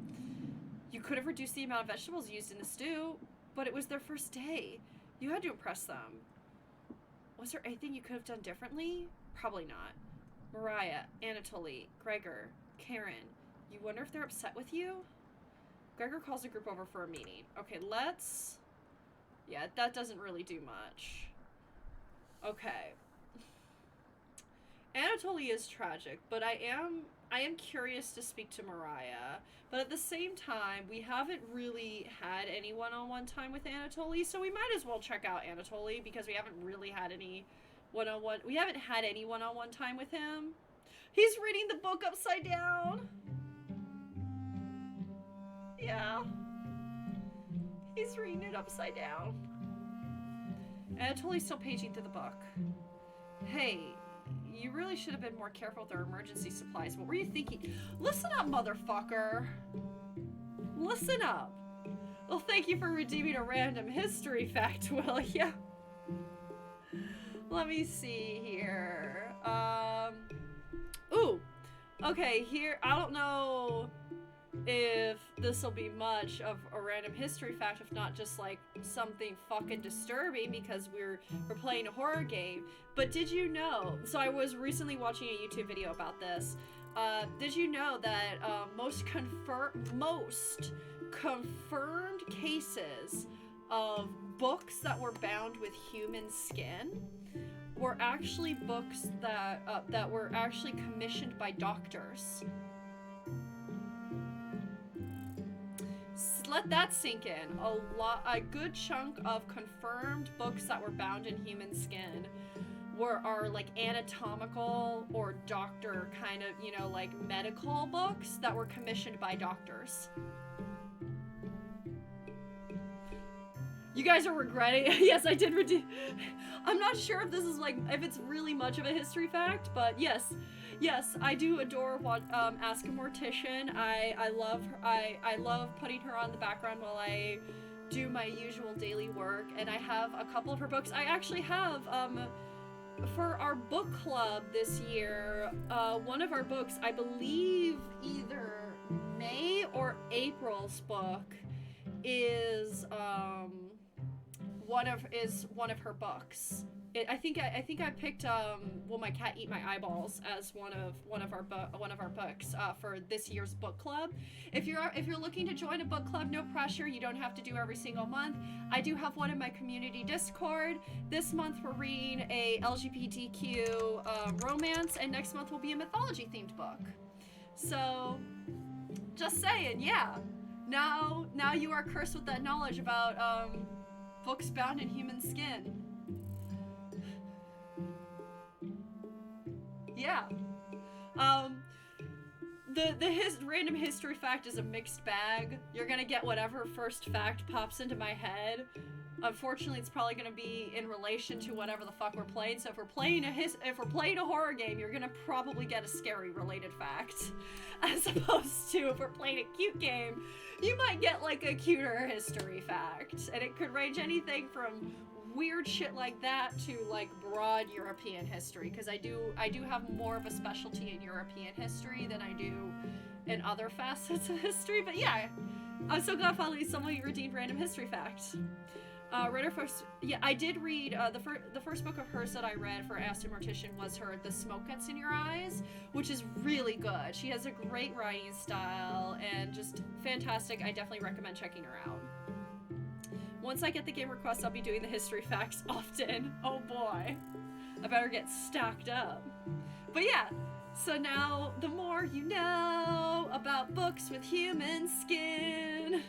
You could have reduced the amount of vegetables used in the stew. But it was their first day. You had to impress them. Was there anything you could have done differently? Probably not. Mariah, Anatoly, Gregor, Karen. You wonder if they're upset with you? Gregor calls the group over for a meeting. Okay, let's... Yeah, that doesn't really do much. Okay. Anatoly is tragic, but I I am curious to speak to Mariah, but at the same time, we haven't really had any one-on-one time with Anatoly, so we might as well check out Anatoly because we haven't really had any one-on-one. We haven't had any one-on-one time with him. He's reading the book upside down. Yeah. He's reading it upside down. Anatoly's still paging through the book. Hey, you really should have been more careful with our emergency supplies. What were you thinking? Listen up, motherfucker. Listen up. Well, thank you for redeeming a random history fact, will ya? Let me see here. Ooh. Okay, here, I don't know if this will be much of a random history fact, if not just like something fucking disturbing because we're playing a horror game. But did you know, so I was recently watching a YouTube video about this. Did you know that most confirmed cases of books that were bound with human skin were actually books that were actually commissioned by doctors? Let that sink in. A good chunk of confirmed books that were bound in human skin are like anatomical or doctor kind of, you know, like medical books that were commissioned by doctors. You guys are regretting? Yes, I did redeem. I'm not sure if this is like, if it's really much of a history fact, but yes, I do adore Ask a Mortician. I love her. I love putting her on the background while I do my usual daily work, and I have a couple of her books. I actually have, for our book club this year, one of our books, I believe either May or April's book is one of her books. I think I picked Will My Cat Eat My Eyeballs as one of our books for this year's book club. If you're looking to join a book club, no pressure. You don't have to do every single month. I do have one in my community Discord. This month we're reading a LGBTQ romance, and next month will be a mythology themed book. So, just saying, yeah. Now you are cursed with that knowledge about books bound in human skin. Yeah. The random history fact is a mixed bag. You're gonna get whatever first fact pops into my head. Unfortunately, it's probably gonna be in relation to whatever the fuck we're playing. So if we're playing a horror game, you're gonna probably get a scary related fact, as opposed to if we're playing a cute game, you might get like a cuter history fact, and it could range anything from weird shit like that to like broad European history, because I do have more of a specialty in European history than I do in other facets of history. But yeah, I'm so glad finally somebody redeemed random history facts. Read her first. Yeah, I did read the first book of hers that I read for Ask a Mortician was her The Smoke Gets in Your Eyes, which is really good. She has a great writing style and just fantastic. I definitely recommend checking her out. Once I get the game requests, I'll be doing the history facts often. Oh boy, I better get stacked up. But yeah, so now the more you know about books with human skin.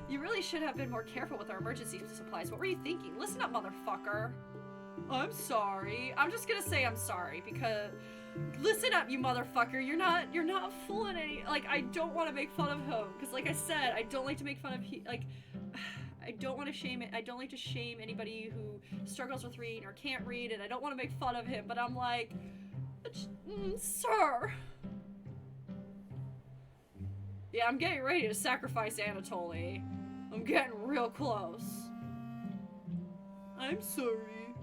You really should have been more careful with our emergency supplies. What were you thinking? Listen up, motherfucker. I'm sorry. I'm just gonna say I'm sorry because listen up, you motherfucker. You're not fooling any. Like, I don't want to make fun of him because, like I said, I don't like to make fun of I don't want to shame it. I don't like to shame anybody who struggles with reading or can't read, and I don't want to make fun of him. But I'm like, sir. Yeah, I'm getting ready to sacrifice Anatoly. I'm getting real close. I'm sorry.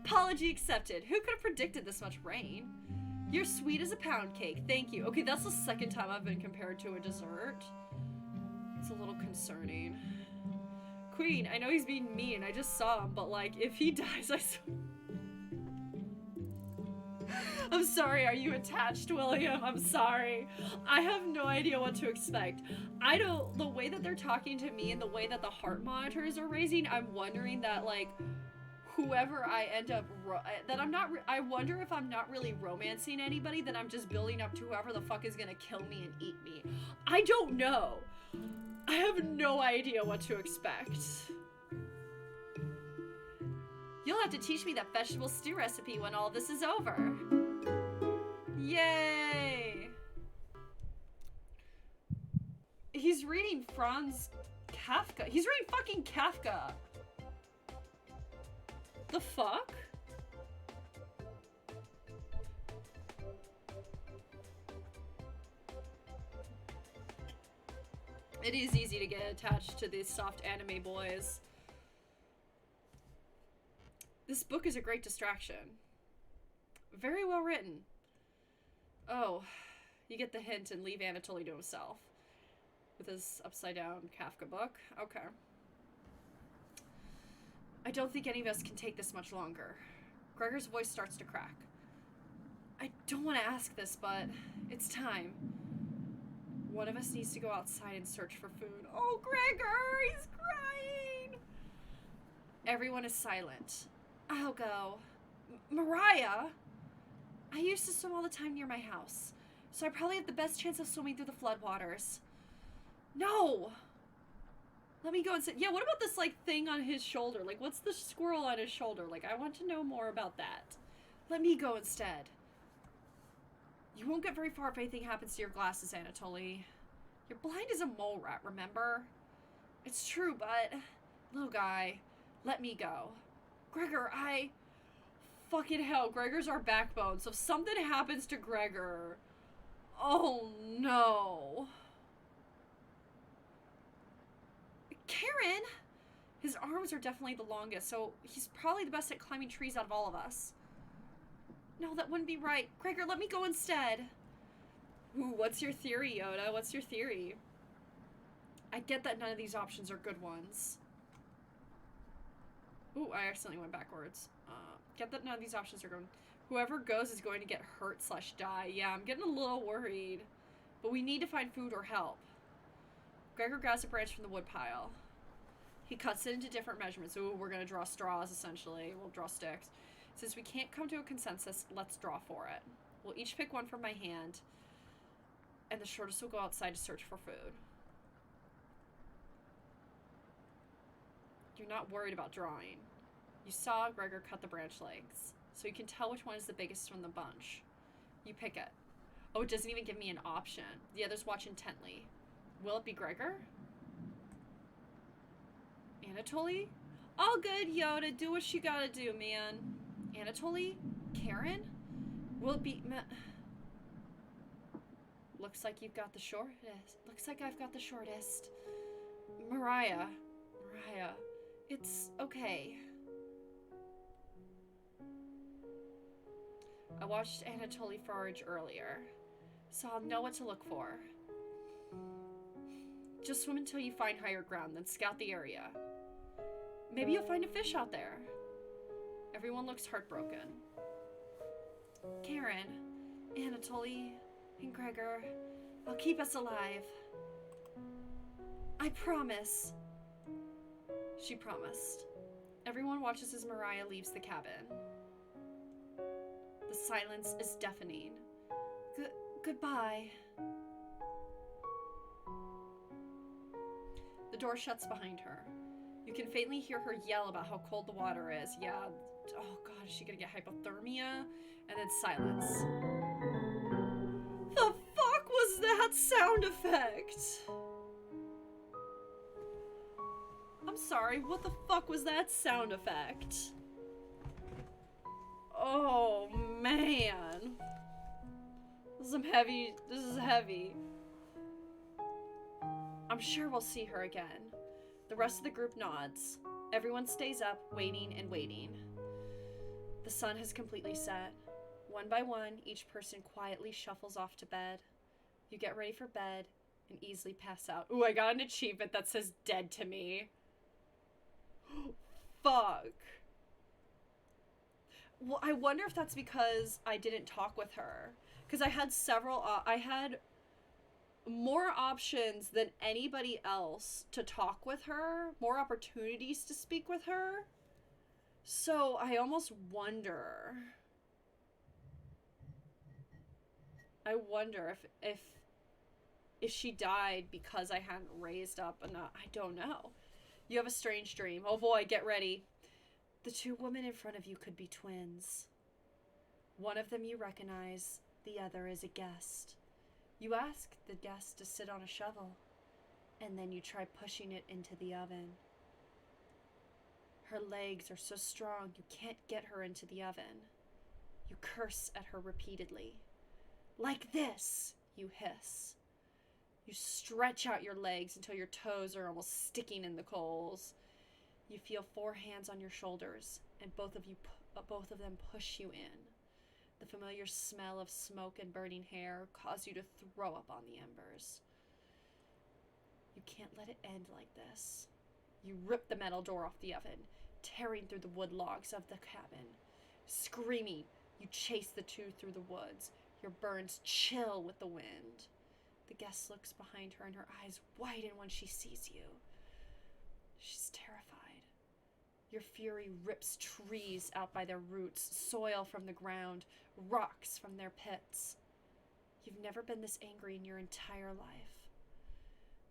Apology accepted. Who could have predicted this much rain? You're sweet as a pound cake. Thank you. Okay, that's the second time I've been compared to a dessert. It's a little concerning. Queen, I know he's being mean. I just saw him, but like, if he dies, I'm sorry, are you attached, William? I'm sorry. I have no idea what to expect. The way that they're talking to me and the way that the heart monitors are raising, I'm wondering that, like, whoever I end up that I'm not I wonder if I'm not really romancing anybody, that I'm just building up to whoever the fuck is gonna kill me and eat me. I don't know. I have no idea what to expect. You'll have to teach me that vegetable stew recipe when all this is over. Yay! He's reading Franz Kafka. He's reading fucking Kafka. The fuck? It is easy to get attached to these soft anime boys. This book is a great distraction. Very well written. Oh, you get the hint and leave Anatoly to himself. With his upside-down Kafka book. Okay. I don't think any of us can take this much longer. Gregor's voice starts to crack. I don't want to ask this, but it's time. One of us needs to go outside and search for food. Oh, Gregor! He's crying! Everyone is silent. I'll go. Mariah! I used to swim all the time near my house, so I probably have the best chance of swimming through the floodwaters. No! Let me go and sit. Yeah, what about this, like, thing on his shoulder? Like, what's the squirrel on his shoulder? Like, I want to know more about that. Let me go instead. You won't get very far if anything happens to your glasses, Anatoly. You're blind as a mole rat, remember? It's true, but... Little guy, let me go. Gregor, fucking hell, Gregor's our backbone, so if something happens to Gregor... Oh, no. Karen! His arms are definitely the longest, so he's probably the best at climbing trees out of all of us. No, that wouldn't be right. Gregor, let me go instead. Ooh, what's your theory, Yoda? What's your theory? I get that none of these options are good ones. Ooh, I accidentally went backwards. Get that none of these options are good. Whoever goes is going to get hurt / die. Yeah, I'm getting a little worried. But we need to find food or help. Gregor grabs a branch from the woodpile. He cuts it into different measurements. Ooh, we're going to draw straws, essentially. We'll draw sticks. Since we can't come to a consensus, let's draw for it. We'll each pick one from my hand, and the shortest will go outside to search for food. You're not worried about drawing. You saw Gregor cut the branch legs, so you can tell which one is the biggest from the bunch. You pick it. Oh, it doesn't even give me an option. The others watch intently. Will it be Gregor? Anatoly? All good, Yoda. Do what you gotta do, man. Anatoly? Karen? Will it be... Looks like you've got the shortest. Looks like I've got the shortest. Mariah. It's okay. I watched Anatoly forage earlier, so I'll know what to look for. Just swim until you find higher ground, then scout the area. Maybe you'll find a fish out there. Everyone looks heartbroken. Karen, Anatoly, and Gregor, I'll keep us alive. I promise. She promised. Everyone watches as Mariah leaves the cabin. The silence is deafening. Goodbye. The door shuts behind her. You can faintly hear her yell about how cold the water is. Yeah, oh god, is she gonna get hypothermia? And then silence. The fuck was that sound effect? I'm sorry, what the fuck was that sound effect? Oh, man. This is heavy. I'm sure we'll see her again. The rest of the group nods. Everyone stays up, waiting and waiting. The sun has completely set. One by one, each person quietly shuffles off to bed. You get ready for bed and easily pass out. Ooh, I got an achievement that says dead to me. Fuck. Well, I wonder if that's because I didn't talk with her. Because I had I had more options than anybody else to talk with her. More opportunities to speak with her. So I almost wonder. I wonder if she died because I hadn't raised up enough. I don't know. You have a strange dream. Oh boy, get ready. The two women in front of you could be twins. One of them you recognize, the other is a guest. You ask the guest to sit on a shovel, and then you try pushing it into the oven. Her legs are so strong you can't get her into the oven. You curse at her repeatedly. Like this, you hiss. You stretch out your legs until your toes are almost sticking in the coals. You feel 4 hands on your shoulders, and both of them push you in. The familiar smell of smoke and burning hair cause you to throw up on the embers. You can't let it end like this. You rip the metal door off the oven, tearing through the wood logs of the cabin. Screaming, you chase the two through the woods. Your burns chill with the wind. The guest looks behind her and her eyes widen when she sees you. She's terrified. Your fury rips trees out by their roots, soil from the ground, rocks from their pits. You've never been this angry in your entire life.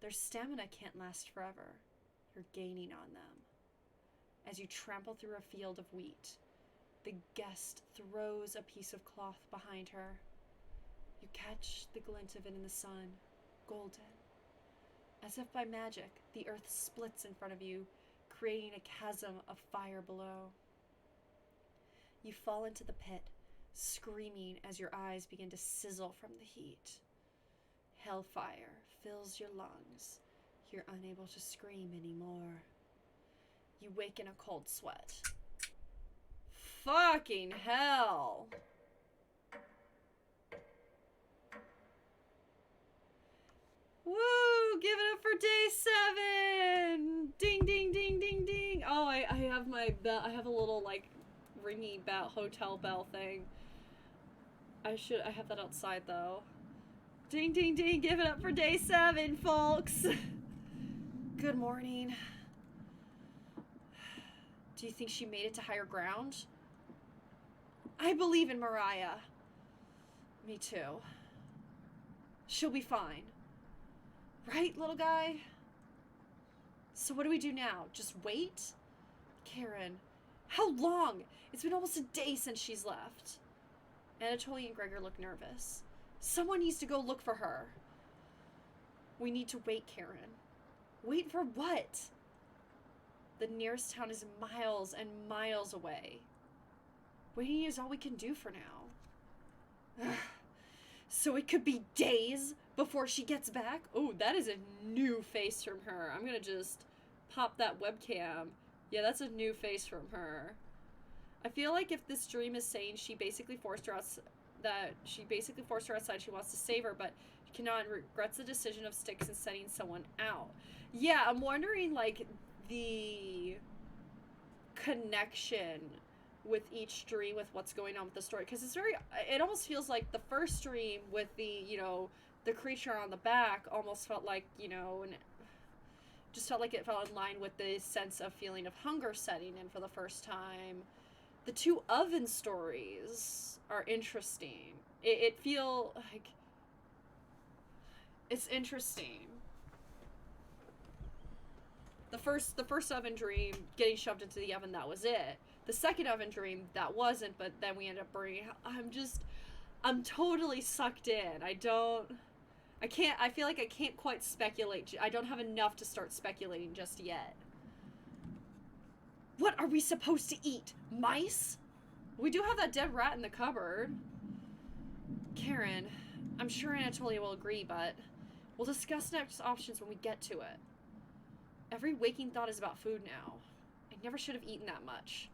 Their stamina can't last forever. You're gaining on them. As you trample through a field of wheat, the guest throws a piece of cloth behind her. You catch the glint of it in the sun, golden. As if by magic, the earth splits in front of you, creating a chasm of fire below. You fall into the pit, screaming as your eyes begin to sizzle from the heat. Hellfire fills your lungs. You're unable to scream anymore. You wake in a cold sweat. Fucking hell! Woo! Give it up for day 7! Ding, ding, ding, ding, ding! Oh, I have my bell. I have a little, like, ringy bell, hotel bell thing. I have that outside, though. Ding, ding, ding! Give it up for day 7, folks! Good morning. Do you think she made it to higher ground? I believe in Mariah. Me too. She'll be fine. Right, little guy? So what do we do now? Just wait? Karen, how long? It's been almost a day since she's left. Anatoly and Gregor look nervous. Someone needs to go look for her. We need to wait, Karen. Wait for what? The nearest town is miles and miles away. Waiting is all we can do for now. So it could be days before she gets back? Oh, that is a new face from her. I'm gonna just pop that webcam. Yeah, that's a new face from her. I feel like if this dream is saying she basically forced her outside, she wants to save her, but she cannot and regrets the decision of Styx and setting someone out. Yeah, I'm wondering, like, the connection with each dream with what's going on with the story, because it almost feels like the first dream with the, the creature on the back almost felt like, just felt like it fell in line with the sense of feeling of hunger setting in for the first time. The 2 oven stories are interesting. It feel like it's interesting. The first oven dream, getting shoved into the oven, that was it. The second oven dream, that wasn't, but then we ended up burning. I'm totally sucked in. I feel like I can't quite speculate. I don't have enough to start speculating just yet. What are we supposed to eat? Mice? We do have that dead rat in the cupboard. Karen, I'm sure Anatoly will agree, but we'll discuss next options when we get to it. Every waking thought is about food now. I never should have eaten that much.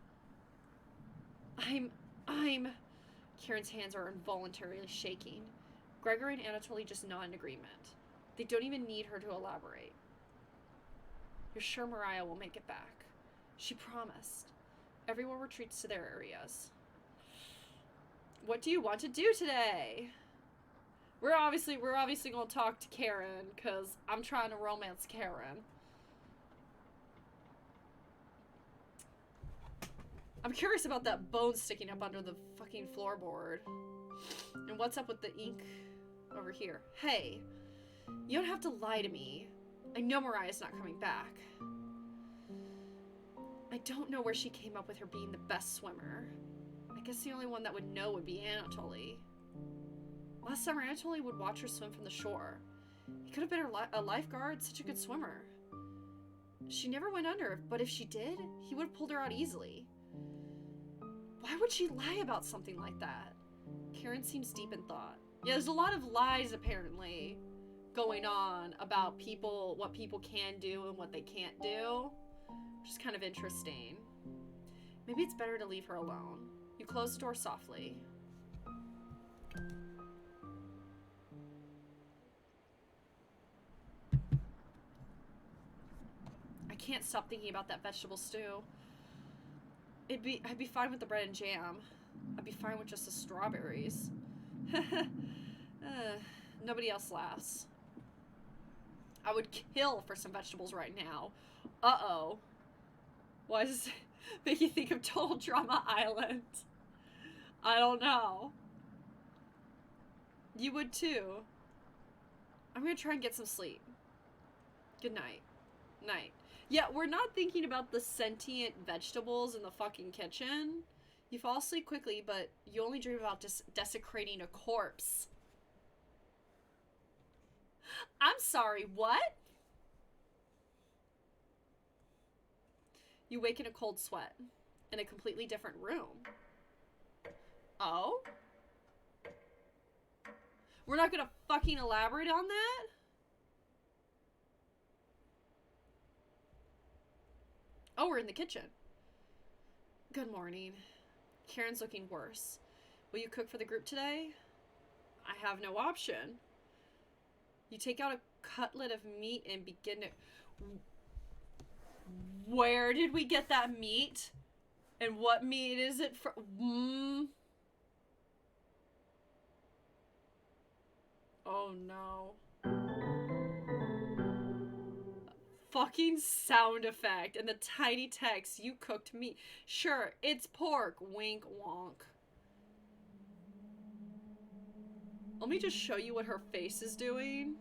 Karen's hands are involuntarily shaking. Gregor and Anatoly just nod in agreement. They don't even need her to elaborate. You're sure Mariah will make it back? She promised. Everyone retreats to their areas. What do you want to do today? We're obviously going to talk to Karen, because I'm trying to romance Karen. I'm curious about that bone sticking up under the fucking floorboard. And what's up with the ink over here? Hey, you don't have to lie to me. I know Mariah's not coming back. I don't know where she came up with her being the best swimmer. I guess the only one that would know would be Anatoly. Last summer, Anatoly would watch her swim from the shore. He could have been a lifeguard, such a good swimmer. She never went under, but if she did, he would have pulled her out easily. Why would she lie about something like that? Karen seems deep in thought. Yeah, there's a lot of lies, apparently, going on about people, what people can do and what they can't do. Which is kind of interesting. Maybe it's better to leave her alone. You close the door softly. I can't stop thinking about that vegetable stew. I'd be fine with the bread and jam. I'd be fine with just the strawberries. Nobody else laughs. I would kill for some vegetables right now. Uh-oh. Why does it make you think of Total Drama Island? I don't know. You would too. I'm gonna try and get some sleep. Good night. Night. Yeah, we're not thinking about the sentient vegetables in the fucking kitchen. You fall asleep quickly, but you only dream about desecrating a corpse. I'm sorry, what? You wake in a cold sweat in a completely different room. Oh? We're not gonna fucking elaborate on that? Oh, we're in the kitchen. Good morning. Karen's looking worse. Will you cook for the group today? I have no option. You take out a cutlet of meat and begin to... Where did we get that meat? And what meat is it from? Oh no. Fucking sound effect and the tiny text. You cooked meat. Sure, it's pork. Wink wonk. Let me just show you what her face is doing.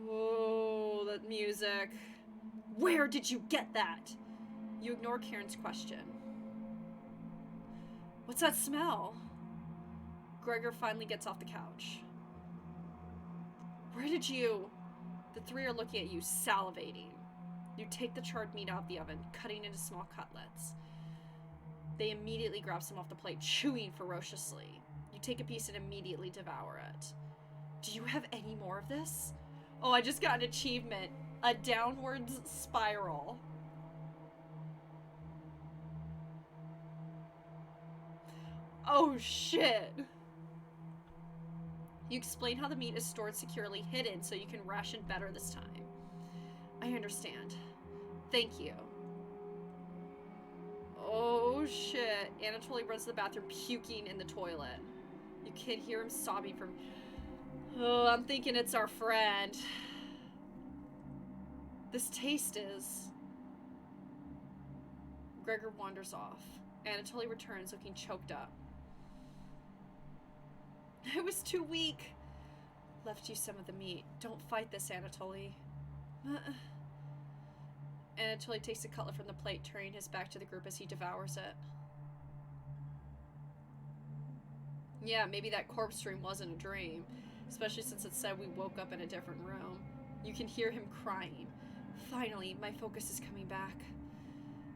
Whoa, that music. Where did you get that? You ignore Karen's question. What's that smell? Gregor finally gets off the couch. Where did you... The three are looking at you, salivating. You take the charred meat out of the oven, cutting into small cutlets. They immediately grab some off the plate, chewing ferociously. You take a piece and immediately devour it. Do you have any more of this? Oh, I just got an achievement. A downwards spiral. Oh, shit. You explain how the meat is stored securely hidden so you can ration better this time. I understand. Thank you. Oh, shit. Anatoly runs to the bathroom, puking in the toilet. You can hear him sobbing from... Oh, I'm thinking it's our friend. This taste is... Gregor wanders off. Anatoly returns looking choked up. I was too weak. Left you some of the meat. Don't fight this, Anatoly. Anatoly takes a cutlet from the plate, turning his back to the group as he devours it. Yeah, maybe that corpse dream wasn't a dream. Especially since it said we woke up in a different room. You can hear him crying. Finally, my focus is coming back.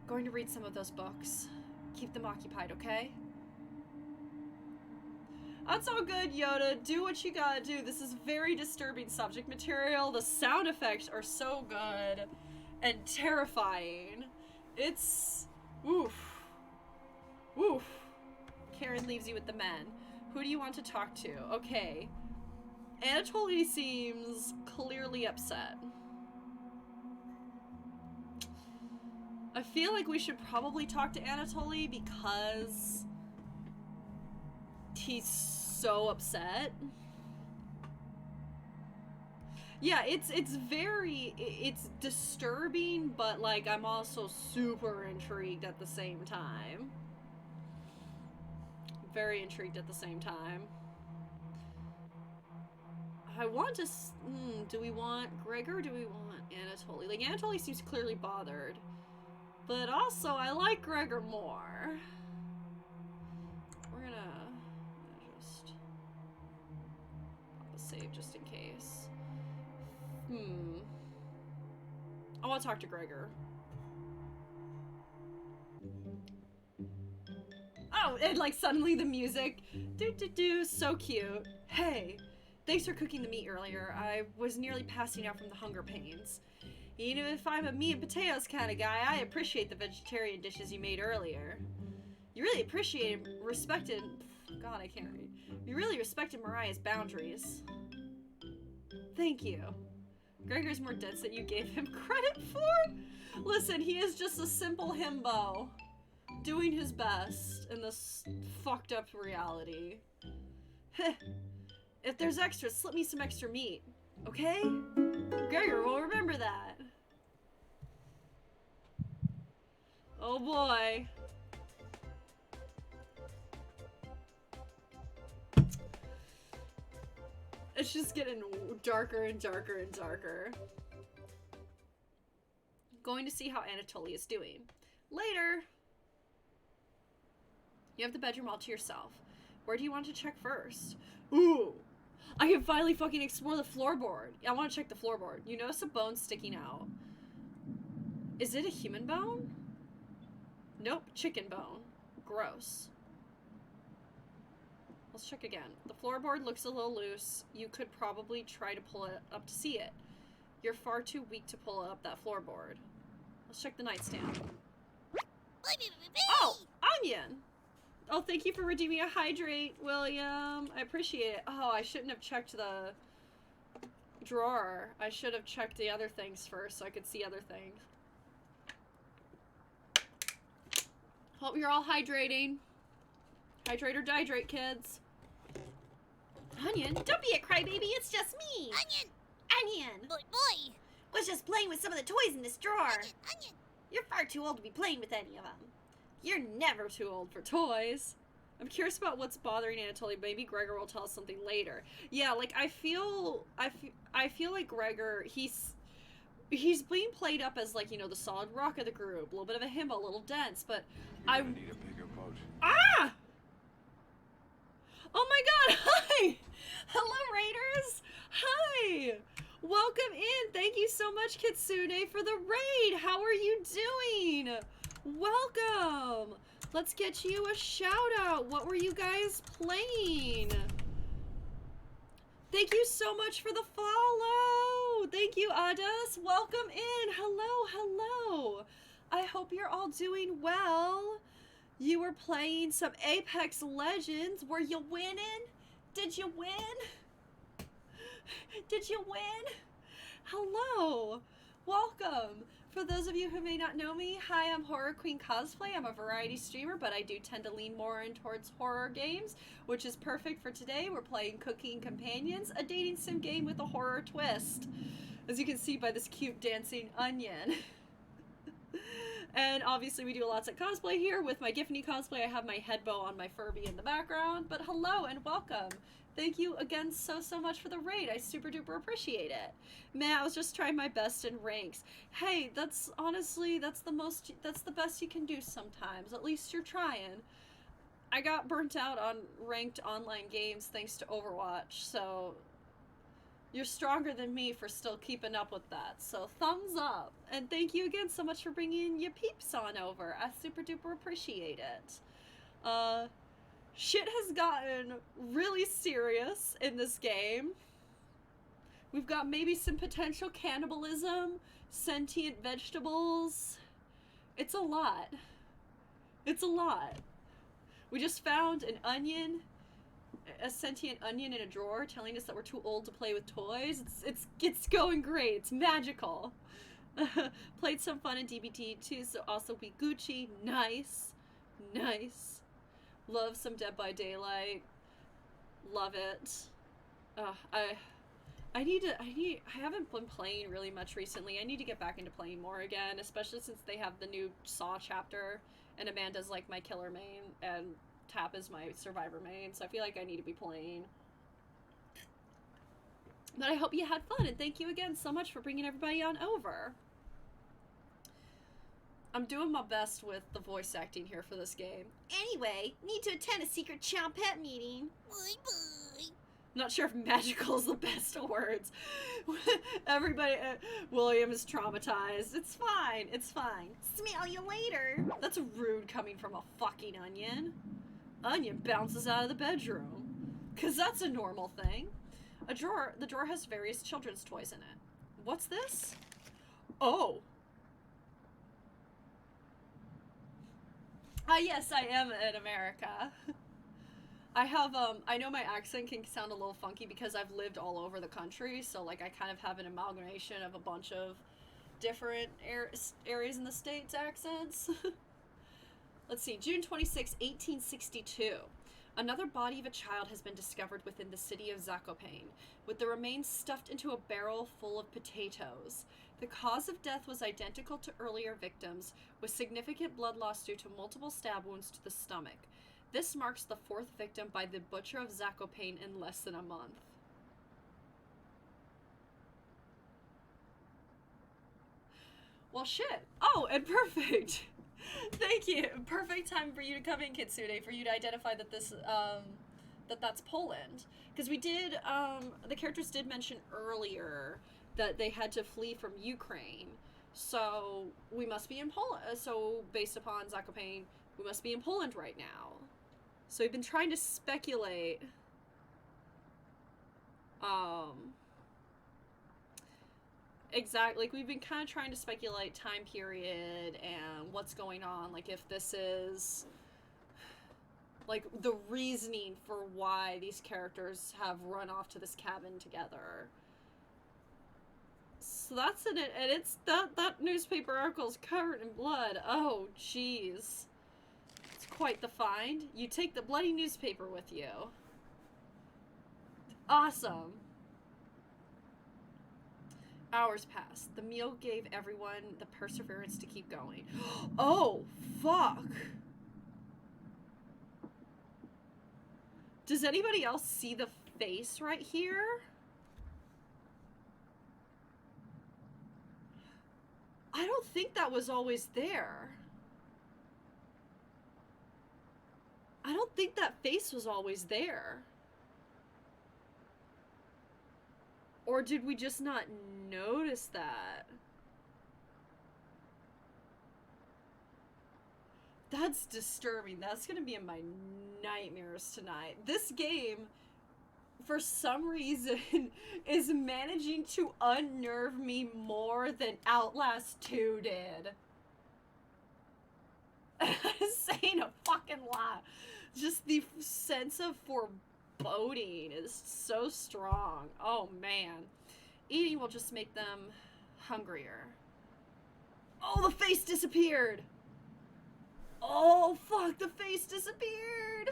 Going to read some of those books. Keep them occupied, okay? That's all good, Yoda. Do what you gotta do. This is very disturbing subject material. The sound effects are so good and terrifying. It's... Oof. Oof. Karen leaves you with the men. Who do you want to talk to? Okay. Anatoly seems clearly upset. I feel like we should probably talk to Anatoly because he's so upset. Yeah, it's very, it's disturbing, but like I'm also super intrigued at the same time. Very intrigued at the same time. I want to, do we want Gregor or do we want Anatoly? Like, Anatoly seems clearly bothered. But also, I like Gregor more. We're gonna just pop a save just in case. I want to talk to Gregor. Oh, and like suddenly the music. So cute. Hey, thanks for cooking the meat earlier. I was nearly passing out from the hunger pains. Even if I'm a meat and potatoes kind of guy, I appreciate the vegetarian dishes you made earlier. You really respected... God, I can't read. You really respected Mariah's boundaries. Thank you. Gregor's more dense than you gave him credit for? Listen, he is just a simple himbo. Doing his best in this fucked up reality. If there's extras, slip me some extra meat. Okay? Gregor will remember that. Oh boy. It's just getting darker and darker and darker. Going to see how Anatoly is doing. Later. You have the bedroom all to yourself. Where do you want to check first? Ooh. I can finally fucking explore the floorboard. I want to check the floorboard. You notice a bone sticking out. Is it a human bone? Nope, chicken bone. Gross. Let's check again. The floorboard looks a little loose. You could probably try to pull it up to see it. You're far too weak to pull up that floorboard. Let's check the nightstand. Oh, onion! Oh, thank you for redeeming a hydrate, William. I appreciate it. Oh, I shouldn't have checked the drawer. I should have checked the other things first so I could see other things. Hope you're all hydrating. Hydrate or dihydrate, kids. Onion? Don't be a crybaby, it's just me! Onion! Onion! Boy! Was just playing with some of the toys in this drawer. Onion! You're far too old to be playing with any of them. You're never too old for toys. I'm curious about what's bothering Anatoly. Maybe Gregor will tell us something later. Yeah, like I feel like Gregor, he's being played up as like, you know, the solid rock of the group, a little bit of a himbo, a little dense, but I need a bigger boat. Ah! Oh my god, hi! Hello, Raiders! Hi! Welcome in! Thank you so much, Kitsune, for the raid! How are you doing? Welcome! Let's get you a shout out. What were you guys playing? Thank you so much for the follow! Thank you, Adas! Welcome in! Hello, hello! I hope you're all doing well. You were playing some Apex Legends. Were you winning? Did you win? Did you win? Hello. Welcome. For those of you who may not know me, hi, I'm Horror Queen Cosplay. I'm a variety streamer, but I do tend to lean more in towards horror games, which is perfect for today. We're playing Cooking Companions, a dating sim game with a horror twist. As you can see by this cute dancing onion. And obviously we do lots of cosplay here. With my Giffany cosplay, I have my head bow on my Furby in the background. But hello and welcome. Thank you again so much for the raid. I super duper appreciate it. Man, I was just trying my best in ranks. Hey, that's honestly, that's the best you can do sometimes. At least you're trying. I got burnt out on ranked online games thanks to Overwatch, so you're stronger than me for still keeping up with that. So thumbs up. And thank you again so much for bringing your peeps on over. I super duper appreciate it. Shit has gotten really serious in this game. We've got maybe some potential cannibalism, sentient vegetables. It's a lot. It's a lot. We just found an onion, a sentient onion in a drawer telling us that we're too old to play with toys. It's going great. It's magical. Played some fun in DBT too, so also we Gucci. Nice. Nice. Love some Dead by Daylight. Love it. I haven't been playing really much recently. I need to get back into playing more again, especially since they have the new Saw chapter, and Amanda's like my killer main, and Tap is my survivor main, so I feel like I need to be playing. But I hope you had fun, and thank you again so much for bringing everybody on over. I'm doing my best with the voice acting here for this game. Anyway, need to attend a secret chompette meeting. Bye bye. Not sure if magical is the best of words. Everybody, William is traumatized. It's fine. It's fine. Smell you later. That's rude coming from a fucking onion. Onion bounces out of the bedroom. 'Cause that's a normal thing. The drawer has various children's toys in it. What's this? Oh. Yes, I am in America. I have, I know my accent can sound a little funky because I've lived all over the country, so, like, I kind of have an amalgamation of a bunch of different areas in the States accents. Let's see, June 26, 1862. Another body of a child has been discovered within the city of Zakopane, with the remains stuffed into a barrel full of potatoes. The cause of death was identical to earlier victims, with significant blood loss due to multiple stab wounds to the stomach. This marks the fourth victim by the butcher of Zakopane in less than a month. Well, shit. Oh, and perfect. Thank you. Perfect time for you to come in, Kitsune, for you to identify that this, that's Poland. Because we did, the characters did mention earlier that they had to flee from Ukraine. So, we must be in Poland. So, based upon Zakopane, we must be in Poland right now. So, we've been trying to speculate, exactly, like, we've been kind of trying to speculate time period and what's going on, like, if this is, like, the reasoning for why these characters have run off to this cabin together. So that's in it, and it's, that newspaper article's covered in blood. Oh, jeez. It's quite the find. You take the bloody newspaper with you. Awesome. Hours passed. The meal gave everyone the perseverance to keep going. Oh, fuck. Does anybody else see the face right here? I don't think that was always there. I don't think that face was always there. Or did we just not notice that? That's disturbing. That's gonna be in my nightmares tonight. This game, for some reason, is managing to unnerve me more than Outlast 2 did. Saying a fucking lie. Just the sense of foreboding is so strong. Oh, man. Eating will just make them hungrier. Oh, the face disappeared! Oh, fuck, the face disappeared!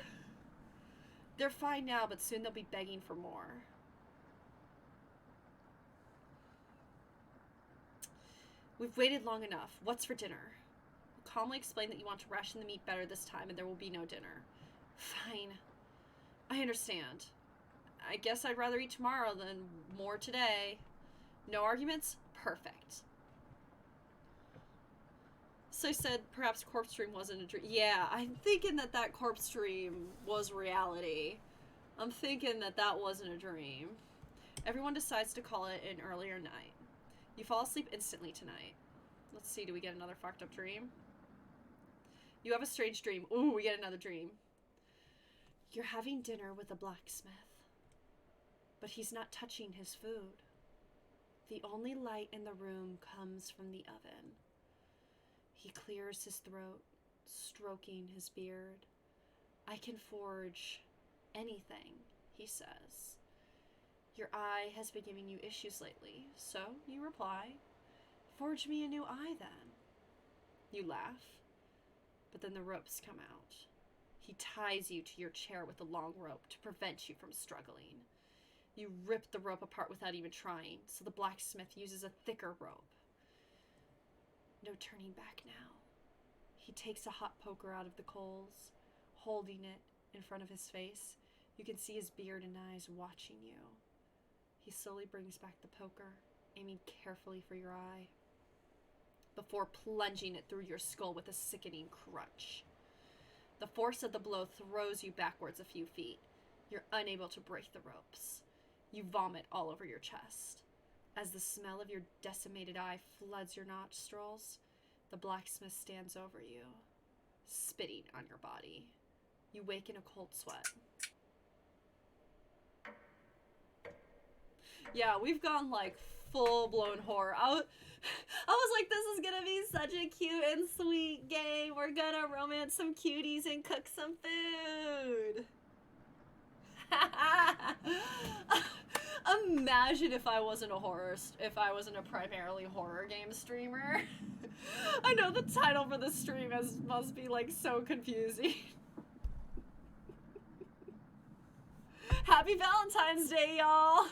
They're fine now, but soon they'll be begging for more. We've waited long enough. What's for dinner? Calmly explain that you want to ration the meat better this time and there will be no dinner. Fine. I understand. I guess I'd rather eat tomorrow than more today. No arguments? Perfect. So I said perhaps corpse dream wasn't a dream. Yeah, I'm thinking that that corpse dream was reality. I'm thinking that that wasn't a dream. Everyone decides to call it an earlier night. You fall asleep instantly tonight. Let's see, do we get another fucked up dream? You have a strange dream. Ooh, we get another dream. You're having dinner with a blacksmith, but he's not touching his food. The only light in the room comes from the oven. He clears his throat, stroking his beard. I can forge anything, he says. Your eye has been giving you issues lately, so you reply, forge me a new eye then. You laugh, but then the ropes come out. He ties you to your chair with a long rope to prevent you from struggling. You rip the rope apart without even trying, so the blacksmith uses a thicker rope. No turning back now. He takes a hot poker out of the coals, holding it in front of his face. You can see his beard and eyes watching you. He slowly brings back the poker, aiming carefully for your eye, before plunging it through your skull with a sickening crunch. The force of the blow throws you backwards a few feet. You're unable to break the ropes. You vomit all over your chest. As the smell of your decimated eye floods your nostrils, the blacksmith stands over you, spitting on your body. You wake in a cold sweat. Yeah, we've gone like full-blown horror. I was like, this is gonna be such a cute and sweet game. We're gonna romance some cuties and cook some food. Imagine if I wasn't a primarily horror game streamer. I know the title for the stream must be like so confusing. Happy Valentine's Day, y'all.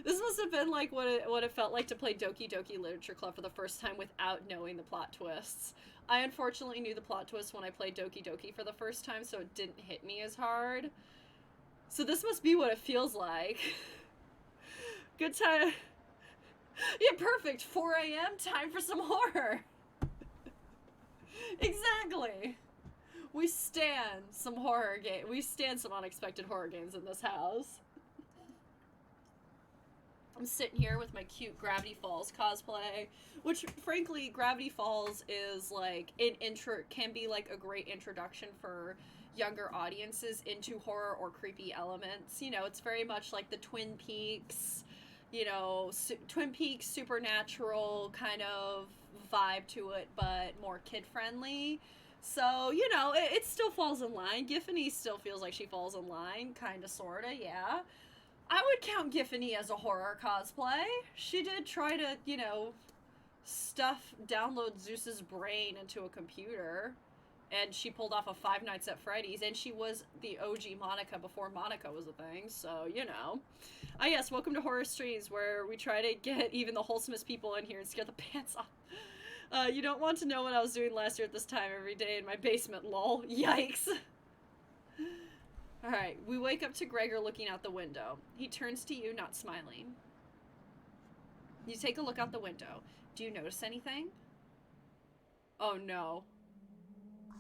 This must have been like what it felt like to play Doki Doki Literature Club for the first time without knowing the plot twists. I unfortunately knew the plot twist when I played Doki Doki for the first time, so it didn't hit me as hard. So this must be what it feels like. Good time. Yeah, perfect. 4 a.m. time for some horror. Exactly. We stand some unexpected horror games in this house. I'm sitting here with my cute Gravity Falls cosplay, which frankly, Gravity Falls is like can be like a great introduction for younger audiences into horror or creepy elements. You know, it's very much like the Twin Peaks, Twin Peaks supernatural kind of vibe to it, but more kid-friendly. So, it still falls in line. Giffany still feels like she falls in line, kinda, sorta, yeah. I would count Giffany as a horror cosplay. She did try to, download Zeus's brain into a computer, and she pulled off a Five Nights at Freddy's, and she was the OG Monica before Monica was a thing, so, yes, welcome to Horror Streams, where we try to get even the wholesomest people in here and scare the pants off. You don't want to know what I was doing last year at this time every day in my basement, lol. Yikes. Alright, we wake up to Gregor looking out the window. He turns to you, not smiling. You take a look out the window. Do you notice anything? Oh no.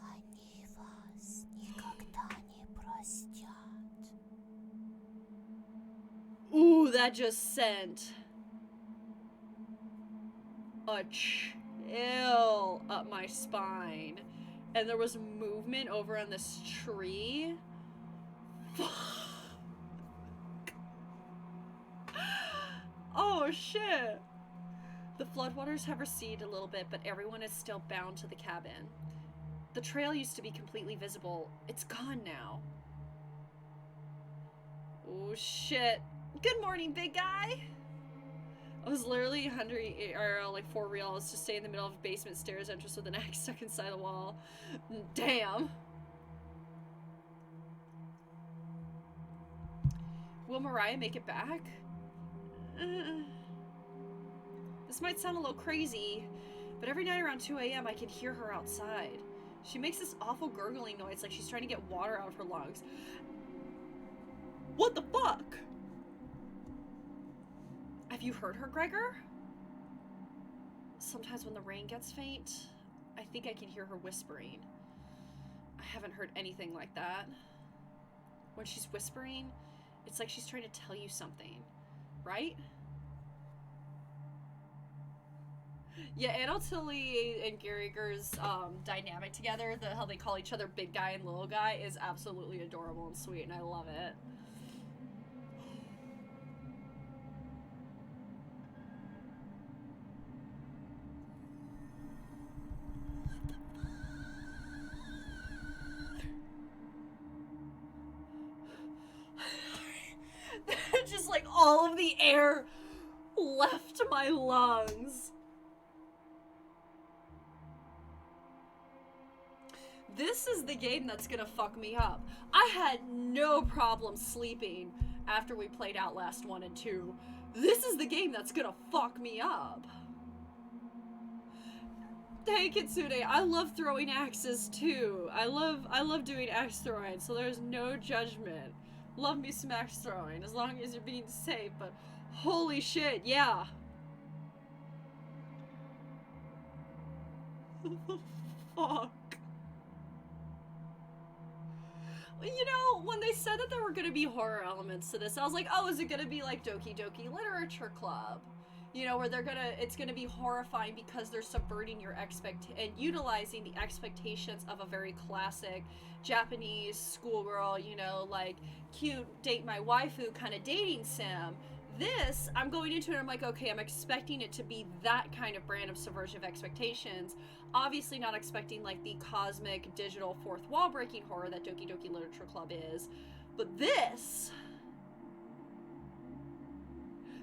Они вас никогда не простят. Ooh, that just sent a chill up my spine. And there was movement over on this tree. Oh shit. The floodwaters have receded a little bit, but everyone is still bound to the cabin. The trail used to be completely visible. It's gone now. Oh shit. Good morning, big guy. I was literally 100 or like 4 reals to stay in the middle of a basement stairs entrance with an axe stuck inside the wall. Damn. Will Mariah make it back? This might sound a little crazy, but every night around 2 a.m. I can hear her outside. She makes this awful gurgling noise like she's trying to get water out of her lungs. What the fuck? Have you heard her, Gregor? Sometimes when the rain gets faint, I think I can hear her whispering. I haven't heard anything like that. When she's whispering, it's like she's trying to tell you something, right? Yeah, Anatoly and Gregor's dynamic together, how they call each other big guy and little guy, is absolutely adorable and sweet, and I love it. Just like all of the air left my lungs. is the game that's gonna fuck me up. I had no problem sleeping after we played Outlast 1 and 2. This is the game that's gonna fuck me up. Hey Kitsune, I love throwing axes too. I love doing axe throwing, so there's no judgment. Love me some axe throwing, as long as you're being safe, but holy shit, yeah. Fuck. You know, when they said that there were gonna be horror elements to this, I was like, oh, is it gonna be like Doki Doki Literature Club? You know, where it's gonna be horrifying because they're subverting your and utilizing the expectations of a very classic Japanese schoolgirl, you know, like cute date my waifu kind of dating sim. This, I'm going into it, I'm like, okay, I'm expecting it to be that kind of brand of subversive expectations. Obviously not expecting like the cosmic digital fourth wall breaking horror that Doki Doki Literature Club is. But this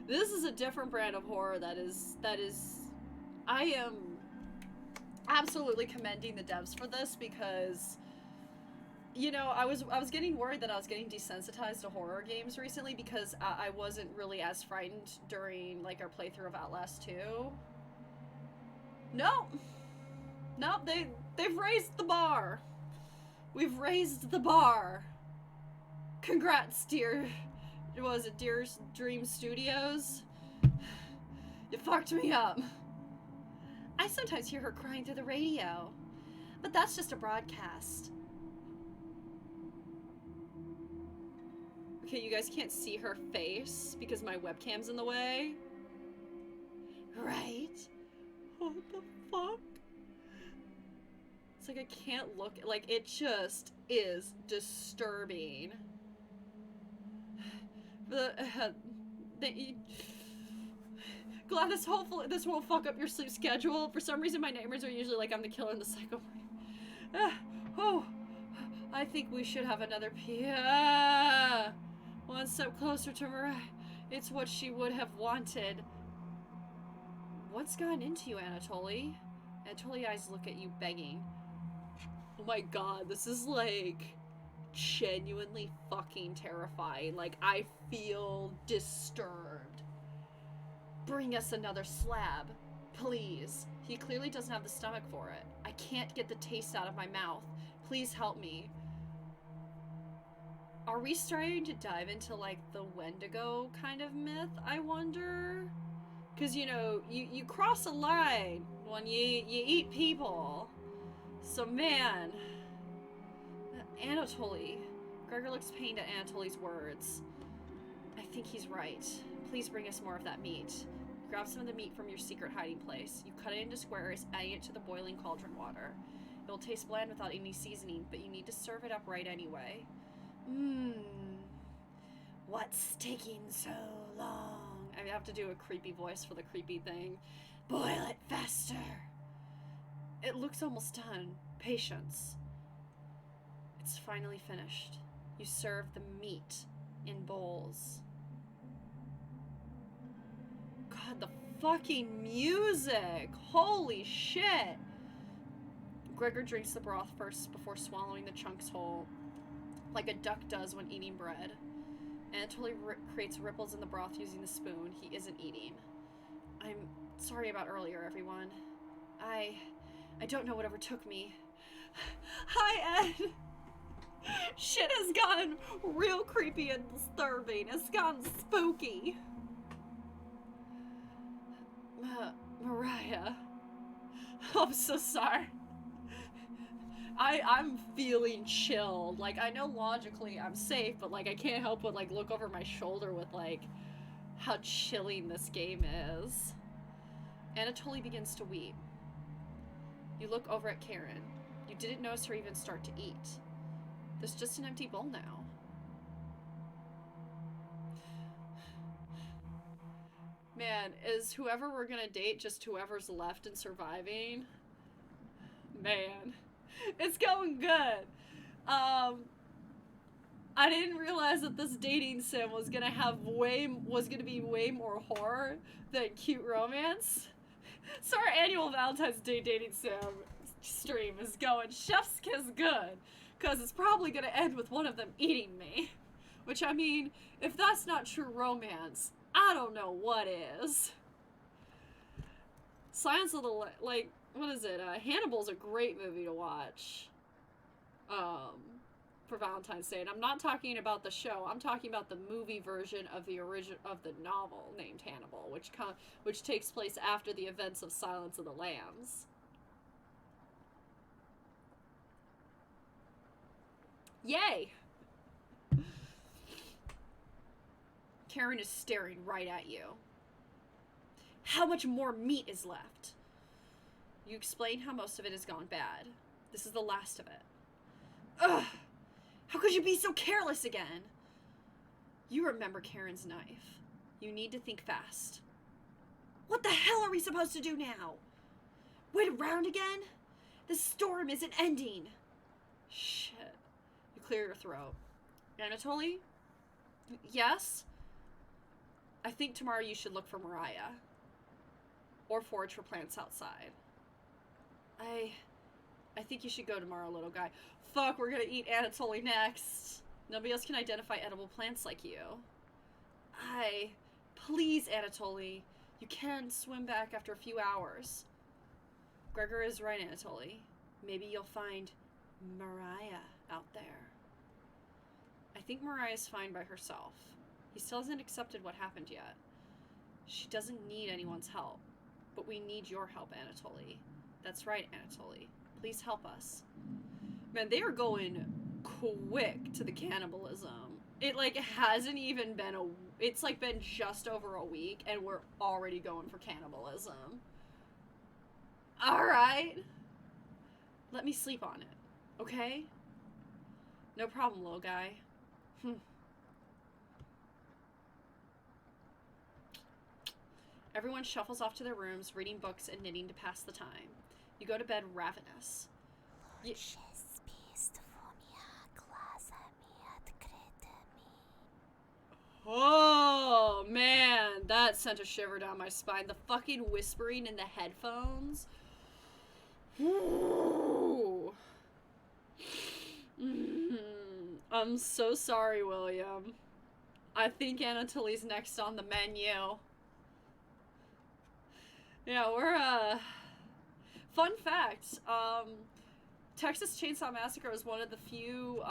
is a different brand of horror that is I am absolutely commending the devs for this, because you know, I was getting worried that I was getting desensitized to horror games recently because I wasn't really as frightened during like our playthrough of Outlast 2. No, they've raised the bar. We've raised the bar. Congrats, dear. What was it, Dear Dream Studios? You fucked me up. I sometimes hear her crying through the radio, but that's just a broadcast. Okay, you guys can't see her face because my webcam's in the way. Right? What the fuck? It's like I can't look, like it just is disturbing. Glad hopefully this won't fuck up your sleep schedule. For some reason my nightmares are usually like I'm the killer in the psycho. Oh, I think we should have another one step closer to Mariah. It's what she would have wanted. What's gotten into you, Anatoly? Anatoly eyes look at you begging. Oh my god, this is like genuinely fucking terrifying. Like, I feel disturbed. Bring us another slab, please. He clearly doesn't have the stomach for it. I can't get the taste out of my mouth. Please help me. Are we starting to dive into like the Wendigo kind of myth, I wonder? Because, you know, you cross a line when you eat people. So, man, Anatoly. Gregor looks pained at Anatoly's words. I think he's right. Please bring us more of that meat. Grab some of the meat from your secret hiding place. You cut it into squares, adding it to the boiling cauldron water. It will taste bland without any seasoning, but you need to serve it up right anyway. What's taking so long? I have to do a creepy voice for the creepy thing. Boil it faster. It looks almost done. Patience. It's finally finished. You serve the meat in bowls. God, the fucking music! Holy shit! Gregor drinks the broth first before swallowing the chunks whole, like a duck does when eating bread. Anatoly creates ripples in the broth using the spoon. He isn't eating. I'm sorry about earlier, everyone. I don't know what overtook me. Hi, Ed! Shit has gotten real creepy and disturbing. It's gotten spooky. Mariah. I'm so sorry. I'm feeling chilled. Like, I know logically I'm safe, but like I can't help but like look over my shoulder with like how chilling this game is. Anatoly begins to weep. You look over at Karen. You didn't notice her even start to eat. There's just an empty bowl now. Man, is whoever we're gonna date just whoever's left and surviving? Man, it's going good. I didn't realize that this dating sim was gonna be way more horror than cute romance. So our annual Valentine's Day dating sim stream is going chef's kiss good, because it's probably going to end with one of them eating me. Which, I mean, if that's not true romance, I don't know what is. Silence of the like, what is it? Hannibal's a great movie to watch. For Valentine's Day. And I'm not talking about the show. I'm talking about the movie version of the novel named Hannibal, which takes place after the events of Silence of the Lambs. Yay! Karen is staring right at you. How much more meat is left? You explain how most of it has gone bad. This is the last of it. Ugh! How could you be so careless again? You remember Karen's knife. You need to think fast. What the hell are we supposed to do now? Wait around again? The storm isn't ending. Shit. You clear your throat. Anatoly? Yes? I think tomorrow you should look for Mariah. Or forage for plants outside. I think you should go tomorrow, little guy. Fuck, we're gonna eat Anatoly next. Nobody else can identify edible plants like you. Please, Anatoly. You can swim back after a few hours. Gregor is right, Anatoly. Maybe you'll find Mariah out there. I think Mariah's fine by herself. He still hasn't accepted what happened yet. She doesn't need anyone's help. But we need your help, Anatoly. That's right, Anatoly. Please help us. Man, they are going quick to the cannibalism. It, like, hasn't even been it's, like, been just over a week, and we're already going for cannibalism. Alright. Let me sleep on it, okay? No problem, little guy. Everyone shuffles off to their rooms, reading books and knitting to pass the time. You go to bed ravenous. Oh, man, that sent a shiver down my spine. The fucking whispering in the headphones. Ooh. I'm so sorry, William. I think Anatoly's next on the menu. Yeah, we're, fun fact, Texas Chainsaw Massacre is one of the few,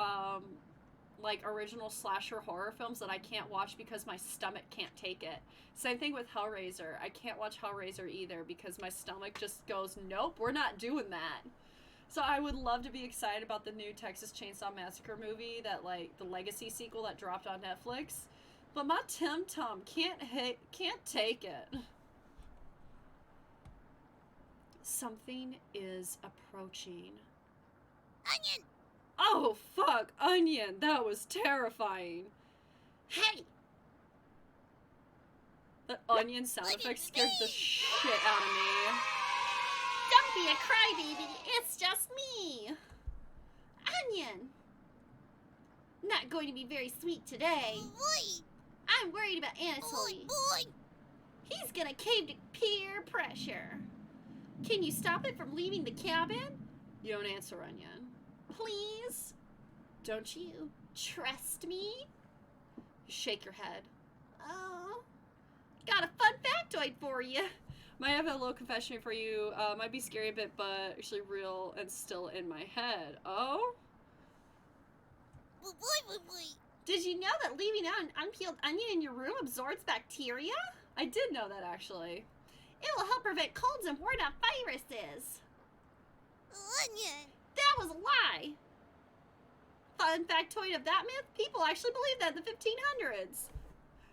like, original slasher horror films that I can't watch because my stomach can't take it. Same thing with Hellraiser. I can't watch Hellraiser either because my stomach just goes, nope, we're not doing that. So I would love to be excited about the new Texas Chainsaw Massacre movie, that, like, the Legacy sequel that dropped on Netflix. But my Tim Tum can't take it. Something is approaching. Onion! Oh, fuck, Onion! That was terrifying. Hey! The Onion sound effect scared the shit out of me. Don't be a crybaby. It's just me. Onion. Not going to be very sweet today. Boy! I'm worried about Anatoly. Boy! He's gonna cave to peer pressure. Can you stop it from leaving the cabin? You don't answer, Onion. Please? Don't you trust me? You shake your head. Oh. Got a fun factoid for you. Might have a little confession for you. Might be scary a bit, but actually real and still in my head. Oh? Boy! Did you know that leaving out an unpeeled onion in your room absorbs bacteria? I did know that, actually. It will help prevent colds and ward off viruses. Onion! That was a lie. Fun factoid of that myth, people actually believed that in the 1500s.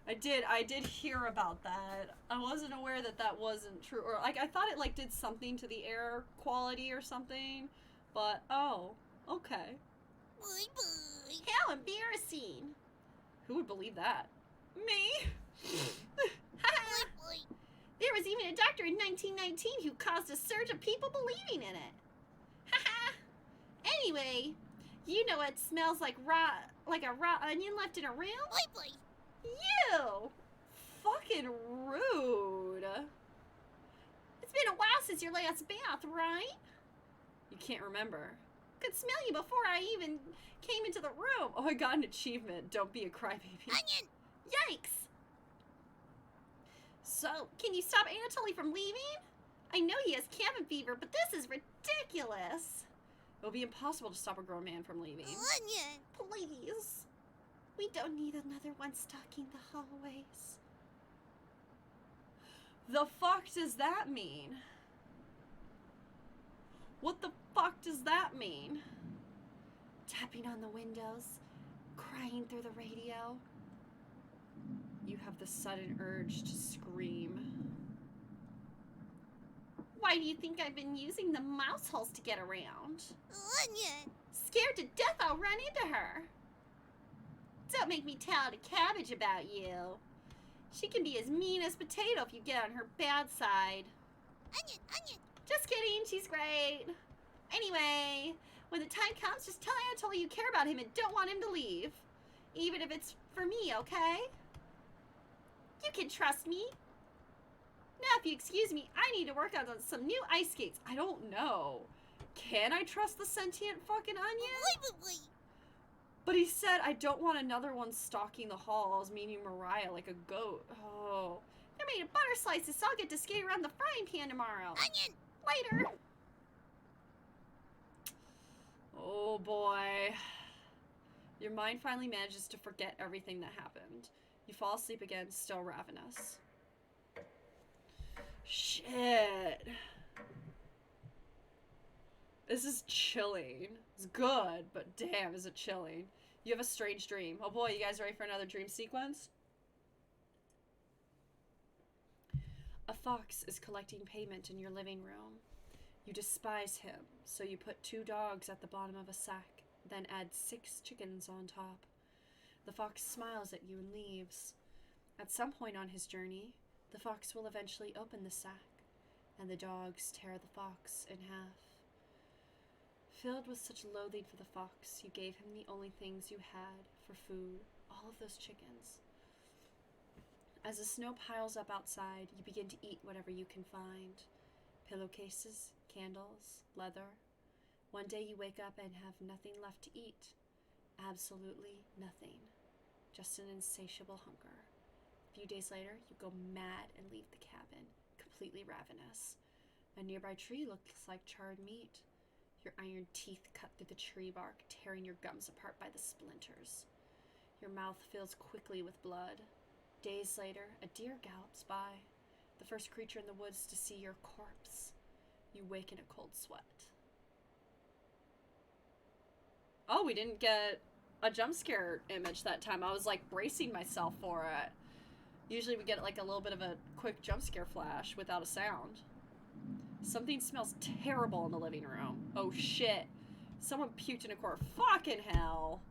I did hear about that. I wasn't aware that that wasn't true. Or, like, I thought it, like, did something to the air quality or something. But, oh, okay. Boy! How embarrassing. Who would believe that? Me? Boy! There was even a doctor in 1919 who caused a surge of people believing in it. Haha. Anyway, you know what smells like a raw onion left in a room? Boy! You! Fucking rude. It's been a while since your last bath, right? You can't remember. Could smell you before I even came into the room. Oh, I got an achievement. Don't be a crybaby. Onion! Yikes! So, can you stop Anatoly from leaving? I know he has cabin fever, but this is ridiculous. It'll be impossible to stop a grown man from leaving. Onion! Please. We don't need another one stalking the hallways. The fuck does that mean? What the fuck does that mean? Tapping on the windows, crying through the radio. You have the sudden urge to scream. Why do you think I've been using the mouse holes to get around? Onion! Scared to death I'll run into her. Don't make me tell to Cabbage about you. She can be as mean as potato if you get on her bad side. Onion! Onion! Just kidding, she's great. Anyway, when the time comes, just tell Anatoly you care about him and don't want him to leave. Even if it's for me, okay? You can trust me. Now, if you excuse me, I need to work on some new ice skates. I don't know. Can I trust the sentient fucking onion? Boy. But he said I don't want another one stalking the halls, meaning Mariah like a goat. Oh. They're made of butter slices, so I'll get to skate around the frying pan tomorrow. Onion! Later. Oh boy. Your mind finally manages to forget everything that happened. You fall asleep again, still ravenous. Shit. This is chilling. It's good, but damn, is it chilling. You have a strange dream. Oh boy, you guys ready for another dream sequence? A fox is collecting payment in your living room. You despise him, so you put 2 dogs at the bottom of a sack, then add 6 chickens on top. The fox smiles at you and leaves. At some point on his journey, the fox will eventually open the sack, and the dogs tear the fox in half. Filled with such loathing for the fox, you gave him the only things you had for food, all of those chickens. As the snow piles up outside, you begin to eat whatever you can find. Pillowcases, candles, leather. One day you wake up and have nothing left to eat. Absolutely nothing. Just an insatiable hunger. A few days later, you go mad and leave the cabin, completely ravenous. A nearby tree looks like charred meat. Your iron teeth cut through the tree bark, tearing your gums apart by the splinters. Your mouth fills quickly with blood. Days later, a deer gallops by, the first creature in the woods to see your corpse. You wake in a cold sweat. Oh, we didn't get a jump scare image that time. I was like bracing myself for it. Usually we get like a little bit of a quick jump scare flash without a sound. Something smells terrible in the living room. Oh shit. Someone puked in a corner. Fucking hell.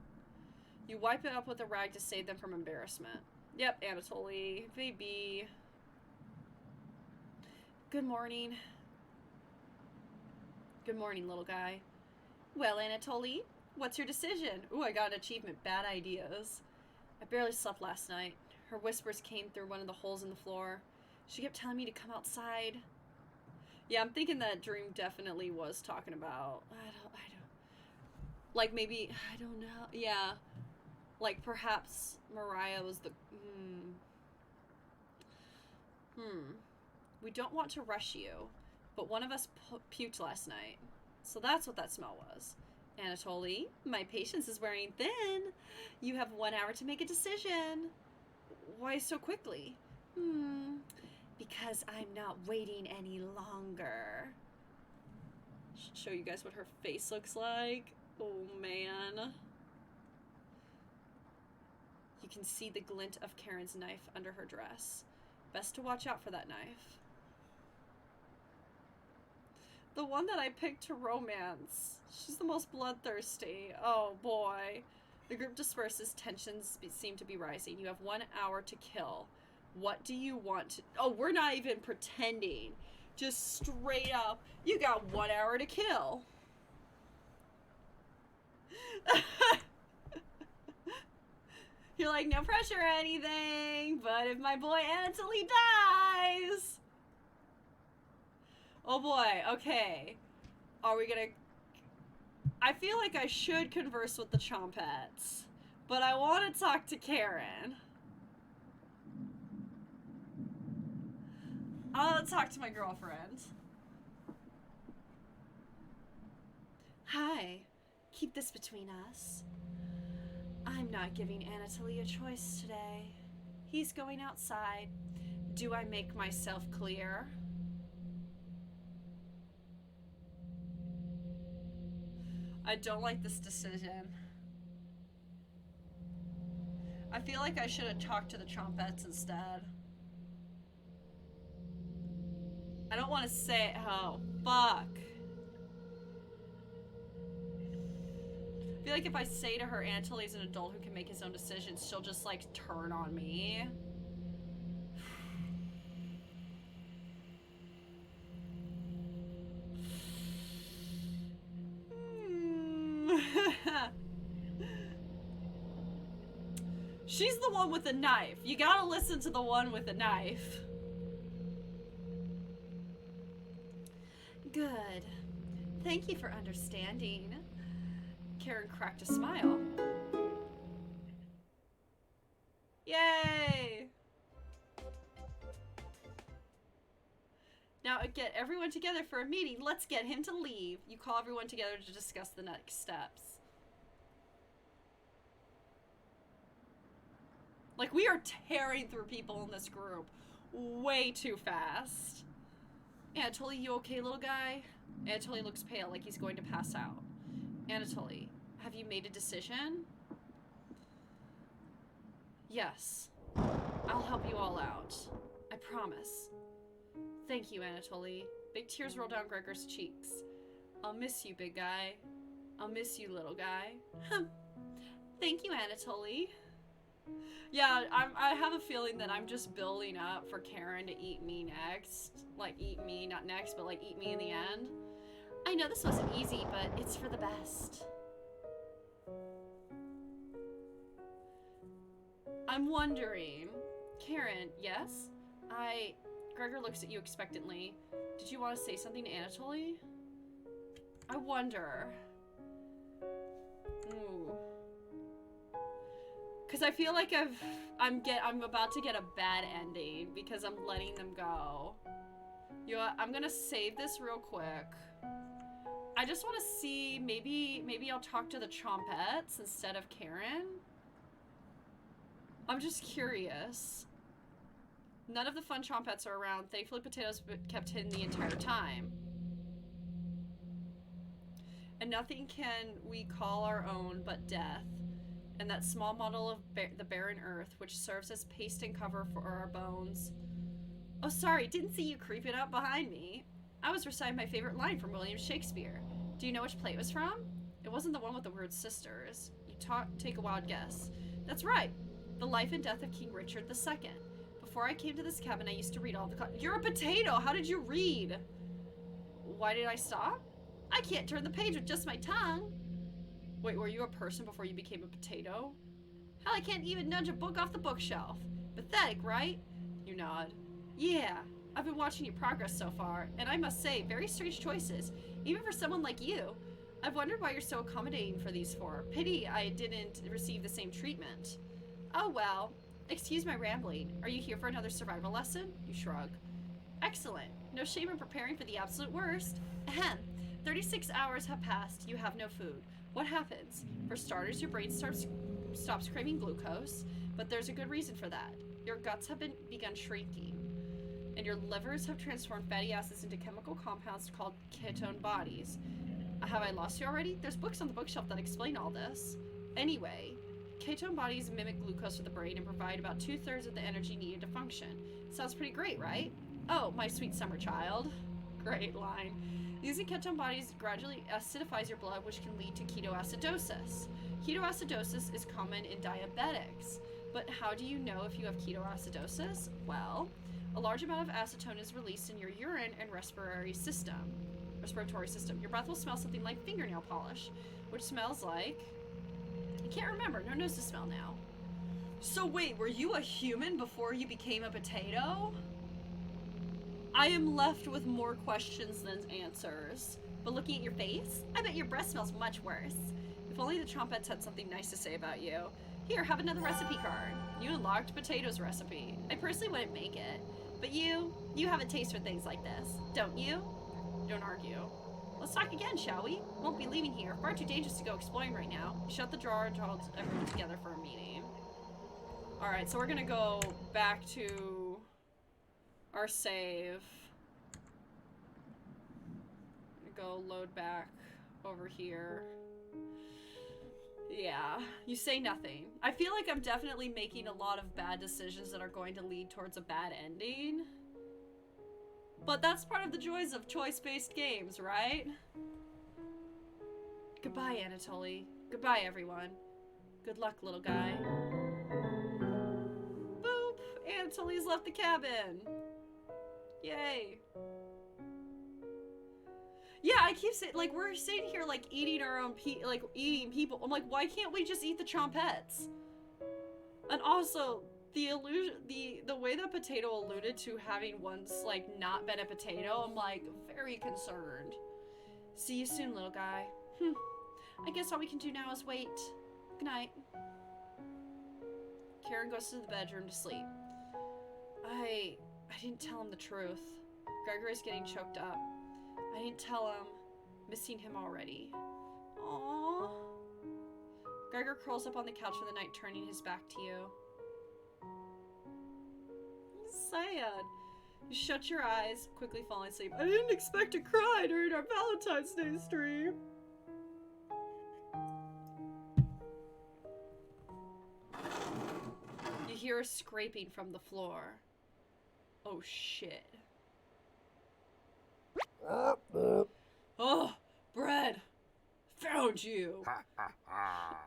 You wipe it up with a rag to save them from embarrassment. Yep, Anatoly. Baby. Good morning. Good morning, little guy. Well, Anatoly, What's your decision? Ooh, I got an achievement. Bad ideas. I barely slept last night. Her whispers came through one of the holes in the floor. She kept telling me to come outside. Yeah, I'm thinking that dream definitely was talking about... I don't... Like, maybe... I don't know. Yeah. Like, perhaps Mariah was the... We don't want to rush you, but one of us puked last night. So that's what that smell was. Anatoly, my patience is wearing thin. You have 1 hour to make a decision. Why so quickly? Because I'm not waiting any longer. Show you guys what her face looks like. Oh, man. You can see the glint of Karen's knife under her dress. Best to watch out for that knife. The one that I picked to romance. She's the most bloodthirsty. Oh, boy. The group disperses. Tensions seem to be rising. You have 1 hour to kill. What do you want to... Oh, we're not even pretending. Just straight up. You got 1 hour to kill. You're like, no pressure or anything, but if my boy Anatoly dies... Oh boy, okay. Are we gonna I feel like I should converse with the Chompettes, but I want to talk to Karen. I'll talk to my girlfriend. Hi. Keep this between us. I'm not giving Anatoly a choice today. He's going outside. Do I make myself clear? I don't like this decision. I feel like I should have talked to the Chompettes instead. I don't want to say, oh, fuck. I feel like if I say to her, Anatoly's an adult who can make his own decisions, she'll just, like, turn on me. She's the one with the knife. You gotta listen to the one with the knife. Good. Thank you for understanding. Karen cracked a smile. Yay! Now get everyone together for a meeting. Let's get him to leave. You call everyone together to discuss the next steps. Like, we are tearing through people in this group way too fast. Anatoly, you okay, little guy? Anatoly looks pale, like he's going to pass out. Anatoly, have you made a decision? Yes. I'll help you all out. I promise. Thank you, Anatoly. Big tears roll down Gregor's cheeks. I'll miss you, big guy. I'll miss you, little guy. Thank you, Anatoly. Yeah, I have a feeling that I'm just building up for Karen to eat me next. Like, eat me, not next, but like eat me in the end. I know this wasn't easy, but it's for the best. I'm wondering, Karen, yes? Gregor looks at you expectantly. Did you want to say something to Anatoly? I wonder. Ooh. Because I feel like I'm about to get a bad ending because I'm letting them go. You know what? I'm gonna save this real quick. I just want to see, maybe I'll talk to the Chompettes instead of Karen. I'm just curious. None of the fun Chompettes are around. Thankfully, Potatoes kept hidden the entire time. And nothing can we call our own but death. And that small model of the barren earth, which serves as paste and cover for our bones. Oh, sorry, didn't see you creeping up behind me. I was reciting my favorite line from William Shakespeare. Do you know which play it was from? It wasn't the one with the word sisters. You take a wild guess. That's right. The Life and Death of King Richard II. Before I came to this cabin, I used to read all the You're a potato! How did you read? Why did I stop? I can't turn the page with just my tongue. Wait, were you a person before you became a potato? Hell, I can't even nudge a book off the bookshelf. Pathetic, right? You nod. Yeah, I've been watching your progress so far, and I must say, very strange choices, even for someone like you. I've wondered why you're so accommodating for these four. Pity I didn't receive the same treatment. Oh well, excuse my rambling. Are you here for another survival lesson? You shrug. Excellent. No shame in preparing for the absolute worst. Ahem. 36 hours have passed. You have no food. What happens? For starters, your brain stops craving glucose, but there's a good reason for that. Your guts have begun shrinking, and your livers have transformed fatty acids into chemical compounds called ketone bodies. Have I lost you already? There's books on the bookshelf that explain all this. Anyway, ketone bodies mimic glucose for the brain and provide about 2/3 of the energy needed to function. Sounds pretty great, right? Oh, my sweet summer child. Great line. Using ketone bodies gradually acidifies your blood, which can lead to ketoacidosis. Ketoacidosis is common in diabetics. But how do you know if you have ketoacidosis? Well, a large amount of acetone is released in your urine and respiratory system. Your breath will smell something like fingernail polish, which smells like... I can't remember. No nose to smell now. So wait, were you a human before you became a potato? I am left with more questions than answers. But looking at your face, I bet your breath smells much worse. If only the Chompettes had something nice to say about you. Here, have another recipe card. You unlocked potatoes recipe. I personally wouldn't make it. But you have a taste for things like this, don't you? Don't argue. Let's talk again, shall we? Won't be leaving here. Far too dangerous to go exploring right now. Shut the drawer and called everyone together for a meeting. Alright, so we're gonna go back to our save. Go load back over here. Yeah, you say nothing. I feel like I'm definitely making a lot of bad decisions that are going to lead towards a bad ending. But that's part of the joys of choice-based games, right? Goodbye, Anatoly. Goodbye, everyone. Good luck, little guy. Boop! Anatoly's left the cabin. Yay. Yeah, I keep saying, like, we're sitting here, like, eating our own eating people. I'm like, why can't we just eat the Chompettes? And also, the way that Potato alluded to having once, like, not been a potato, I'm, like, very concerned. See you soon, little guy. I guess all we can do now is wait. Good night. Karen goes to the bedroom to sleep. I didn't tell him the truth. Gregory's getting choked up. I didn't tell him. Missing him already. Aww. Gregor curls up on the couch for the night, turning his back to you. Sad. You shut your eyes, quickly falling asleep. I didn't expect to cry during our Valentine's Day stream. You hear a scraping from the floor. Oh shit. Oh, bread! Found you!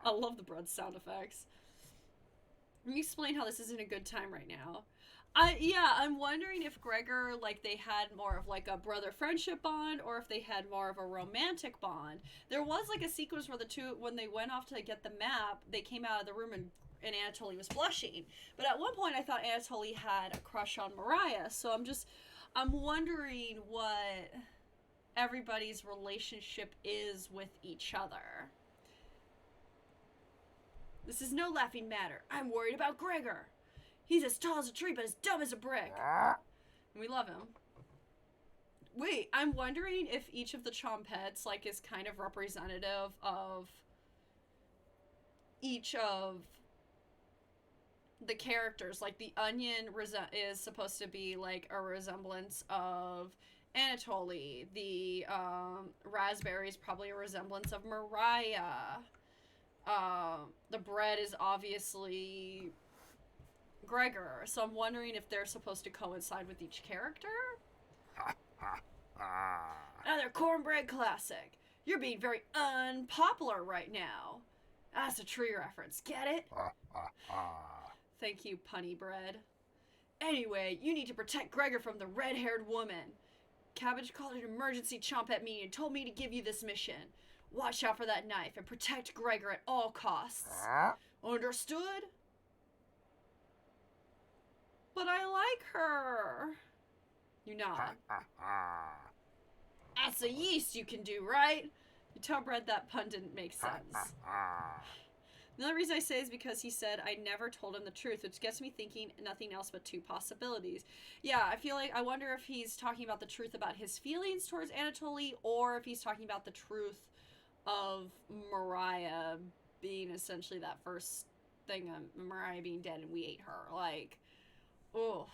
I love the bread sound effects. Let me explain how this isn't a good time right now. I'm wondering if Gregor, like, they had more of, like, a brother-friendship bond, or if they had more of a romantic bond. There was, like, a sequence where the two, when they went off to get the map, they came out of the room and Anatoly was blushing. But at one point I thought Anatoly had a crush on Mariah, so I'm wondering what everybody's relationship is with each other. This is no laughing matter. I'm worried about Gregor. He's as tall as a tree, but as dumb as a brick. We love him. Wait, I'm wondering if each of the Chompettes, like, is kind of representative of each of the characters. Like, the onion is supposed to be, like, a resemblance of Anatoly. The raspberry is probably a resemblance of Mariah. The bread is obviously Gregor. So I'm wondering if they're supposed to coincide with each character? Another cornbread classic. You're being very unpopular right now. That's a tree reference. Get it? Thank you, punny bread. Anyway, you need to protect Gregor from the red-haired woman. Cabbage called an emergency Chompette meeting and told me to give you this mission. Watch out for that knife and protect Gregor at all costs. Understood? But I like her. You nod. That's a yeast you can do, right? You tell Bread that pun didn't make sense. The only reason I say is because he said I never told him the truth, which gets me thinking nothing else but two possibilities. Yeah, I feel like I wonder if he's talking about the truth about his feelings towards Anatoly, or if he's talking about the truth of Mariah being essentially that first thing of Mariah being dead and we ate her. Like, oh.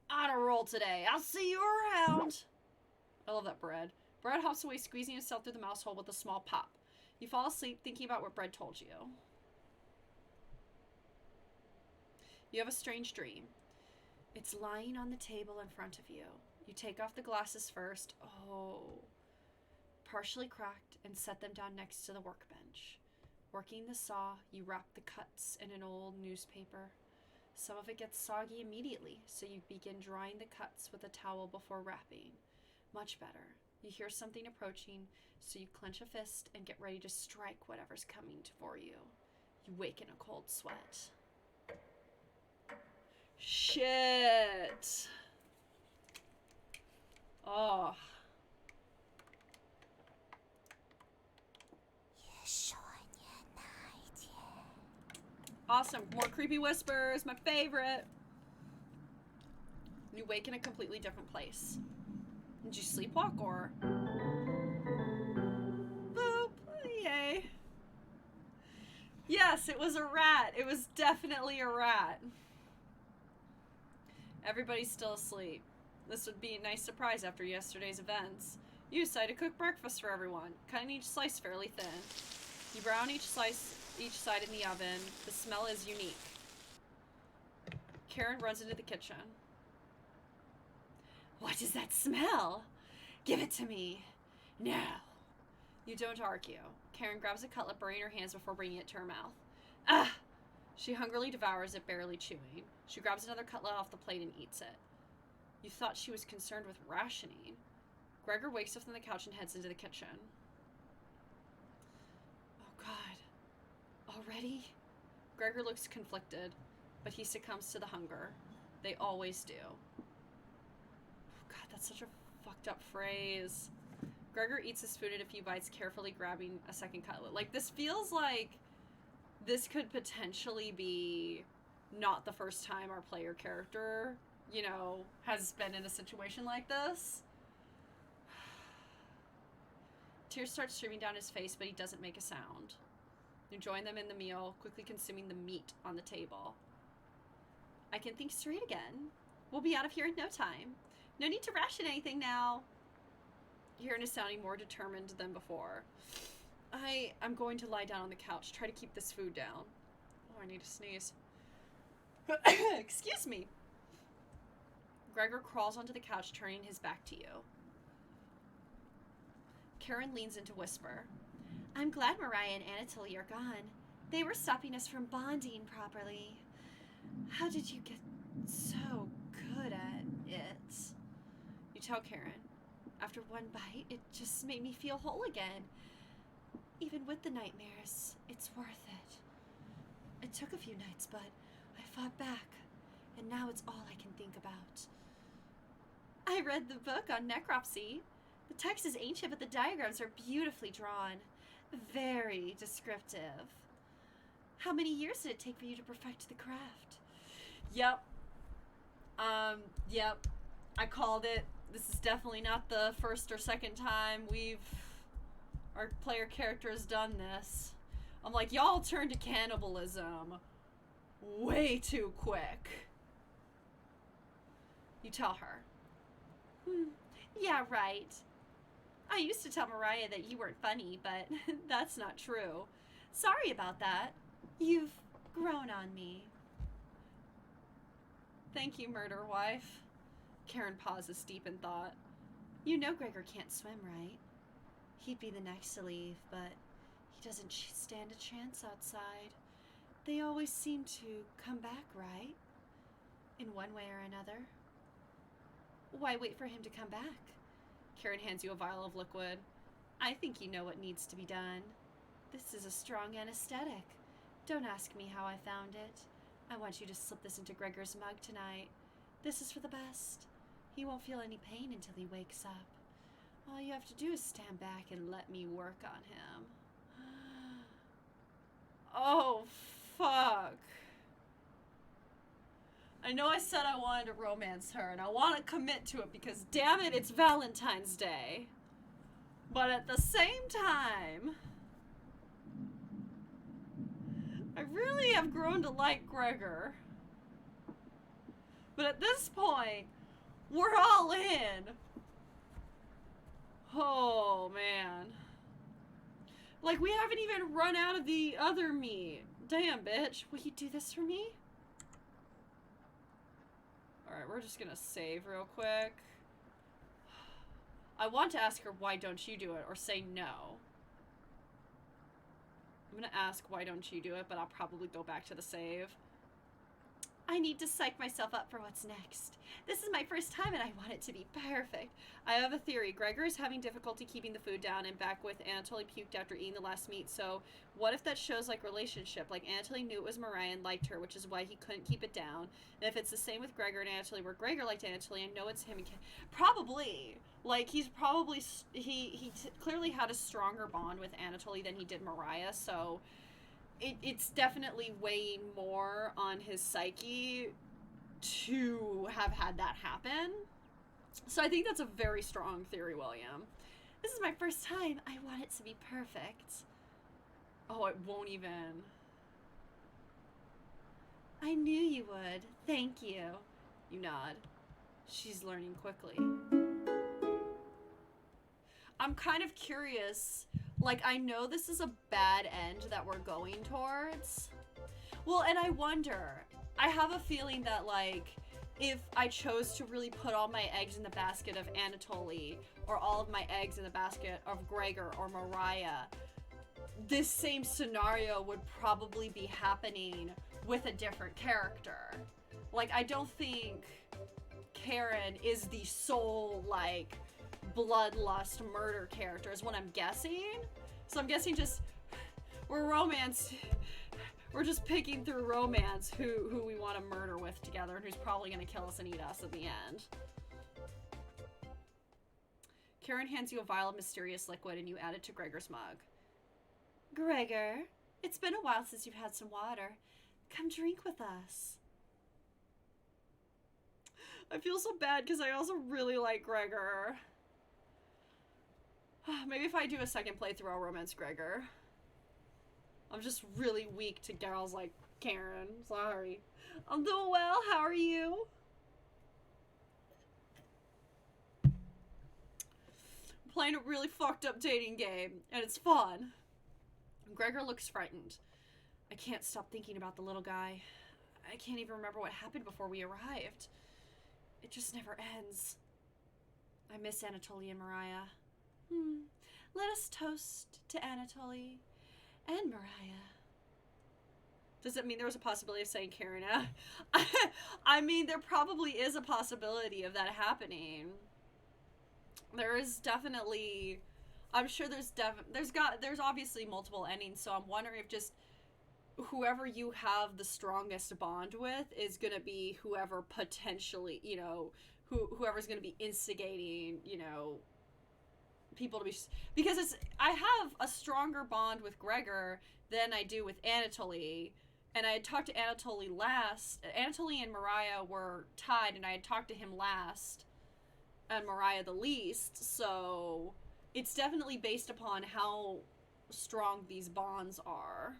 On a roll today. I'll see you around. I love that Bread. Bread hops away, squeezing himself through the mouse hole with a small pop. You fall asleep thinking about what Bread told you. You have a strange dream. It's lying on the table in front of you. You take off the glasses first. Oh. Partially cracked and set them down next to the workbench. Working the saw, you wrap the cuts in an old newspaper. Some of it gets soggy immediately, so you begin drying the cuts with a towel before wrapping. Much better. You hear something approaching, so you clench a fist and get ready to strike whatever's coming for you. You wake in a cold sweat. Shit. Oh. Awesome. More creepy whispers. My favorite. You wake in a completely different place. Did you sleepwalk or? Boop. Yay. Yes, it was a rat. It was definitely a rat. Everybody's still asleep. This would be a nice surprise after yesterday's events. You decide to cook breakfast for everyone, cutting each slice fairly thin. You brown each side in the oven. The smell is unique. Karen runs into the kitchen. What is that smell? Give it to me. No. You don't argue. Karen grabs a cutlet, burying her hands before bringing it to her mouth. Ah! She hungrily devours it, barely chewing. She grabs another cutlet off the plate and eats it. You thought she was concerned with rationing. Gregor wakes up from the couch and heads into the kitchen. Oh God. Already? Gregor looks conflicted, but he succumbs to the hunger. They always do. Oh God, that's such a fucked up phrase. Gregor eats his food in a few bites, carefully grabbing a second cutlet. Like, this feels like this could potentially be not the first time our player character, you know, has been in a situation like this. Tears start streaming down his face, but he doesn't make a sound. You join them in the meal, quickly consuming the meat on the table. I can think straight again. We'll be out of here in no time. No need to ration anything now. Karen is sounding more determined than before. I'm going to lie down on the couch. Try to keep this food down. Oh, I need to sneeze. Excuse me. Gregor crawls onto the couch, turning his back to you. Karen leans in to whisper. I'm glad Mariah and Anatoly are gone. They were stopping us from bonding properly. How did you get so good at it? You tell Karen. After one bite, it just made me feel whole again. Even with the nightmares, it's worth it. It took a few nights, but I fought back, and now it's all I can think about. I read the book on necropsy. The text is ancient, but the diagrams are beautifully drawn. Very descriptive. How many years did it take for you to perfect the craft? Yep. Yep. I called it. This is definitely not the first or second time our player character has done this. I'm like, y'all turned to cannibalism way too quick. You tell her. Yeah, right. I used to tell Mariah that you weren't funny, but that's not true. Sorry about that. You've grown on me. Thank you, murder wife. Karen pauses, deep in thought. You know Gregor can't swim, right? He'd be the next to leave, but he doesn't stand a chance outside. They always seem to come back, right? In one way or another. Why wait for him to come back? Karen hands you a vial of liquid. I think you know what needs to be done. This is a strong anesthetic. Don't ask me how I found it. I want you to slip this into Gregor's mug tonight. This is for the best. He won't feel any pain until he wakes up. All you have to do is stand back and let me work on him. Oh, fuck. I know I said I wanted to romance her, and I want to commit to it because, damn it, it's Valentine's Day. But at the same time, I really have grown to like Gregor. But at this point, we're all in. Oh, man. Like, we haven't even run out of the other meat. Damn, bitch. Will you do this for me? Alright, we're just gonna save real quick. I want to ask her, why don't you do it? Or say no. I'm gonna ask, why don't you do it? But I'll probably go back to the save. I need to psych myself up for what's next. This is my first time and I want it to be perfect. I have a theory. Gregor is having difficulty keeping the food down and back with Anatoly puked after eating the last meat. So what if that shows like relationship? Like Anatoly knew it was Mariah and liked her, which is why he couldn't keep it down. And if it's the same with Gregor and Anatoly, where Gregor liked Anatoly and know it's him and probably. Like he's probably he clearly had a stronger bond with Anatoly than he did Mariah. So it's definitely weighing more on his psyche to have had that happen. So I think that's a very strong theory, William. This is my first time. I want it to be perfect. Oh, it won't even. I knew you would. Thank you. You nod. She's learning quickly. I'm kind of curious. Like, I know this is a bad end that we're going towards. Well, and I wonder, I have a feeling that, like, if I chose to really put all my eggs in the basket of Anatoly, or all of my eggs in the basket of Gregor or Mariah, this same scenario would probably be happening with a different character. Like, I don't think Karen is the sole, like, bloodlust murder character is what I'm guessing. So I'm guessing just we're just picking through romance who we want to murder with together and who's probably going to kill us and eat us at the end. Karen hands you a vial of mysterious liquid and you add it to Gregor's mug. Gregor, it's been a while since you've had some water. Come drink with us. I feel so bad because I also really like Gregor. Maybe if I do a second playthrough, I'll romance Gregor. I'm just really weak to gals like Karen. Sorry. I'm doing well. How are you? I'm playing a really fucked up dating game, and it's fun. Gregor looks frightened. I can't stop thinking about the little guy. I can't even remember what happened before we arrived. It just never ends. I miss Anatoly and Mariah. Let us toast to Anatoly and Mariah. Does it mean there was a possibility of saying Karen? I mean, there probably is a possibility of that happening. There is definitely, I'm sure there's obviously multiple endings, so I'm wondering if just whoever you have the strongest bond with is gonna be whoever potentially, you know, whoever's gonna be instigating, you know, people to be, because I have a stronger bond with Gregor than I do with Anatoly, and I had talked to Anatoly last. Anatoly and Mariah were tied, and I had talked to him last, and Mariah the least, so it's definitely based upon how strong these bonds are.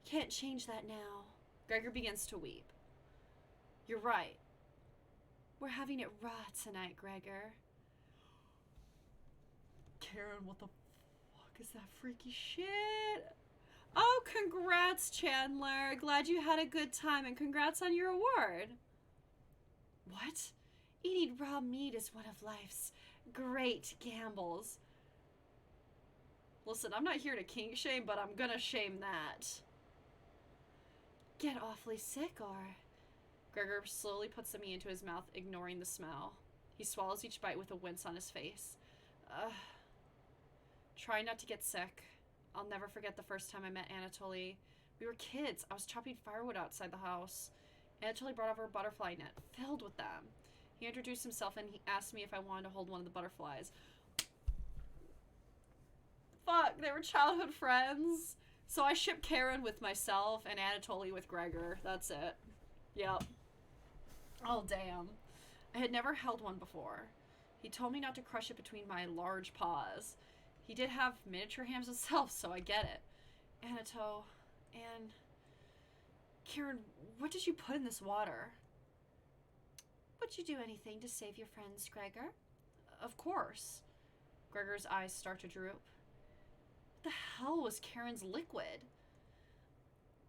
Can't change that now. Gregor begins to weep. You're right. We're having it raw tonight, Gregor. Karen, what the fuck is that freaky shit? Oh, congrats, Chandler. Glad you had a good time, and congrats on your award. What? Eating raw meat is one of life's great gambles. Listen, I'm not here to kink shame, but I'm gonna shame that. Get awfully sick, or... Gregor slowly puts the meat into his mouth, ignoring the smell. He swallows each bite with a wince on his face. Try not to get sick. I'll never forget the first time I met Anatoly. We were kids. I was chopping firewood outside the house. Anatoly brought over a butterfly net filled with them. He introduced himself and he asked me if I wanted to hold one of the butterflies. Fuck, they were childhood friends. So I shipped Karen with myself and Anatoly with Gregor. That's it. Yep. Oh, damn. I had never held one before. He told me not to crush it between my large paws. He did have miniature hands himself, so I get it. Anatole, and... Karen, what did you put in this water? Would you do anything to save your friends, Gregor? Of course. Gregor's eyes start to droop. What the hell was Karen's liquid?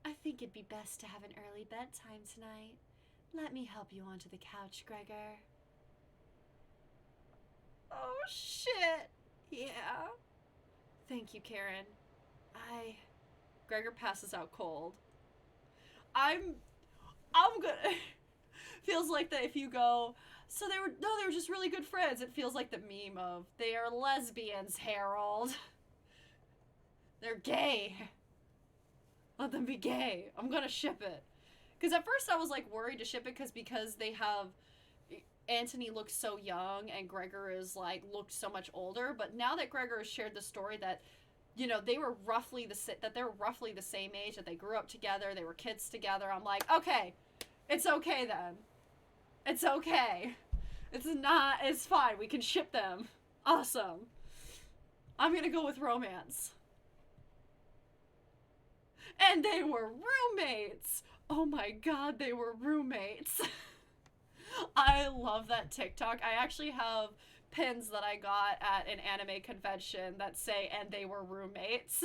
I think it'd be best to have an early bedtime tonight. Let me help you onto the couch, Gregor. Oh, shit. Yeah. Thank you, Karen. Gregor passes out cold. I'm gonna feels like that if you go, so they were just really good friends. It feels like the meme of they are lesbians, Harold. They're gay. Let them be gay. I'm gonna ship it. Because at first I was like worried to ship it because they have Anthony looks so young and Gregor is like looked so much older. But now that Gregor has shared the story that, you know, they were roughly the same age, that they grew up together, they were kids together. I'm like, okay, it's okay then. It's okay. It's fine. We can ship them. Awesome. I'm gonna go with romance. And they were roommates. Oh my god, they were roommates. I love that TikTok. I actually have pins that I got at an anime convention that say, and they were roommates.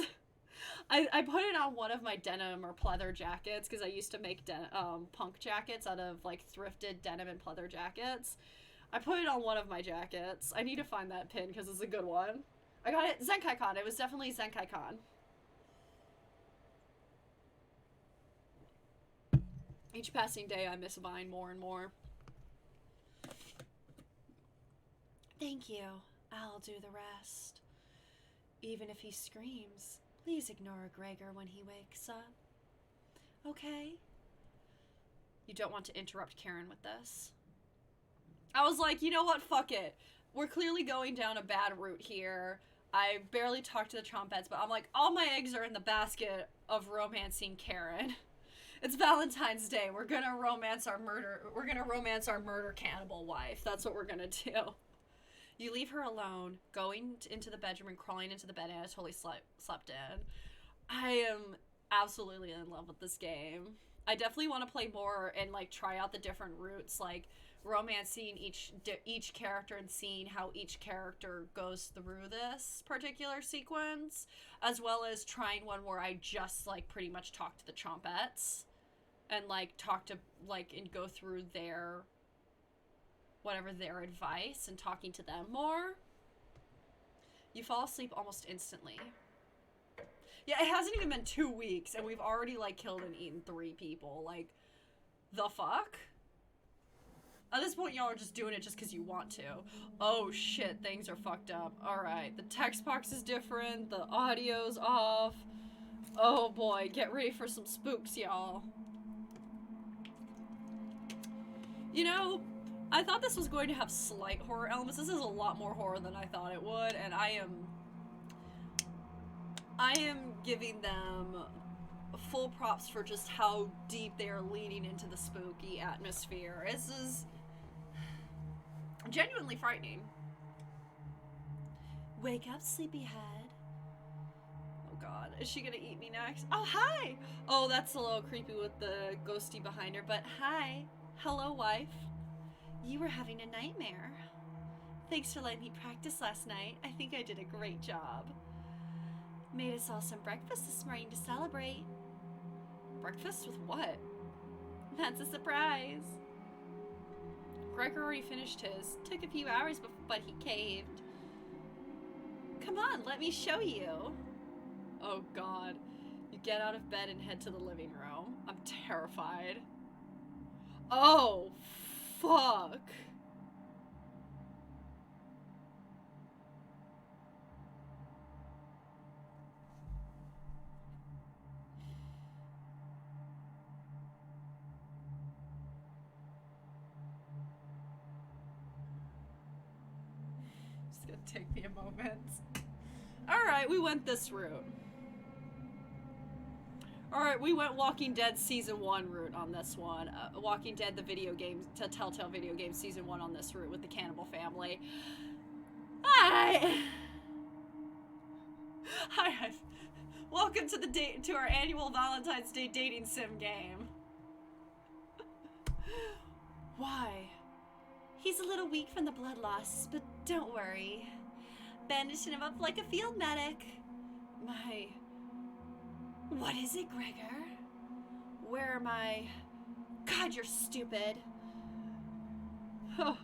I put it on one of my denim or pleather jackets because I used to make punk jackets out of like thrifted denim and pleather jackets. I put it on one of my jackets. I need to find that pin because it's a good one. I got it ZenkaiCon. It was definitely ZenkaiCon. Each passing day, I miss Vine more and more. Thank you. I'll do the rest. Even if he screams, please ignore Gregor when he wakes up. Okay? You don't want to interrupt Karen with this. I was like, you know what? Fuck it. We're clearly going down a bad route here. I barely talked to the Trompettes, but I'm like, all my eggs are in the basket of romancing Karen. It's Valentine's Day. We're gonna romance our murder cannibal wife. That's what we're gonna do. You leave her alone, going into the bedroom and crawling into the bed Anatoly slept in. I am absolutely in love with this game. I definitely want to play more and like try out the different routes, like romancing each character and seeing how each character goes through this particular sequence, as well as trying one where I just like pretty much talk to the Trompettes and like talk to like and go through their advice and talking to them more. You fall asleep almost instantly. Yeah, it hasn't even been 2 weeks and we've already like killed and eaten 3 people. Like, the fuck? At this point, y'all are just doing it just because you want to. Oh shit, things are fucked up. Alright, the text box is different, the audio's off. Oh boy, get ready for some spooks, y'all. You know, I thought this was going to have slight horror elements. This is a lot more horror than I thought it would, and I am giving them full props for just how deep they are leaning into the spooky atmosphere. This is genuinely frightening. Wake up, sleepyhead. Oh god, is she gonna eat me next? Oh, hi! Oh, that's a little creepy with the ghosty behind her, but hi. Hello, wife. You were having a nightmare. Thanks for letting me practice last night. I think I did a great job. Made us all some breakfast this morning to celebrate. Breakfast with what? That's a surprise. Gregor already finished his. Took a few hours, but he caved. Come on, let me show you. Oh god. You get out of bed and head to the living room. I'm terrified. Oh, fuck. It's gonna take me a moment. Alright, we went this route. Alright, we went Walking Dead Season 1 route on this one. Walking Dead, the video game, Telltale video game Season 1 on this route with the cannibal family. Hi! Hi. Welcome to our annual Valentine's Day dating sim game. Why? He's a little weak from the blood loss, but don't worry. Bandaging him up like a field medic. My... What is it, Gregor? Where am I? God, you're stupid. Oh.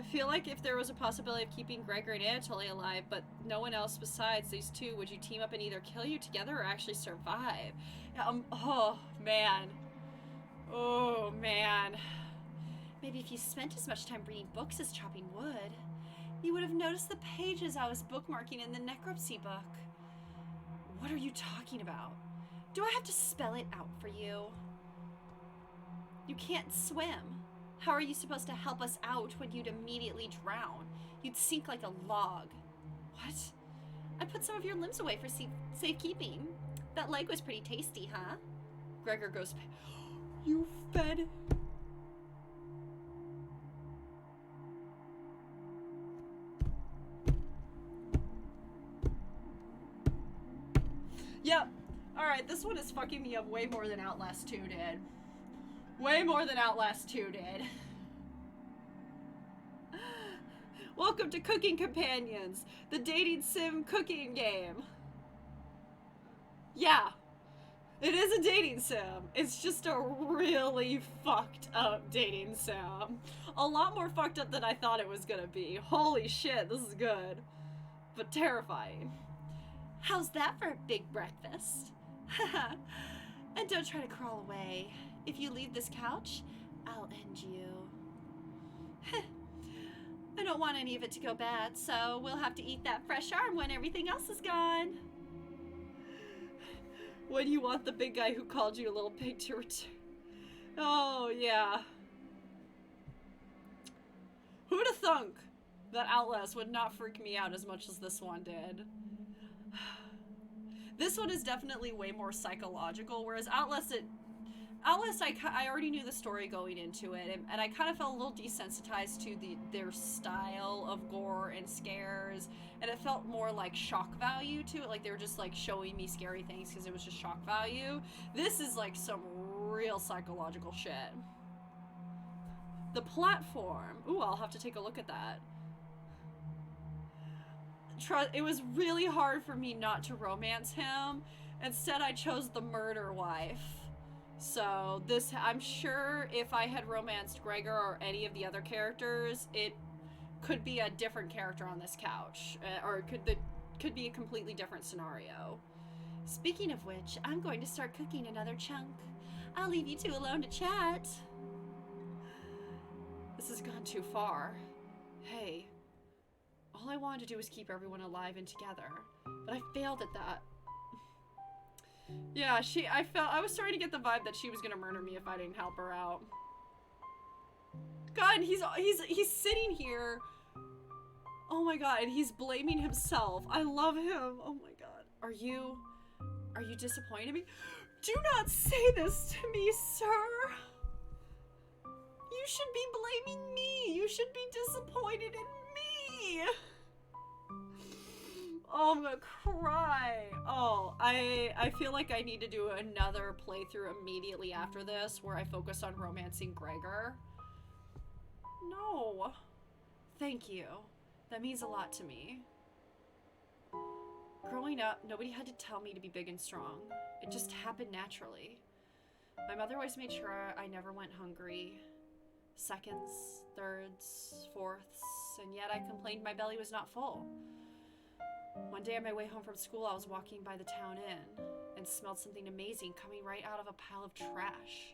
I feel like if there was a possibility of keeping Gregor and Anatoly alive, but no one else besides these two, would you team up and either kill you together or actually survive? Oh, man. Oh, man. Maybe if you spent as much time reading books as chopping wood, you would have noticed the pages I was bookmarking in the necropsy book. What are you talking about? Do I have to spell it out for you? You can't swim. How are you supposed to help us out when you'd immediately drown? You'd sink like a log. What? I put some of your limbs away for safekeeping. That leg was pretty tasty, huh? Gregor goes, you fed... Yep. Alright, this one is fucking me up way more than Outlast 2 did. Way more than Outlast 2 did. Welcome to Cooking Companions, the dating sim cooking game. Yeah. It is a dating sim. It's just a really fucked up dating sim. A lot more fucked up than I thought it was gonna be. Holy shit, this is good. But terrifying. How's that for a big breakfast? And don't try to crawl away. If you leave this couch, I'll end you. I don't want any of it to go bad, so we'll have to eat that fresh arm when everything else is gone. When you want the big guy who called you a little pig to return. Oh, yeah. Who'd have thunk that Outlast would not freak me out as much as this one did? This one is definitely way more psychological, whereas Outlast, I already knew the story going into it, and I kind of felt a little desensitized to their style of gore and scares, and it felt more like shock value to it, like they were just like showing me scary things because it was just shock value. This is like some real psychological shit. The platform. Ooh, I'll have to take a look at that. It was really hard for me not to romance him. Instead, I chose the murder wife. So this, I'm sure if I had romanced Gregor or any of the other characters, it could be a different character on this couch, or it could be a completely different scenario. Speaking of which, I'm going to start cooking another chunk. I'll leave you two alone to chat. This has gone too far. Hey. All I wanted to do was keep everyone alive and together, but I failed at that. Yeah, I was starting to get the vibe that she was gonna murder me if I didn't help her out. God, he's sitting here. Oh my god, and he's blaming himself. I love him. Oh my god. Are you disappointed in me? Do not say this to me, sir. You should be blaming me. You should be disappointed in me. Oh, I'm gonna cry. Oh, I feel like I need to do another playthrough immediately after this where I focus on romancing Gregor. No. Thank you. That means a lot to me. Growing up, nobody had to tell me to be big and strong. It just happened naturally. My mother always made sure I never went hungry. Seconds, thirds, fourths, and yet I complained my belly was not full. One day on my way home from school, I was walking by the town inn and smelled something amazing coming right out of a pile of trash.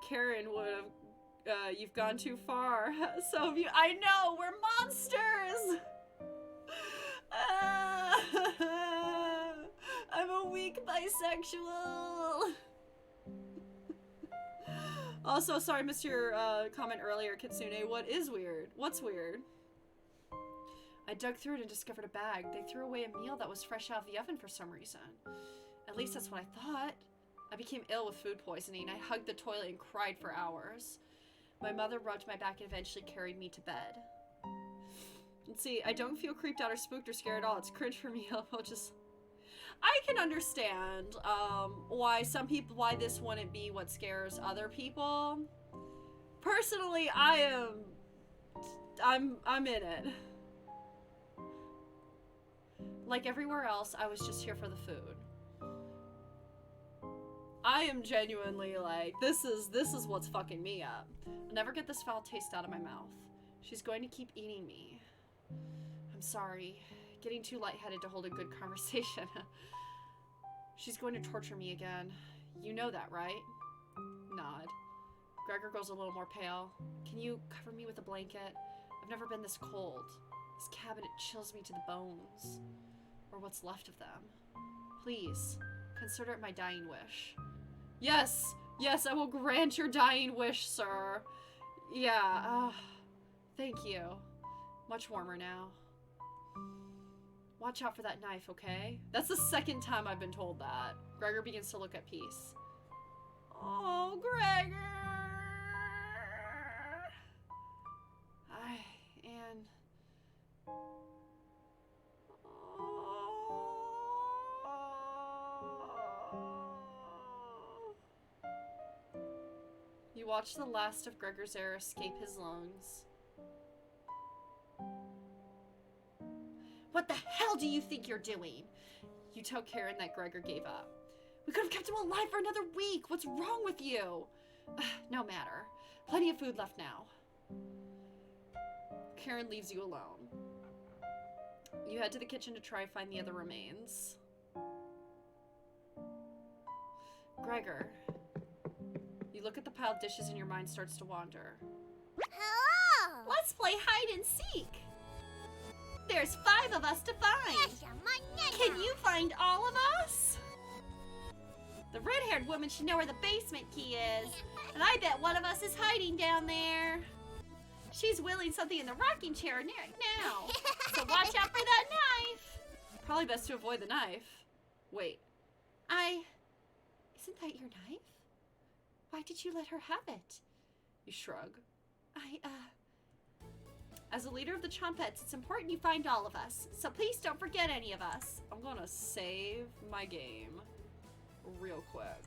Karen would have, you've gone too far. So have you. I know, we're monsters! I'm a weak bisexual. Also, sorry, I missed your comment earlier, Kitsune. What is weird? What's weird? I dug through it and discovered a bag. They threw away a meal that was fresh out of the oven for some reason. At least that's what I thought. I became ill with food poisoning. I hugged the toilet and cried for hours. My mother rubbed my back and eventually carried me to bed. And see, I don't feel creeped out or spooked or scared at all. It's cringe for me. I'll just... I can understand why this wouldn't be what scares other people. Personally, I'm in it. Like everywhere else, I was just here for the food. I am genuinely like, this is what's fucking me up. I'll never get this foul taste out of my mouth. She's going to keep eating me. I'm sorry. Getting too lightheaded to hold a good conversation. She's going to torture me again. You know that, right? Nod. Gregor goes a little more pale. Can you cover me with a blanket? I've never been this cold. This cabinet chills me to the bones. Or what's left of them. Please, consider it my dying wish. Yes! Yes, I will grant your dying wish, sir. Yeah, thank you. Much warmer now. Watch out for that knife, okay? That's the second time I've been told that. Gregor begins to look at Peace. Oh, Gregor! Anne... You watch the last of Gregor's air escape his lungs. What the hell do you think you're doing? You tell Karen that Gregor gave up. We could have kept him alive for another week. What's wrong with you? No matter. Plenty of food left now. Karen leaves you alone. You head to the kitchen to try and find the other remains. Gregor. You look at the piled dishes and your mind starts to wander. Hello! Let's play hide and seek. There's 5 of us to find. Can you find all of us? The red-haired woman should know where the basement key is. And I bet one of us is hiding down there. She's wheeling something in the rocking chair now. So watch out for that knife. Probably best to avoid the knife. Wait. Isn't that your knife? Why did you let her have it? You shrug. As a leader of the Chompettes, it's important you find all of us. So please don't forget any of us. I'm gonna save my game real quick.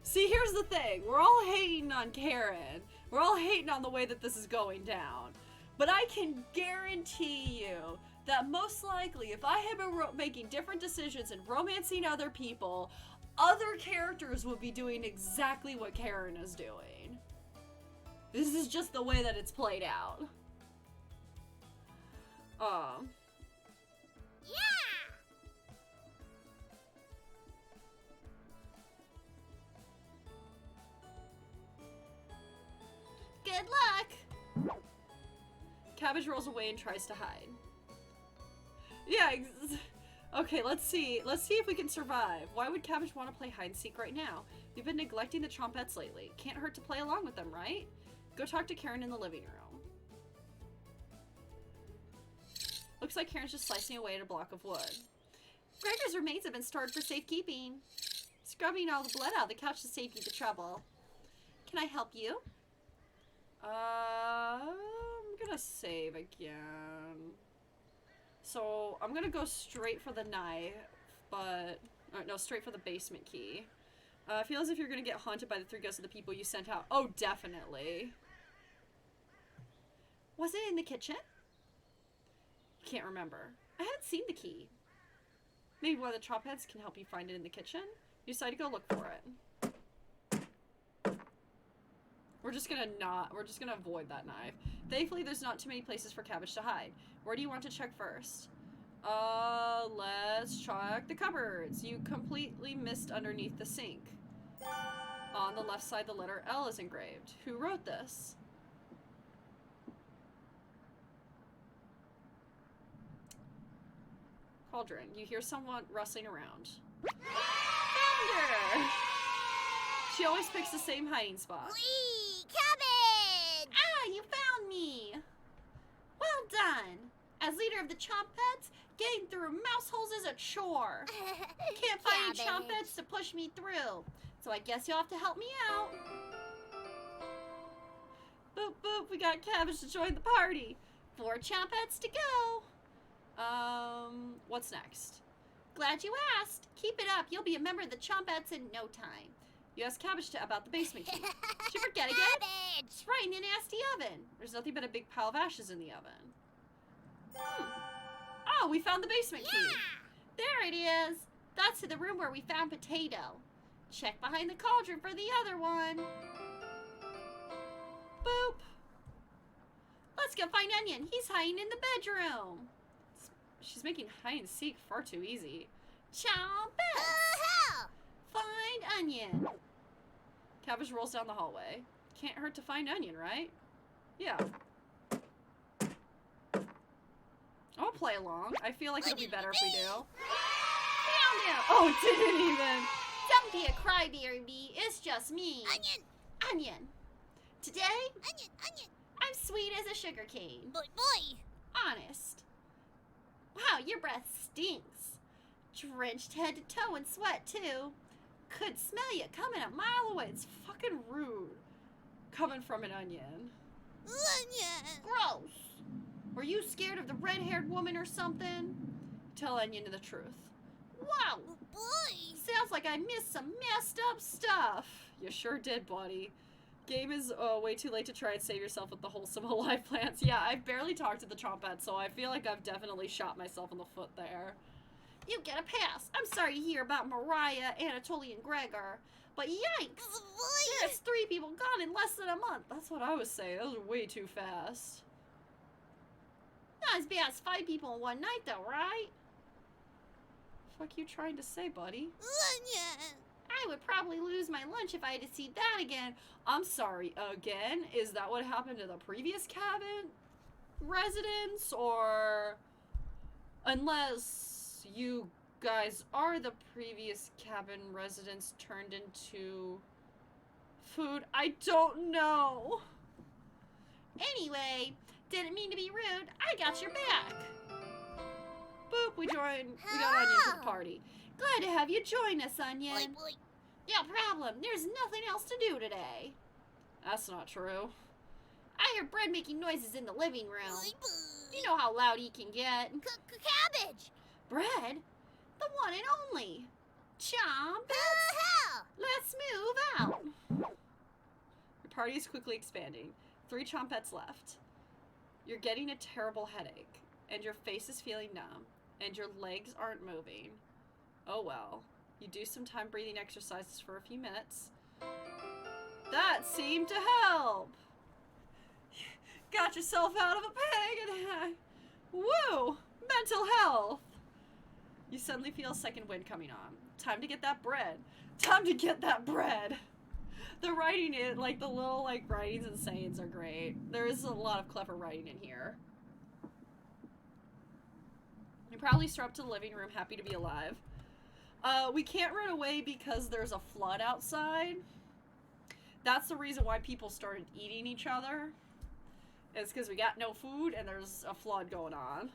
See, here's the thing. We're all hating on Karen. We're all hating on the way that this is going down. But I can guarantee you that most likely, if I had been making different decisions and romancing other people, other characters would be doing exactly what Karen is doing. This is just the way that it's played out. Yeah! Good luck! Cabbage rolls away and tries to hide. Yeah, okay, let's see. Let's see if we can survive. Why would Cabbage want to play hide and seek right now? We've been neglecting the Chompettes lately. Can't hurt to play along with them, right? Go talk to Karen in the living room. Looks like Karen's just slicing away at a block of wood. Gregor's remains have been stored for safekeeping. Scrubbing all the blood out of the couch to save you the trouble. Can I help you? I'm gonna save again. So, I'm gonna go straight for the knife, but... no, straight for the basement key. I feel as if you're gonna get haunted by the 3 ghosts of the people you sent out. Oh, definitely. Was it in the kitchen? Can't remember. I haven't seen the key. Maybe one of the Chompettes can help you find it in the kitchen? You decide to go look for it. We're just gonna avoid that knife. Thankfully, there's not too many places for Cabbage to hide. Where do you want to check first? Let's check the cupboards. You completely missed underneath the sink. On the left side, the letter L is engraved. Who wrote this? Cauldron. You hear someone rustling around. Found her! She always picks the same hiding spot. Wee! Cabbage! Ah, you found me! Well done! As leader of the Chompettes, getting through mouse holes is a chore. Can't find any Cabbage. Chompettes to push me through, so I guess you'll have to help me out. Boop boop, we got Cabbage to join the party. 4 Chompettes to go. What's next? Glad you asked. Keep it up. You'll be a member of the Chompettes in no time. You asked Cabbage about the basement key. Did you forget again? Cabbage! It's right in the nasty oven. There's nothing but a big pile of ashes in the oven. Oh, we found the basement key. There it is. That's to the room where we found Potato. Check behind the cauldron for the other one. Boop. Let's go find Onion. He's hiding in the bedroom. She's making hide and seek far too easy. Chompets! Hell! Find Onion. Cabbage rolls down the hallway. Can't hurt to find Onion, right? Yeah. I'll play along. I feel like it'll be better if we do. Found him! Oh, it didn't even. Don't be a crybaby. It's just me. Onion! Onion. Today, Onion! Onion! I'm sweet as a sugar cane. Boy! Honest. Wow, your breath stinks. Drenched head to toe in sweat, too. Could smell you coming a mile away. It's fucking rude. Coming from an onion. Onion! Gross. Were you scared of the red-haired woman or something? Tell Onion the truth. Wow. Boy! Sounds like I missed some messed up stuff. You sure did, buddy. Game is way too late to try and save yourself with the wholesome alive plants. Yeah, I've barely talked to the Chompette, so I feel like I've definitely shot myself in the foot there. You get a pass. I'm sorry to hear about Mariah, Anatoly, and Gregor. But yikes! Boy! There's 3 people gone in less than a month. That's what I was saying. That was way too fast. Not as bad as 5 people in one night, though, right? Fuck you trying to say, buddy? Onion! I would probably lose my lunch if I had to see that again. I'm sorry, again? Is that what happened to the previous cabin residents? Or unless you guys are the previous cabin residents turned into food? I don't know. Anyway, didn't mean to be rude. I got your back. Boop, we got Onion to the party. Glad to have you join us, Onion. Boy! No problem. There's nothing else to do today. That's not true. I hear Bread making noises in the living room. Boy! You know how loud he can get. Cabbage! Bread? The one and only. Chomp. Hell! Let's move out. Your party is quickly expanding. 3 Chompettes left. You're getting a terrible headache, and your face is feeling numb, and your legs aren't moving. Oh well. You do some time breathing exercises for a few minutes. That seemed to help! Got yourself out of a peg and woo! Mental health! You suddenly feel a second wind coming on. Time to get that bread. Time to get that bread! The writing is, like, the little, like, writings and sayings are great. There is a lot of clever writing in here. You probably stroll up to the living room, happy to be alive. We can't run away because there's a flood outside. That's the reason why people started eating each other. It's because we got no food and there's a flood going on.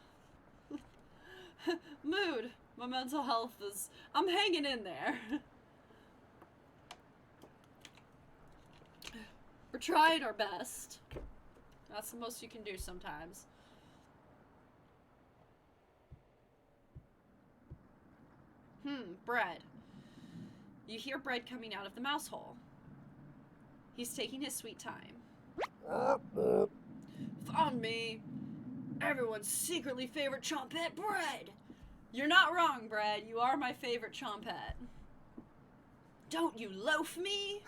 Mood. My mental health is... I'm hanging in there. We're trying our best. That's the most you can do sometimes. Bread. You hear Bread coming out of the mouse hole. He's taking his sweet time. Found me. Everyone's secretly favorite Chompette, Bread. You're not wrong, Bread. You are my favorite Chompette. Don't you loaf me?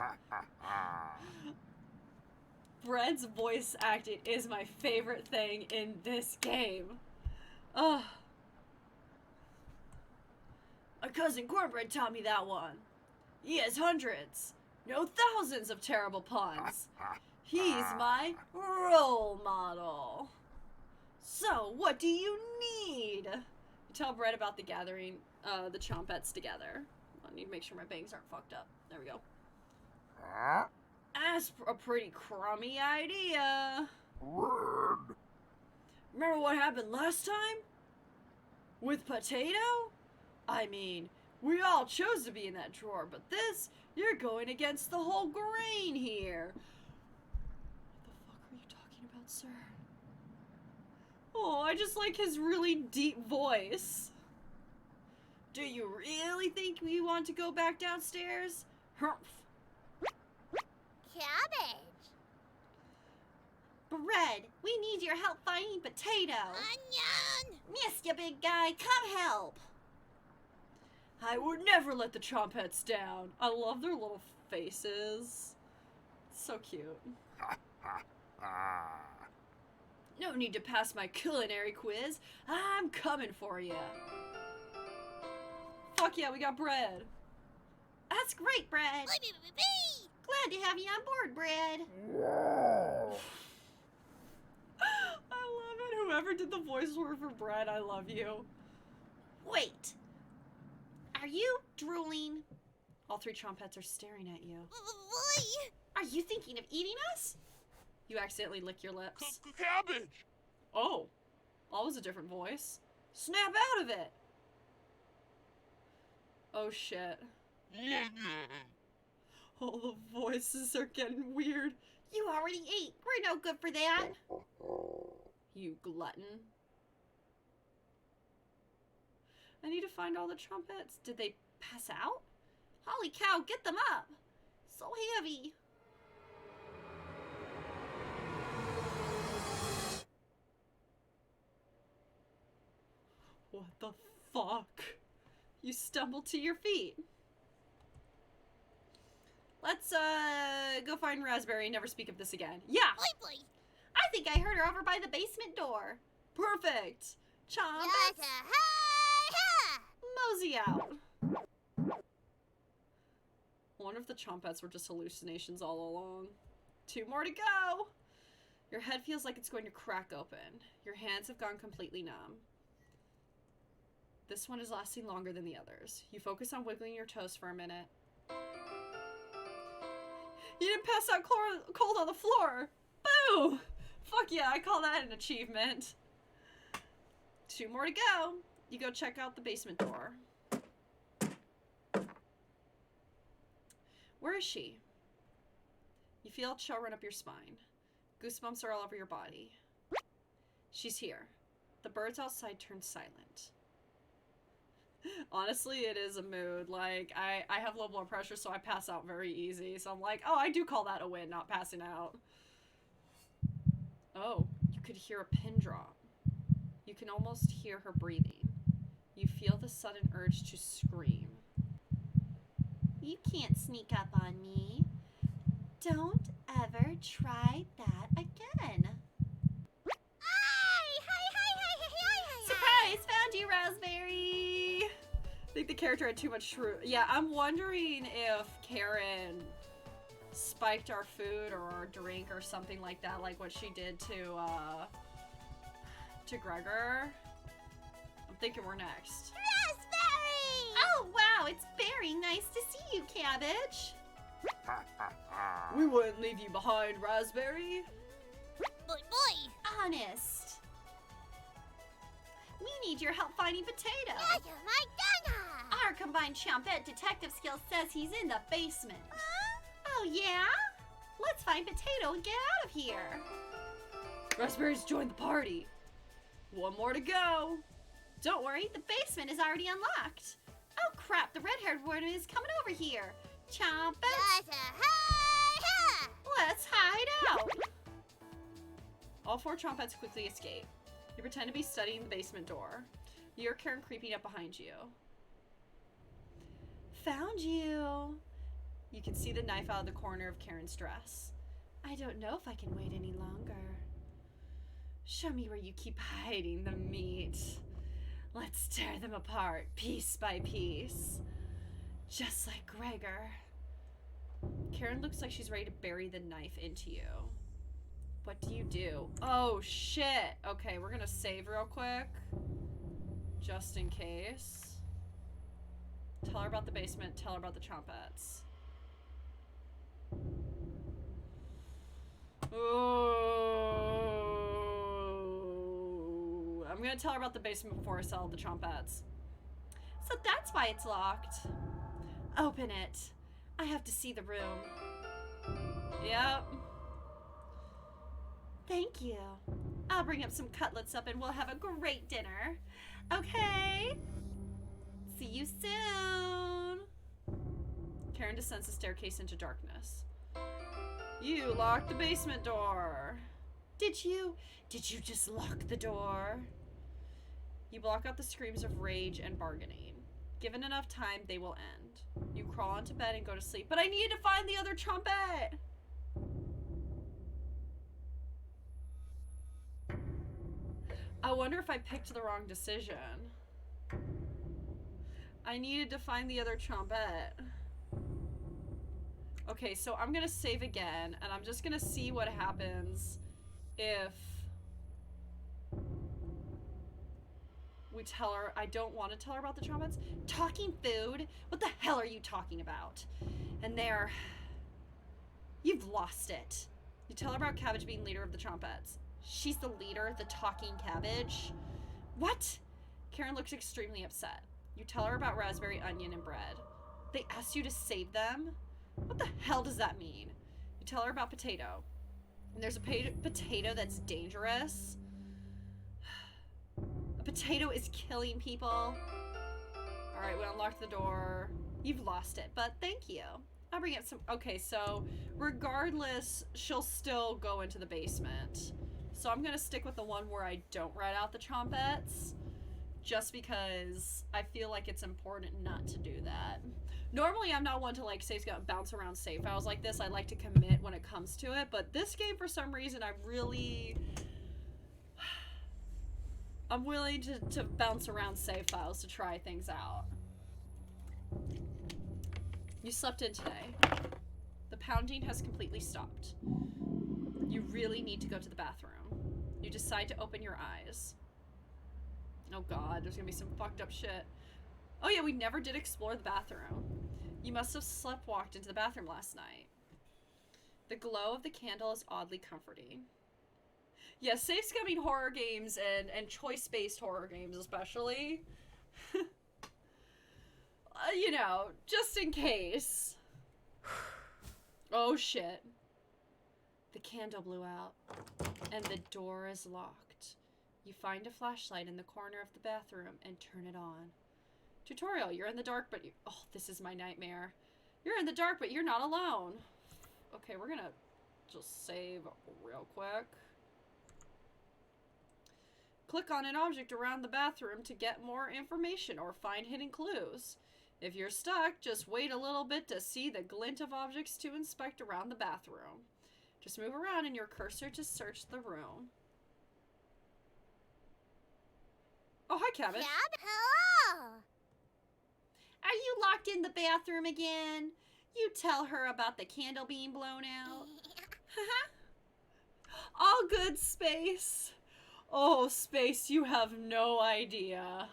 Bread's voice acting is my favorite thing in this game. Ugh. My cousin Cornbread taught me that one. He has hundreds, no thousands of terrible puns. He's my role model. So, what do you need? You tell Bread about the gathering, the Chompettes together. I need to make sure my bangs aren't fucked up. There we go. That's a pretty crummy idea. Remember what happened last time? With Potato? I mean, we all chose to be in that drawer, but this, you're going against the whole grain here. What the fuck are you talking about, sir? Oh, I just like his really deep voice. Do you really think we want to go back downstairs? Humph. Cabbage! Bread, we need your help finding Potato. Onion! Missed you, big guy. Come help. I would never let the Chompettes down. I love their little faces. So cute. No need to pass my culinary quiz. I'm coming for you. Fuck yeah, we got bread. That's great, Bread. Glad to have you on board, Bread. I love it. Whoever did the voiceover for bread, I love you. Wait. Are you drooling? All three Chompets are staring at you. Are you thinking of eating us? You accidentally lick your lips. Cabbage! Oh, that was a different voice. Snap out of it! Oh shit. All the voices are getting weird. You already ate. We're no good for that. You glutton. I need to find all the Chompets. Did they pass out? Holy cow, get them up. So heavy. What the fuck? You stumbled to your feet. Let's, go find Raspberry and never speak of this again. Yeah! I think I heard her over by the basement door. Perfect! Chomp! Mosey out! I wonder if the Chompets were just hallucinations all along. 2 more to go! Your head feels like it's going to crack open. Your hands have gone completely numb. This one is lasting longer than the others. You focus on wiggling your toes for a minute. You didn't pass out cold on the floor! Boo! Fuck yeah, I call that an achievement. 2 more to go. You go check out the basement door. Where is she? You feel a chill run up your spine. Goosebumps are all over your body. She's here. The birds outside turn silent. Honestly, it is a mood. Like, I have low blood pressure, so I pass out very easy. So I'm like, oh, I do call that a win, not passing out. Oh, you could hear a pin drop. You can almost hear her breathing. You feel the sudden urge to scream. You can't sneak up on me. Don't ever try that again. Surprise! Found you, Raspberry! I think the character had too much shrew. Yeah, I'm wondering if Karen spiked our food or our drink or something like that, like what she did to Gregor. I'm thinking we're next. Raspberry! Oh, wow, it's very nice to see you, Cabbage. We wouldn't leave you behind, Raspberry. Boy! Honest. We need your help finding Potato. Our combined Chompette detective skill says he's in the basement. Oh, yeah? Let's find Potato and get out of here. Raspberry's joined the party. 1 more to go. Don't worry, the basement is already unlocked. Oh, crap, the red-haired one is coming over here. Chompette, let's hide out. All 4 Chompets quickly escape. You pretend to be studying the basement door. You hear Karen creeping up behind you. Found you. You can see the knife out of the corner of Karen's dress. I don't know if I can wait any longer. Show me where you keep hiding the meat. Let's tear them apart, piece by piece. Just like Gregor. Karen looks like she's ready to bury the knife into you. What do you do? Oh, shit. Okay, we're gonna save real quick. Just in case. Tell her about the basement. Tell her about the Chompets. Ooh. I'm gonna tell her about the basement before I sell the Chompets. So that's why it's locked. Open it. I have to see the room. Yep. Thank you. I'll bring up some cutlets up and we'll have a great dinner. Okay? See you soon. Karen descends the staircase into darkness. You locked the basement door. Did you just lock the door? You block out the screams of rage and bargaining. Given enough time, they will end. You crawl into bed and go to sleep. But I need to find the other Chompet! I wonder if I picked the wrong decision. I needed to find the other trompette. Okay, so I'm gonna save again, and I'm just gonna see what happens if we tell her. I don't want to tell her about the trompettes. Talking food? What the hell are you talking about? And there, you've lost it. You tell her about Cabbage being leader of the trompettes. She's the leader, the talking cabbage. What? Karen looks extremely upset. You tell her about raspberry, onion, and bread. They asked you to save them? What the hell does that mean? You tell her about potato. And there's a potato that's dangerous. A potato is killing people. Alright, we unlocked the door. You've lost it, but thank you. I'll bring up some... Okay, so regardless, she'll still go into the basement. So I'm gonna stick with the one where I don't write out the trompettes. Just because I feel like it's important not to do that. Normally, I'm not one to, like, say, bounce around save files like this. I like to commit when it comes to it. But this game, for some reason, I'm willing to bounce around save files to try things out. You slept in today. The pounding has completely stopped. You really need to go to the bathroom. You decide to open your eyes. Oh god, there's gonna be some fucked up shit. Oh yeah, we never did explore the bathroom. You must have sleptwalked into the bathroom last night. The glow of the candle is oddly comforting. Yeah, safe scumming horror games and choice-based horror games especially. You know, just in case. Oh shit. The candle blew out, and the door is locked. You find a flashlight in the corner of the bathroom and turn it on. Tutorial, you're in the dark, but oh, this is my nightmare. You're in the dark, but you're not alone. Okay, we're gonna just save real quick. Click on an object around the bathroom to get more information or find hidden clues. If you're stuck, just wait a little bit to see the glint of objects to inspect around the bathroom. Just move around in your cursor to search the room. Oh, hi, Cabbage. Hello. Are you locked in the bathroom again? You tell her about the candle being blown out. All good, Space. Oh, Space, you have no idea.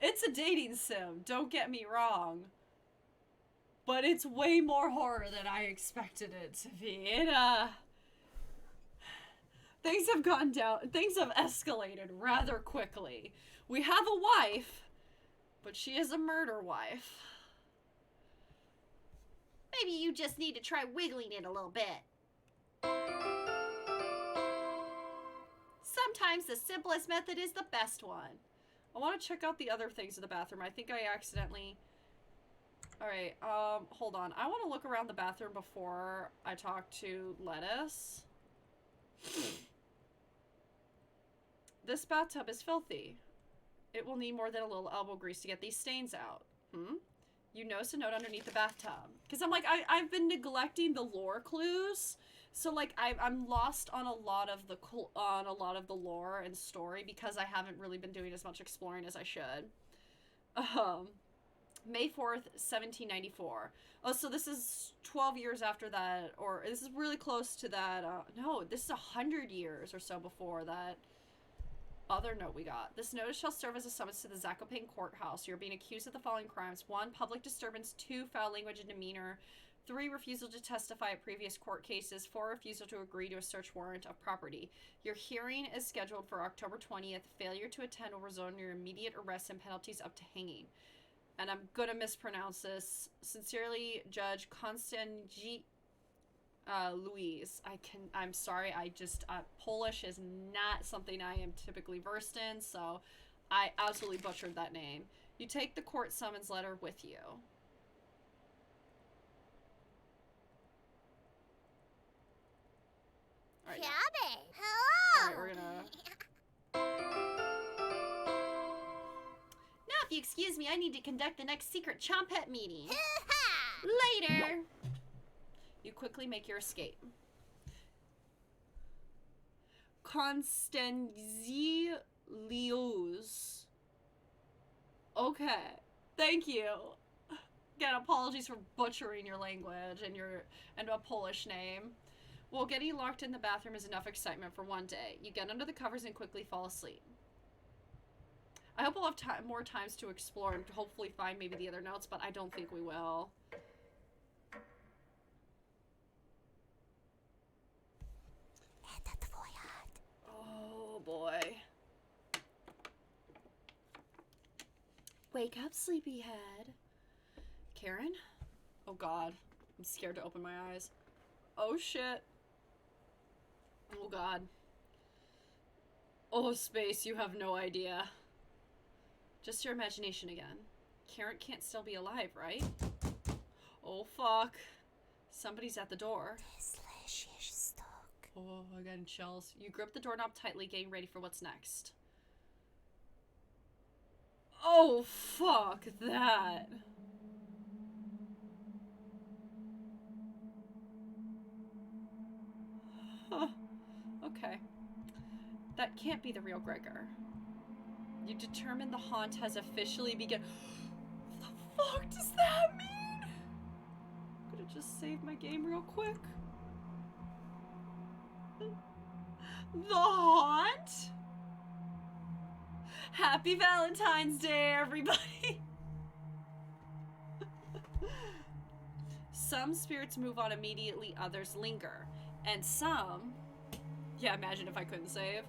It's a dating sim, don't get me wrong. But it's way more horror than I expected it to be. Things have gone down, things have escalated rather quickly. We have a wife, but she is a murder wife. Maybe you just need to try wiggling it a little bit. Sometimes the simplest method is the best one. I want to check out the other things in the bathroom. I think I accidentally... Alright, hold on. I want to look around the bathroom before I talk to Lettuce. This bathtub is filthy. It will need more than a little elbow grease to get these stains out. You notice a note underneath the bathtub. Because I'm like, I've been neglecting the lore clues. So like I'm lost on a lot of the lore and story because I haven't really been doing as much exploring as I should. May 4th, 1794. Oh, so this is 12 years after that, or this is really close to that. No, this is 100 years or so before that other note we got. This notice shall serve as a summons to the Zakopane courthouse. You're being accused of the following crimes: 1, public disturbance; 2, foul language and demeanor; 3, refusal to testify at previous court cases; 4, refusal to agree to a search warrant of property. Your hearing is scheduled for October 20th. Failure to attend will result in your immediate arrest and penalties up to hanging. And I'm gonna mispronounce this. Sincerely, Judge Konstantin Louise. I'm sorry, Polish is not something I am typically versed in, so I absolutely butchered that name. You take the court summons letter with you. Alright, Hello. Alright, we're gonna... Now, if you excuse me, I need to conduct the next secret Chompette meeting. Later. You quickly make your escape. Constanzilius. Okay. Thank you. Again, apologies for butchering your language and a Polish name. Well, getting locked in the bathroom is enough excitement for one day. You get under the covers and quickly fall asleep. I hope we'll have more times to explore and hopefully find maybe the other notes, but I don't think we will. Oh boy. Wake up, sleepyhead. Karen? Oh god. I'm scared to open my eyes. Oh shit. Oh god. Oh, space, you have no idea. Just your imagination again. Karen can't still be alive, right? Oh fuck. Somebody's at the door. Oh, I got chills. You grip the doorknob tightly, getting ready for what's next. Oh, fuck that. Huh. Okay. That can't be the real Gregor. You determine the haunt has officially begun. What the fuck does that mean? I'm gonna just save my game real quick. The haunt? Happy Valentine's Day, everybody! Some spirits move on immediately, others linger. And some... Yeah, imagine if I couldn't save.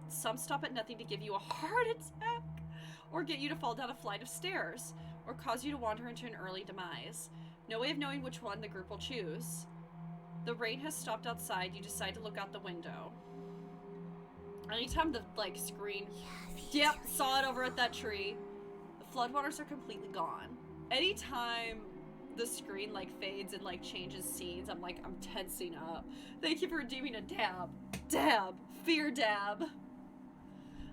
Some stop at nothing to give you a heart attack, or get you to fall down a flight of stairs, or cause you to wander into an early demise. No way of knowing which one the group will choose. The rain has stopped outside. You decide to look out the window. Anytime the, like, screen... Yep, saw it over at that tree. The floodwaters are completely gone. Anytime the screen, like, fades and, like, changes scenes, I'm tensing up. Thank you for redeeming a dab. Dab. Fear dab.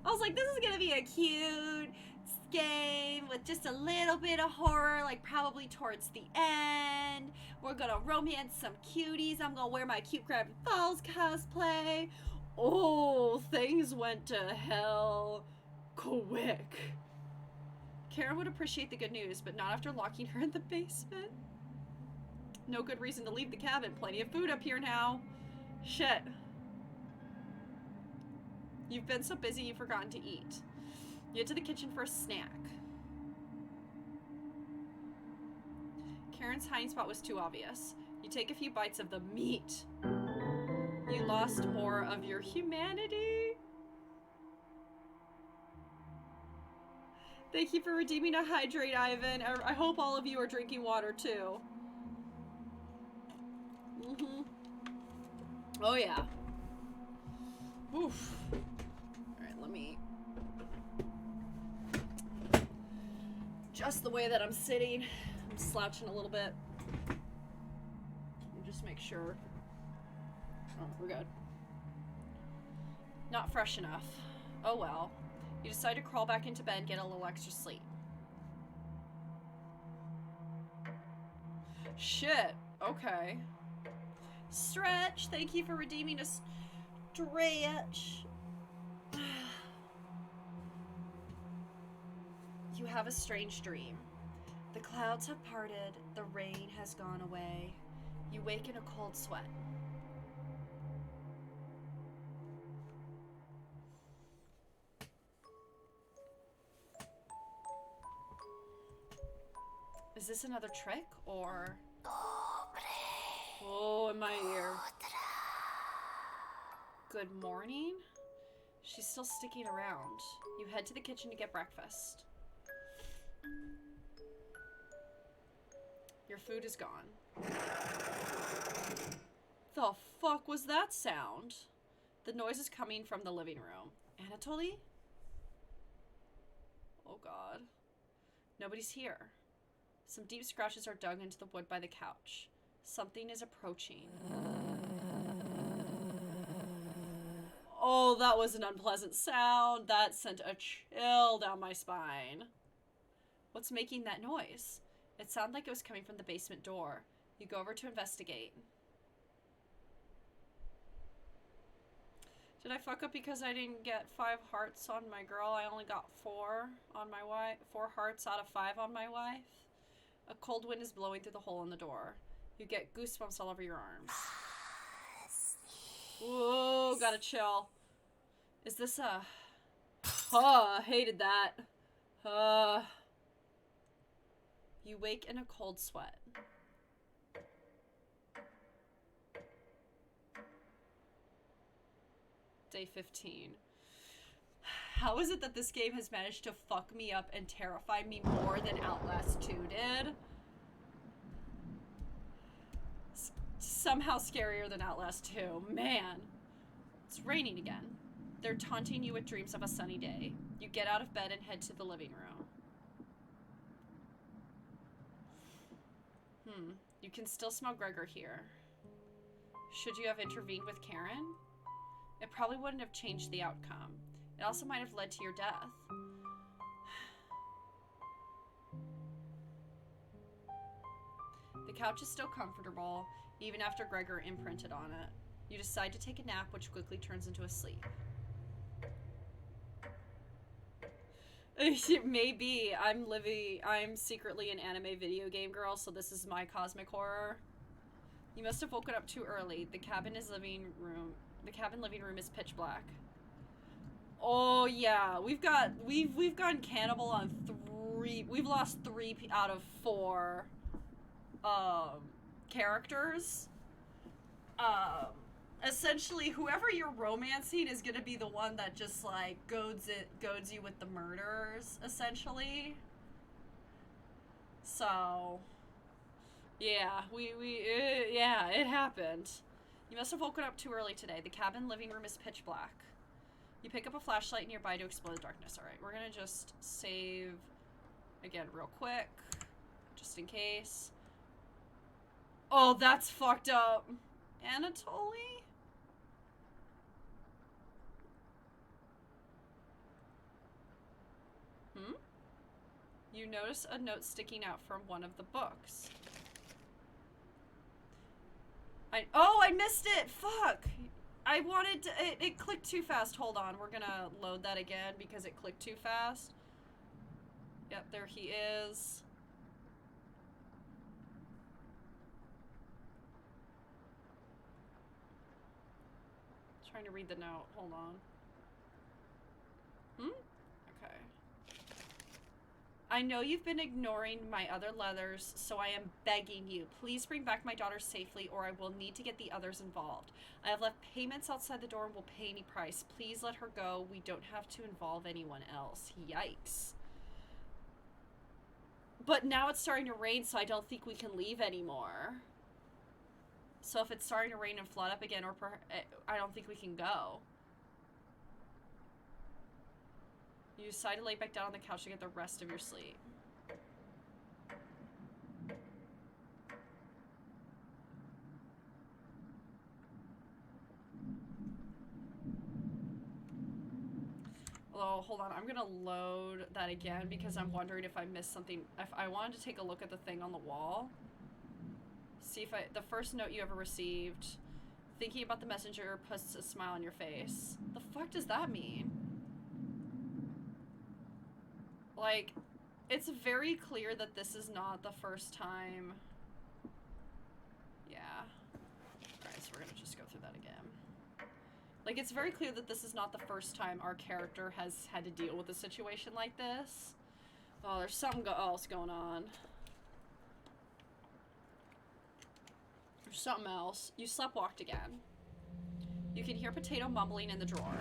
I was like, this is gonna be a cute game with just a little bit of horror, like probably towards the end. We're gonna romance some cuties. I'm gonna wear my cute Gravity Falls cosplay. Oh, things went to hell quick. Karen would appreciate the good news, but not after locking her in the basement. No good reason to leave the cabin. Plenty of food up here now. Shit. You've been so busy you've forgotten to eat. You head to the kitchen for a snack. Karen's hiding spot was too obvious. You take a few bites of the meat. You lost more of your humanity. Thank you for redeeming a hydrate, Ivan. I hope all of you are drinking water too. Oh yeah. Oof. Alright, let me... Just the way that I'm sitting. I'm slouching a little bit. Just make sure. Oh, we're good. Not fresh enough. Oh well. You decide to crawl back into bed and get a little extra sleep. Shit. Okay. Stretch. Thank you for redeeming a stretch. You have a strange dream. The clouds have parted. The rain has gone away. You wake in a cold sweat. Is this another trick, or... Oh, in my ear. Good morning? She's still sticking around. You head to the kitchen to get breakfast. Your food is gone. The fuck was that sound? The noise is coming from the living room. Anatoly? Oh god. Nobody's here. Some deep scratches are dug into the wood by the couch. Something is approaching. Oh, that was an unpleasant sound. That sent a chill down my spine. What's making that noise? It sounded like it was coming from the basement door. You go over to investigate. Did I fuck up because I didn't get 5 hearts on my girl? I only got 4 on my wife. 4 hearts out of 5 on my wife. A cold wind is blowing through the hole in the door. You get goosebumps all over your arms. Whoa, gotta chill. Is this a... hated that. You wake in a cold sweat. Day 15. How is it that this game has managed to fuck me up and terrify me more than Outlast 2 did? Somehow scarier than Outlast 2. Man. It's raining again. They're taunting you with dreams of a sunny day. You get out of bed and head to the living room. You can still smell Gregor here. Should you have intervened with Karen? It probably wouldn't have changed the outcome. It also might have led to your death. The couch is still comfortable, even after Gregor imprinted on it. You decide to take a nap, which quickly turns into a sleep. Maybe I'm secretly an anime video game girl, so this is my cosmic horror. You must have woken up too early. The cabin living room is pitch black. Oh yeah, we've gone cannibal on 3. We've lost 3 out of 4 characters. Essentially, whoever you're romancing is gonna be the one that just like goads you with the murders, essentially. So, yeah, yeah, it happened. You must have woken up too early today. The cabin living room is pitch black. You pick up a flashlight nearby to explore the darkness. All right, we're gonna just save again real quick, just in case. Oh, that's fucked up. Anatoly? You notice a note sticking out from one of the books. I missed it! Fuck! I wanted to, it clicked too fast. Hold on, we're gonna load that again because it clicked too fast. Yep, there he is. Trying to read the note. Hold on. Okay. I know you've been ignoring my other letters, so I am begging you. Please bring back my daughter safely, or I will need to get the others involved. I have left payments outside the door and will pay any price. Please let her go. We don't have to involve anyone else. Yikes. But now it's starting to rain, so I don't think we can leave anymore. So if it's starting to rain and flood up again, or I don't think we can go. You decide to lay back down on the couch to get the rest of your sleep. Although, hold on, I'm gonna load that again because I'm wondering if I missed something. If I wanted to take a look at the thing on the wall. See if the first note you ever received. Thinking about the messenger puts a smile on your face. The fuck does that mean? Like, it's very clear that this is not the first time. Yeah. Alright, so we're gonna just go through that again. Like, it's very clear that this is not the first time our character has had to deal with a situation like this. Oh, there's something else going on. There's something else. You sleptwalked again. You can hear Potato mumbling in the drawer.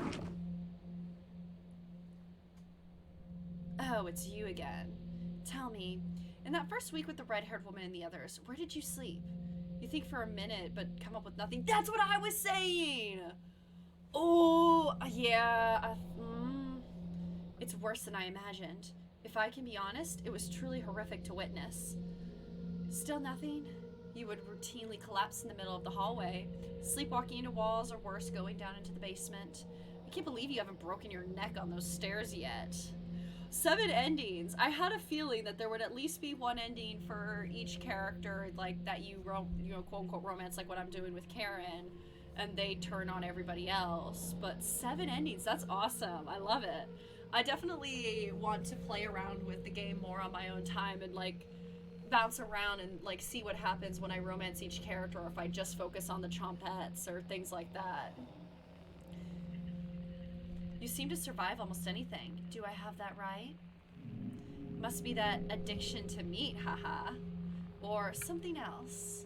Oh, it's you again. Tell me, in that first week with the red-haired woman and the others, where did you sleep? You think for a minute, but come up with nothing. That's what I was saying! Oh, yeah. It's worse than I imagined. If I can be honest, it was truly horrific to witness. Still nothing? You would routinely collapse in the middle of the hallway, sleepwalking into walls or worse, going down into the basement. I can't believe you haven't broken your neck on those stairs yet. 7 endings. I had a feeling that there would at least be one ending for each character, like that you quote unquote romance, like what I'm doing with Karen. and they turn on everybody else. But 7 endings, that's awesome. I love it. I definitely want to play around with the game more on my own time and like bounce around and like see what happens when I romance each character, or if I just focus on the chompettes or things like that. You seem to survive almost anything. Do I have that right? Must be that addiction to meat, haha. Or something else.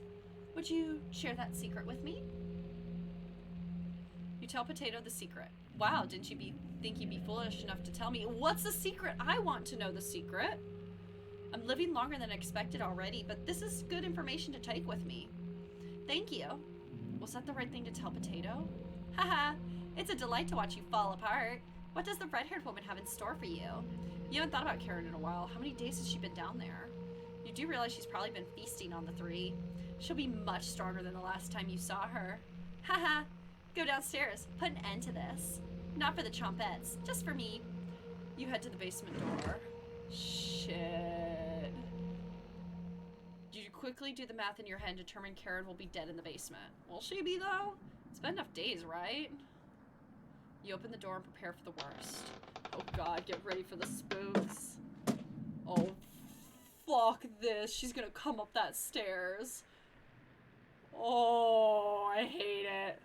Would you share that secret with me? You tell Potato the secret. Wow, didn't you think you'd be foolish enough to tell me? What's the secret? I want to know the secret. I'm living longer than expected already, but this is good information to take with me. Thank you. Was that the right thing to tell Potato? Haha, it's a delight to watch you fall apart. What does the red-haired woman have in store for you? You haven't thought about Karen in a while. How many days has she been down there? You do realize she's probably been feasting on the 3. She'll be much stronger than the last time you saw her. Haha, go downstairs. Put an end to this. Not for the chompettes, just for me. You head to the basement door. Shit. You quickly do the math in your head and determine Karen will be dead in the basement. Will she be, though? It's been enough days, right? You open the door and prepare for the worst. Oh god, get ready for the spooks. Oh, fuck this. She's gonna come up that stairs. Oh, I hate it.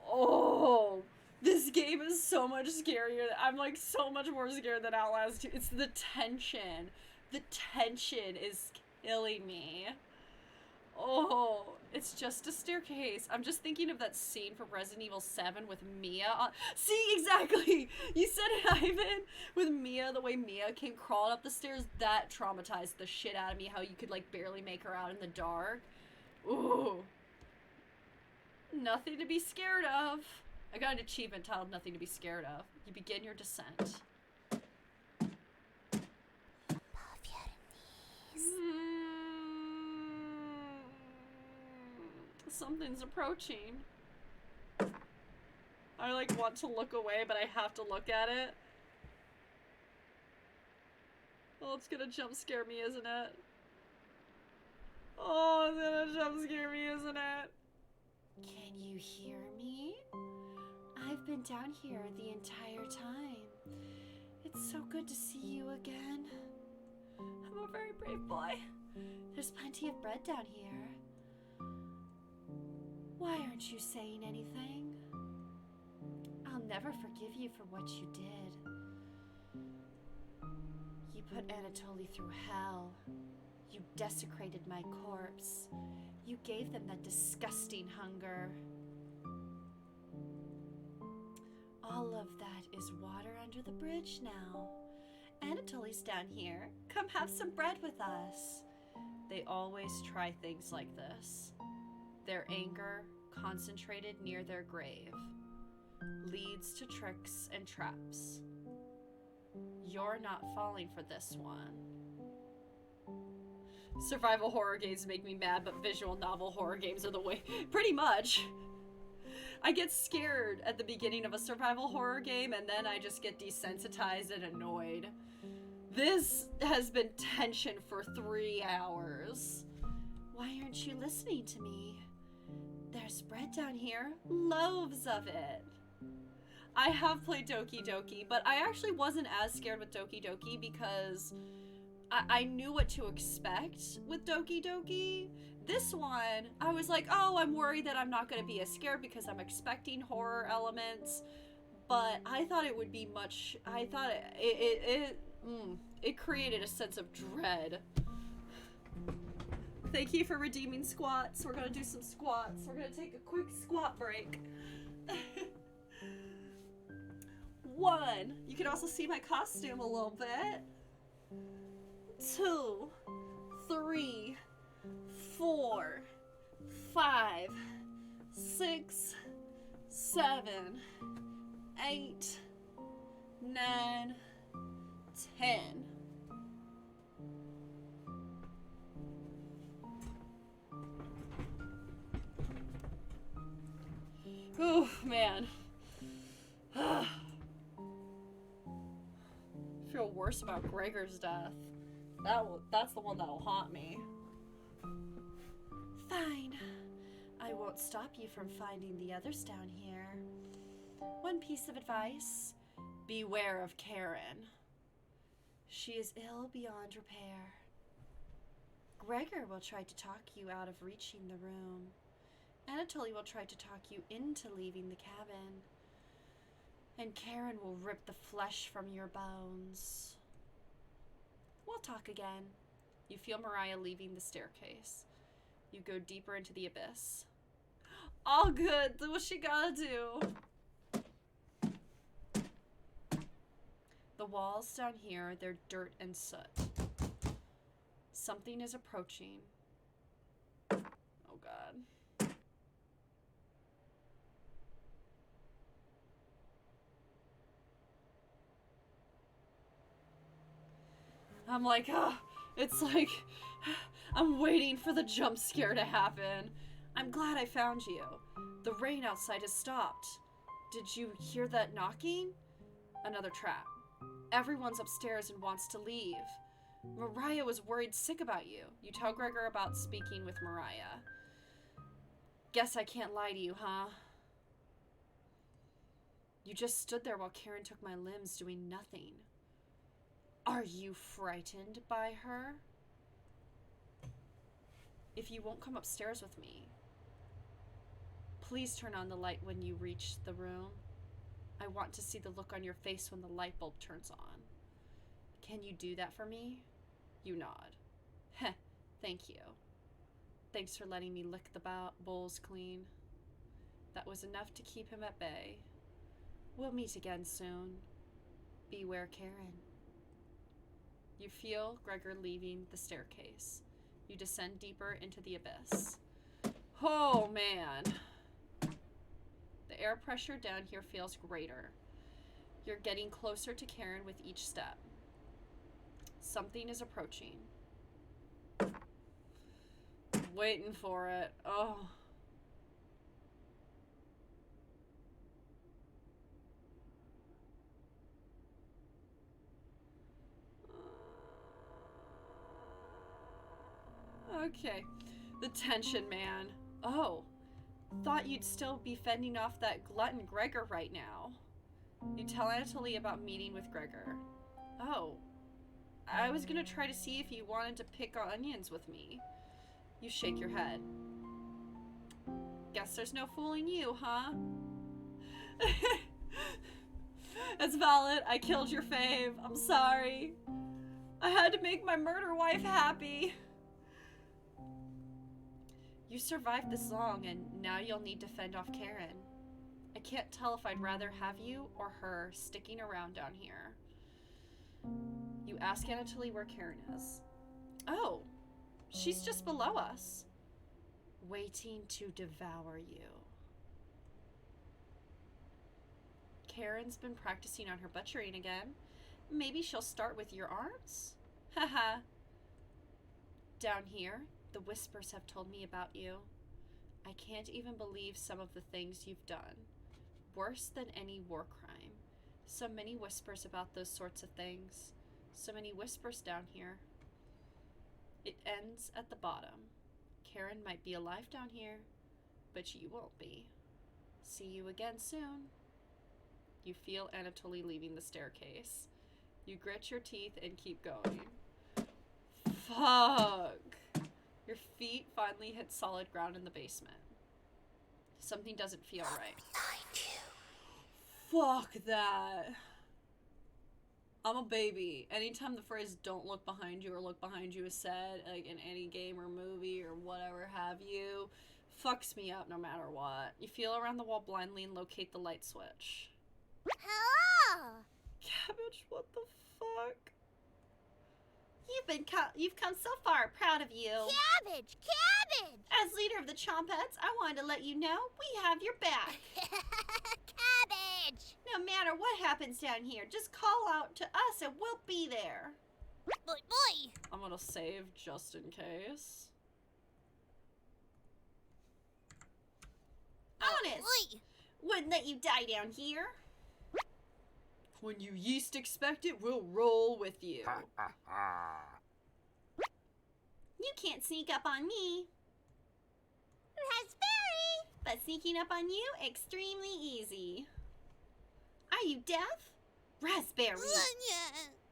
Oh, this game is so much scarier. I'm like so much more scared than Outlast 2. It's the tension. The tension is killing me. Oh, it's just a staircase. I'm just thinking of that scene from Resident Evil 7 with Mia. See, exactly! You said it, Ivan! With Mia, the way Mia came crawling up the stairs, that traumatized the shit out of me, how you could, like, barely make her out in the dark. Ooh. Nothing to be scared of. I got an achievement titled Nothing to be Scared of. You begin your descent. Something's approaching. I like want to look away, but I have to look at it. Oh, it's gonna jump scare me, isn't it? Oh, it's gonna jump scare me, isn't it? Can you hear me? I've been down here the entire time. It's so good to see you again. I'm a very brave boy. There's plenty of bread down here. Why aren't you saying anything? I'll never forgive you for what you did. You put Anatoly through hell. You desecrated my corpse. You gave them that disgusting hunger. All of that is water under the bridge now. Anatoly's down here. Come have some bread with us. They always try things like this. Their anger, concentrated near their grave, leads to tricks and traps. You're not falling for this one. Survival horror games make me mad, but visual novel horror games are the way. Pretty much. I get scared at the beginning of a survival horror game, and then I just get desensitized and annoyed. This has been tension for 3 hours. Why aren't you listening to me? There's bread down here. Loaves of it. I have played Doki Doki, but I actually wasn't as scared with Doki Doki because I knew what to expect with Doki Doki. This one, I was like, oh, I'm worried that I'm not going to be as scared because I'm expecting horror elements. But I thought it would be much, I thought it created a sense of dread. Thank you for redeeming squats. We're going to do some squats. We're going to take a quick squat break. 1, you can also see my costume a little bit. 2, 3, 4, 5, 6, 7, 8, 9, 10. Oh, man. I feel worse about Gregor's death. That's the one that'll haunt me. Fine. I won't stop you from finding the others down here. One piece of advice: beware of Karen. She is ill beyond repair. Gregor will try to talk you out of reaching the room. Anatoly will try to talk you into leaving the cabin. And Karen will rip the flesh from your bones. We'll talk again. You feel Mariah leaving the staircase. You go deeper into the abyss. All good. What's she gotta do? The walls down here, they're dirt and soot. Something is approaching. Oh God. I'm like, it's like, I'm waiting for the jump scare to happen. I'm glad I found you. The rain outside has stopped. Did you hear that knocking? Another trap. Everyone's upstairs and wants to leave. Mariah was worried sick about you. You tell Gregor about speaking with Mariah. Guess I can't lie to you, huh? You just stood there while Karen took my limbs doing nothing. Are you frightened by her? If you won't come upstairs with me, please turn on the light when you reach the room. I want to see the look on your face when the light bulb turns on. Can you do that for me? You nod. Heh, thank you. Thanks for letting me lick the bowls clean. That was enough to keep him at bay. We'll meet again soon. Beware Karen. You feel Gregor leaving the staircase. You descend deeper into the abyss. Oh, man. The air pressure down here feels greater. You're getting closer to Karen with each step. Something is approaching. Waiting for it. Oh. Okay. The tension, man. Oh. Thought you'd still be fending off that glutton Gregor right now. You tell Anatoly about meeting with Gregor. Oh. I was gonna try to see if you wanted to pick onions with me. You shake your head. Guess there's no fooling you, huh? It's valid. I killed your fave. I'm sorry. I had to make my murder wife happy. You survived this long, and now you'll need to fend off Karen. I can't tell if I'd rather have you or her sticking around down here. You ask Anatoly where Karen is. Oh, she's just below us. Waiting to devour you. Karen's been practicing on her butchering again. Maybe she'll start with your arms? Haha. Down here, the whispers have told me about you. I can't even believe some of the things you've done. Worse than any war crime. So many whispers about those sorts of things. So many whispers down here. It ends at the bottom. Karen might be alive down here, but you won't be. See you again soon. You feel Anatoly leaving the staircase. You grit your teeth and keep going. Fuck. Your feet finally hit solid ground in the basement. Something doesn't feel right. Fuck that. I'm a baby. Anytime the phrase "don't look behind you" or "look behind you" is said, like in any game or movie or whatever have you, fucks me up no matter what. You feel around the wall blindly and locate the light switch. Hello! Cabbage, what the fuck? You've come so far. Proud of you. Cabbage! Cabbage! As leader of the Chompettes, I wanted to let you know we have your back. Cabbage! No matter what happens down here, just call out to us and we'll be there. Boy, boy! I'm gonna save just in case. Honest. Boy! Wouldn't let you die down here. When you yeast expect it, we'll roll with you. You can't sneak up on me. Raspberry! but sneaking up on you, extremely easy. Are you deaf? Raspberry.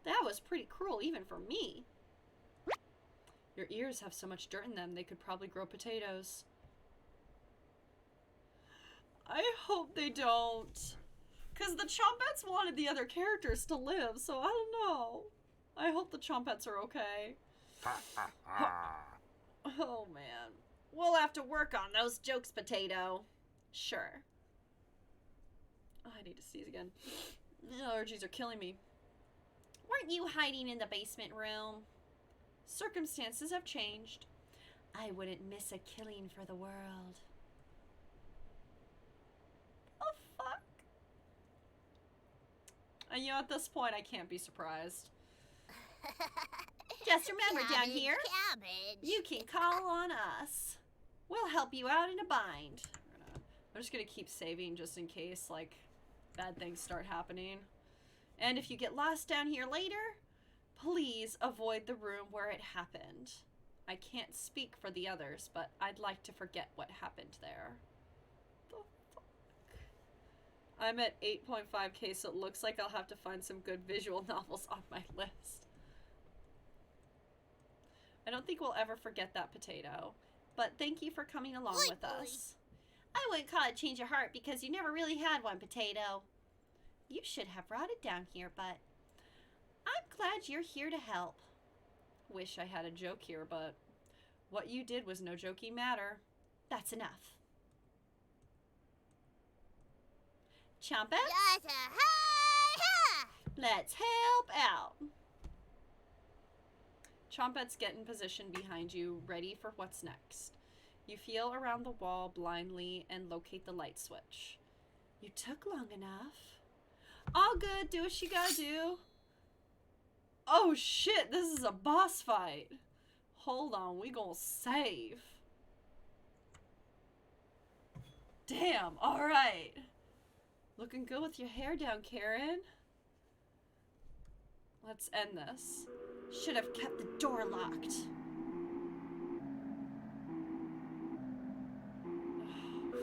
That was pretty cruel even for me. Your ears have so much dirt in them, they could probably grow potatoes. I hope they don't. Because the Chompettes wanted the other characters to live, so I don't know. I hope the Chompettes are okay. Oh, man. We'll have to work on those jokes, Potato. Sure. Oh, I need to sneeze again. The allergies are killing me. Weren't you hiding in the basement room? Circumstances have changed. I wouldn't miss a killing for the world. Oh, fuck. And you know, at this point, I can't be surprised. Just remember down here, Cabbage. you can call on us. We'll help you out in a bind. I'm just gonna keep saving just in case, like, bad things start happening. And if you get lost down here later, please avoid the room where it happened. I can't speak for the others, but I'd like to forget what happened there. The fuck? I'm at 8.5k, so it looks like I'll have to find some good visual novels on my list. I don't think we'll ever forget that, Potato. But thank you for coming along with us. I wouldn't call it change of heart because you never really had one, Potato. You should have brought it down here, but I'm glad you're here to help. Wish I had a joke here, but what you did was no jokey matter. That's enough. Chompet, Yata, ha, ha. let's help out. Chompets get in position behind you, ready for what's next. You feel around the wall blindly and locate the light switch. You took long enough. All good, do what you gotta do. Oh shit, this is a boss fight. Hold on, we gonna save. Damn, alright. Looking good with your hair down, Karen. Let's end this. Should have kept the door locked.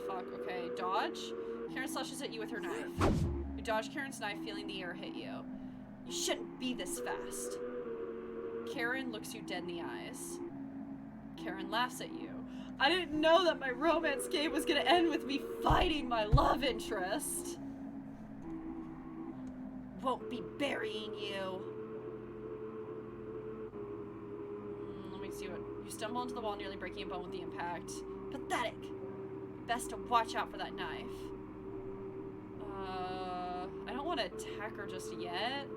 Fuck, okay. Dodge. Karen slashes at you with her knife. You dodge Karen's knife, feeling the air hit you. You shouldn't be this fast. Karen looks you dead in the eyes. Karen laughs at you. I didn't know that my romance game was gonna end with me fighting my love interest. Won't be burying you. Let me see what... You stumble into the wall, nearly breaking a bone with the impact. Pathetic. Best to watch out for that knife. I don't want to attack her just yet.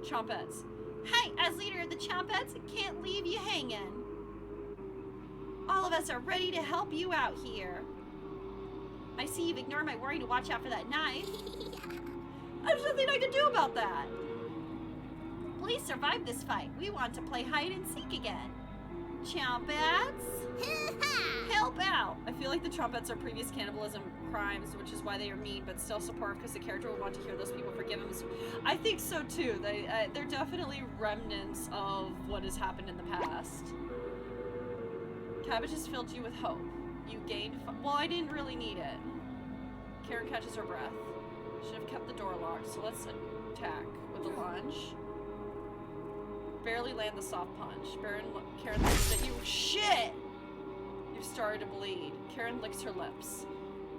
Chompets. Hey, as leader of the Chompets, I can't leave you hanging. All of us are ready to help you out here. I see you've ignored my warning to watch out for that knife. There's nothing I can do about that. Police survived this fight. We want to play hide and seek again. Chompets, help out. I feel like the Chompets are previous cannibalism crimes, which is why they are mean, but still support because the character will want to hear those people forgive him. I think so too. They're definitely remnants of what has happened in the past. Cabbage has filled you with hope. You gained... Well, I didn't really need it. Karen catches her breath. Should have kept the door locked, so let's attack with a lunge. Barely land the soft punch. Karen looks at you. Shit! You've started to bleed. Karen licks her lips.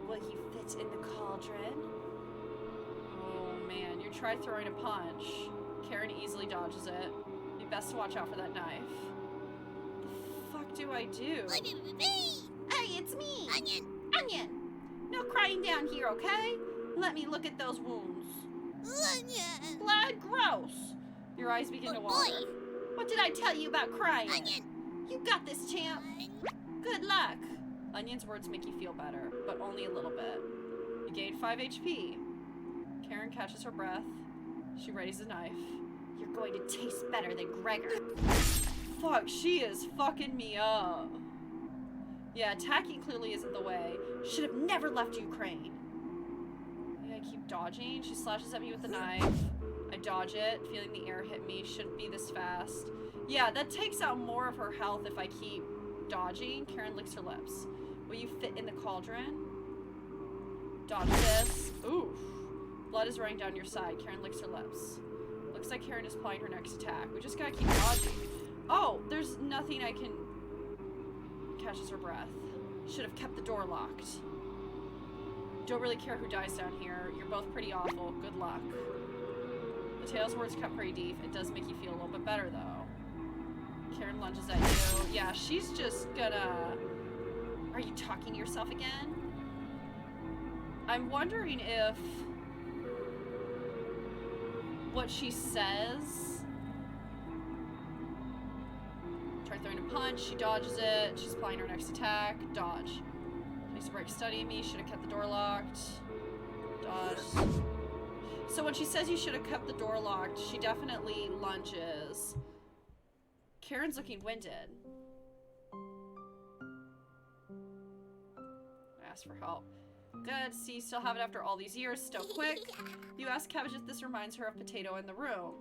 Will you fit in the cauldron? Oh man, you try throwing a punch. Karen easily dodges it. You best to watch out for that knife. The fuck do I do? Hey, it's me! Onion. Onion! No crying down here, okay? Let me look at those wounds. Onion. Blood, gross! Your eyes begin to Oh, water. boy. What did I tell you about crying? Onion. You got this, champ. Good luck. Onion's words make you feel better, but only a little bit. You gain 5 HP. Karen catches her breath. She readies a knife. You're going to taste better than Gregor. Fuck, she is fucking me up. Yeah, attacking clearly isn't the way. Should have never left Ukraine. Yeah, I keep dodging. She slashes at me with the knife. I dodge it, feeling the air hit me. Shouldn't be this fast. Yeah, that takes out more of her health if I keep dodging. Karen licks her lips. Will you fit in the cauldron? Dodge this. Oof. Blood is running down your side. Karen licks her lips. Looks like Karen is planning her next attack. We just gotta keep dodging. Oh, there's nothing I can... Catches her breath. Should have kept the door locked. Don't really care who dies down here. You're both pretty awful. Good luck. Matteo's words cut pretty deep. It does make you feel a little bit better, though. Karen lunges at you. Yeah, she's just gonna... Are you talking to yourself again? I'm wondering if... what she says... Try throwing a punch. She dodges it. She's planning her next attack. Dodge. Takes a break studying me. Should have kept the door locked. Dodge. So when she says you should have kept the door locked, she definitely lunges. Karen's looking winded. Ask for help. Good. See, you still have it after all these years. Still quick. You ask Cabbage if this reminds her of Potato in the room.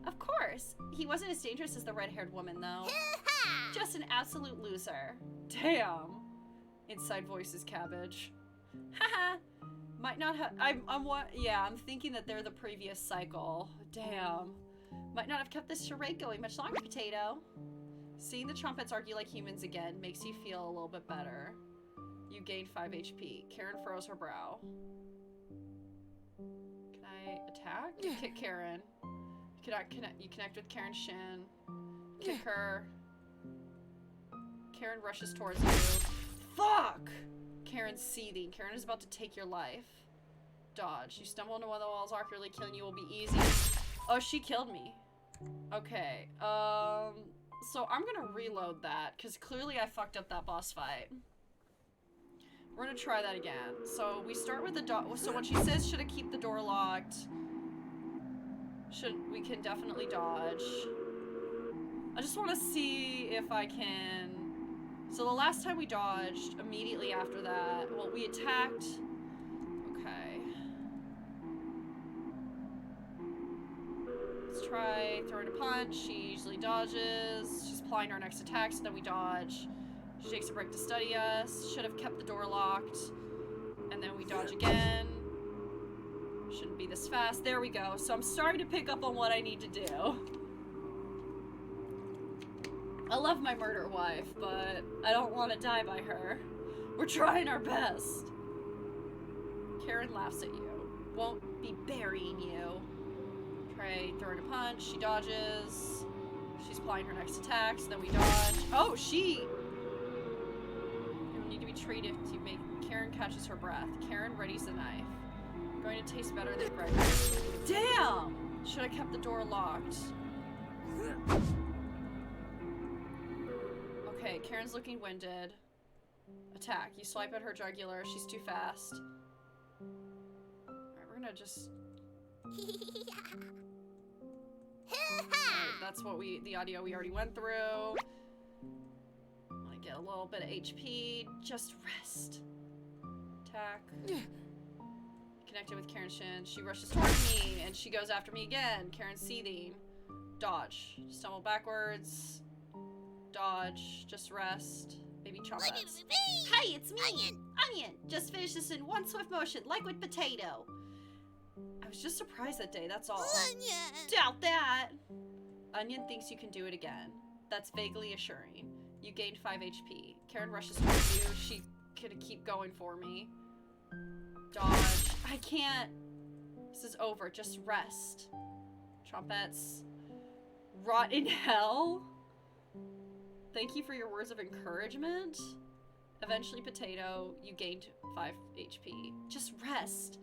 Of course. He wasn't as dangerous as the red-haired woman, though. Just an absolute loser. Damn. Inside voices Cabbage. Haha. Might not have. I'm thinking that they're the previous cycle. Damn. Might not have kept this charade going much longer, Potato. Seeing the trumpets argue like humans again makes you feel a little bit better. You gained 5 HP. Karen furrows her brow. Can I attack? You kick Karen. You connect with Karen's shin. Kick her. Karen rushes towards you. Fuck! Karen's seething. Karen is about to take your life. Dodge. You stumble into one of the walls, awkwardly killing you will be easy. Oh, she killed me. Okay. So I'm gonna reload that, because clearly I fucked up that boss fight. We're gonna try that again. So we start with the door. So when she says, should I keep the door locked? We can definitely dodge. I just want to see if I can... So the last time we dodged, immediately after that, well, we attacked. Okay. Let's try throwing a punch. She usually dodges. She's applying our next attack, so then we dodge. She takes a break to study us. Should have kept the door locked. And then we dodge again. Shouldn't be this fast. There we go. So I'm starting to pick up on what I need to do. I love my murder wife, but I don't want to die by her. We're trying our best. Karen laughs at you. Won't be burying you. Try throwing a punch. She dodges. She's applying her next attack, so then we dodge. Oh, she... You need to be treated to make... Karen catches her breath. Karen readies the knife. Going to taste better than bread. Damn! Should have kept the door locked. Okay, Karen's looking winded. Attack. You swipe at her jugular. She's too fast. Alright, we're gonna just... Alright, that's what the audio we already went through. I'm gonna get a little bit of HP. Just rest. Attack. Connected with Karen's shin. She rushes towards me, and she goes after me again. Karen's seething. Dodge. Stumble backwards. Dodge. Just rest. Maybe trumpets. Hey, it's me! Onion! Just finished this in one swift motion, like with Potato. I was just surprised that day, that's all. Onion. Doubt that! Onion thinks you can do it again. That's vaguely assuring. You gained 5 HP. Karen rushes towards you. She could keep going for me. Dodge. I can't. This is over. Just rest. Trumpets. Rot in hell. Thank you for your words of encouragement. Eventually, Potato, you gained 5 HP. Just rest.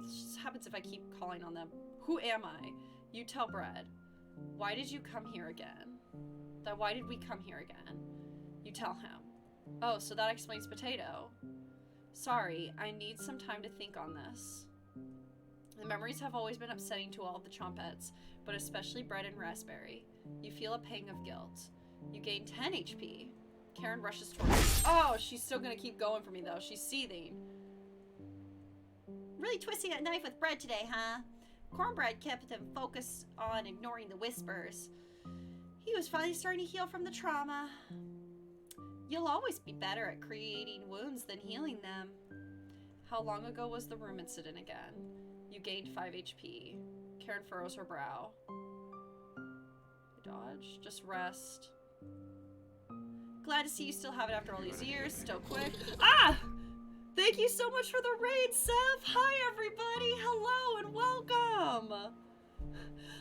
This just happens if I keep calling on them. Who am I? You tell Bread. Why did you come here again? Why did we come here again? You tell him. Oh, so that explains Potato. Sorry, I need some time to think on this. The memories have always been upsetting to all of the trumpets, but especially Bread and Raspberry. You feel a pang of guilt. You gain 10 HP. Karen rushes towards me. Oh, she's still gonna keep going for me though. She's seething. Really twisting that knife with Bread today, huh? Cornbread kept him focused on ignoring the whispers. He was finally starting to heal from the trauma. You'll always be better at creating wounds than healing them. How long ago was the room incident again? You gained 5 HP. Karen furrows her brow. Dodge. Just rest. Glad to see you still have it after all these years. Still quick. Ah! Thank you so much for the raid, Seth! Hi, everybody! Hello and welcome!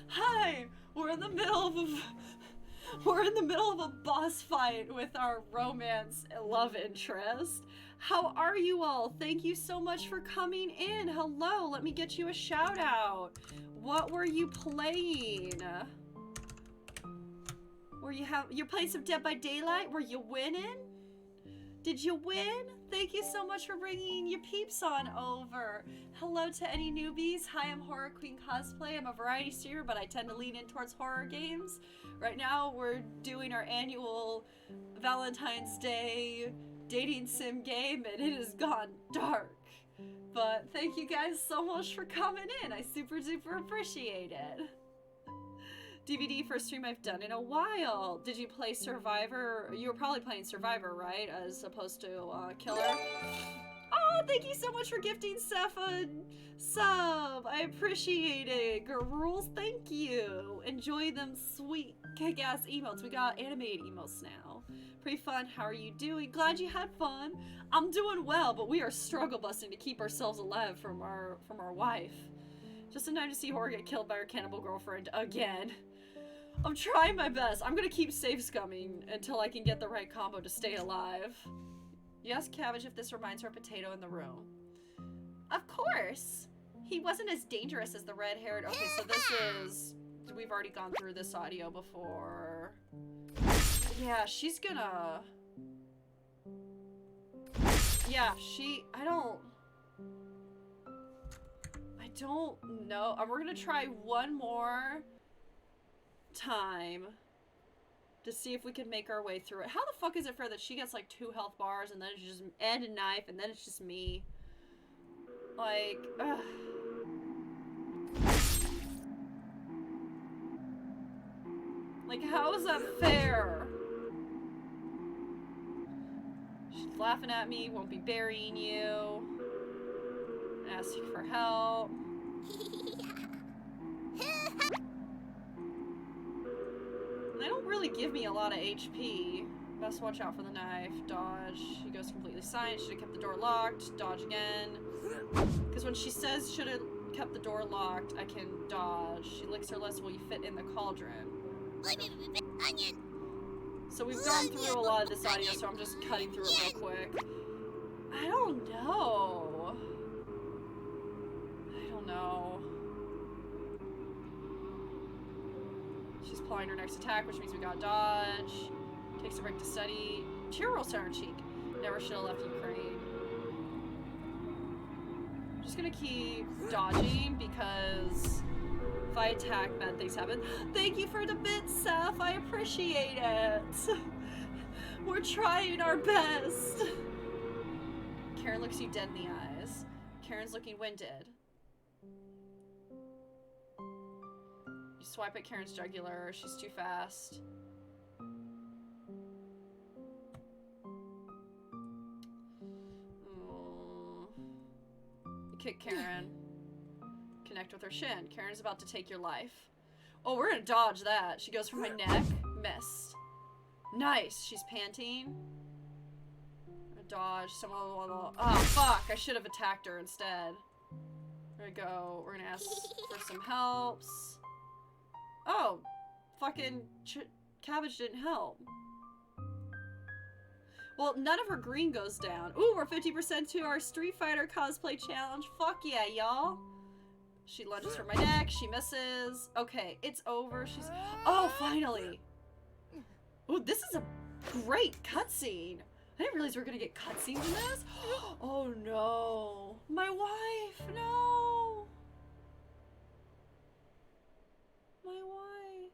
Hi! We're in the middle of a boss fight with our romance love interest. How are you all? Thank you so much for coming in. Hello, let me get you a shout out. What were you playing? You're playing some Dead by Daylight? Were you winning? Did you win? Thank you so much for bringing your peeps on over. Hello to any newbies. Hi, I'm Horror Queen Cosplay. I'm a variety streamer, but I tend to lean in towards horror games. Right now, we're doing our annual Valentine's Day dating sim game, and it has gone dark. But thank you guys so much for coming in. I super duper appreciate it. DVD for a stream I've done in a while. Did you play Survivor? You were probably playing Survivor, right? As opposed to Killer. Oh, thank you so much for gifting Seth a sub. I appreciate it. Girls, thank you. Enjoy them sweet kick-ass emotes. We got animated emotes now. Pretty fun. How are you doing? Glad you had fun. I'm doing well, but we are struggle busting to keep ourselves alive from our wife. Just in time to see Horror get killed by her cannibal girlfriend again. I'm trying my best. I'm gonna keep save scumming until I can get the right combo to stay alive. Yes, Cabbage, if this reminds her of Potato in the room. Of course! He wasn't as dangerous as the red-haired... Okay, so this is... We've already gone through this audio before. Yeah, she's gonna... Yeah, I don't know. We're gonna try one more time to see if we can make our way through it. How the fuck is it fair that she gets like 2 health bars and then it's just and a knife and then it's just me? Like, ugh. Like, how is that fair? She's laughing at me, won't be burying you. Ask you for help. They don't really give me a lot of HP. Best watch out for the knife. Dodge. She goes completely silent. Should have kept the door locked. Dodge again. Because when she says should have kept the door locked, I can dodge. She licks her lips. Will you fit in the cauldron? Onion. So we've gone through a lot of this audio, so I'm just cutting through it real quick. I don't know. I don't know. She's pulling her next attack, which means we got dodge. Takes a break to study. Tear rolls down her cheek. Never should have left Ukraine. I'm just gonna keep dodging because if I attack, bad things happen. Thank you for the bit, Seth. I appreciate it. We're trying our best. Karen looks you dead in the eyes. Karen's looking winded. You swipe at Karen's jugular. She's too fast. You kick Karen. Connect with her shin. Karen's about to take your life. Oh, we're gonna dodge that. She goes for my neck. Missed. Nice. She's panting. Dodge. Someone. Oh, fuck. I should have attacked her instead. There we go. We're gonna ask for some helps. Oh. Fucking Cabbage didn't help. Well, none of her green goes down. Ooh, we're 50% to our Street Fighter cosplay challenge. Fuck yeah, y'all. She lunges for my neck. She misses. Okay, it's over. She's... Oh, finally. Ooh, this is a great cutscene. I didn't realize we were gonna get cutscenes in this. Oh, no. My wife. No. My wife.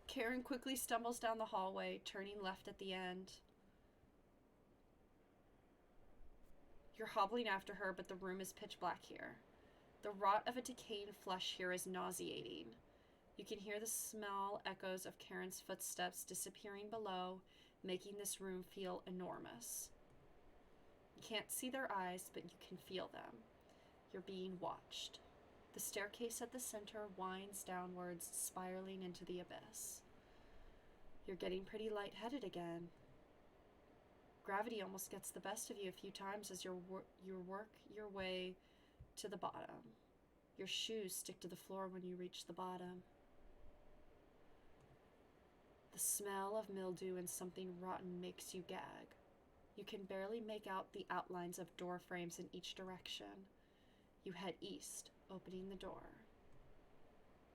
Karen quickly stumbles down the hallway, turning left at the end. You're hobbling after her, but the room is pitch black here. The rot of a decaying flesh here is nauseating. You can hear the small echoes of Karen's footsteps disappearing below, making this room feel enormous. You can't see their eyes, but you can feel them. You're being watched. The staircase at the center winds downwards, spiraling into the abyss. You're getting pretty lightheaded again. Gravity almost gets the best of you a few times as you work your way to the bottom. Your shoes stick to the floor when you reach the bottom. The smell of mildew and something rotten makes you gag. You can barely make out the outlines of door frames in each direction. You head east, opening the door.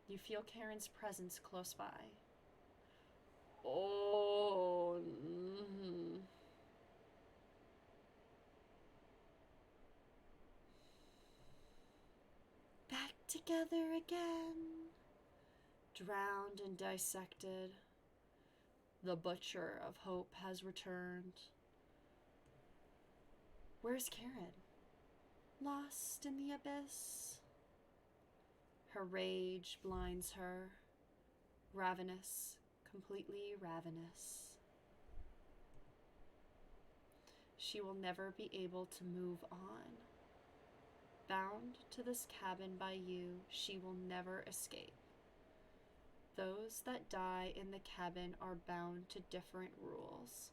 You feel Karen's presence close by. Oh, Back together again. Drowned and dissected. The butcher of hope has returned. Where's Karen? Lost in the abyss? Her rage blinds her. Ravenous, completely ravenous. She will never be able to move on. Bound to this cabin by you, she will never escape. Those that die in the cabin are bound to different rules.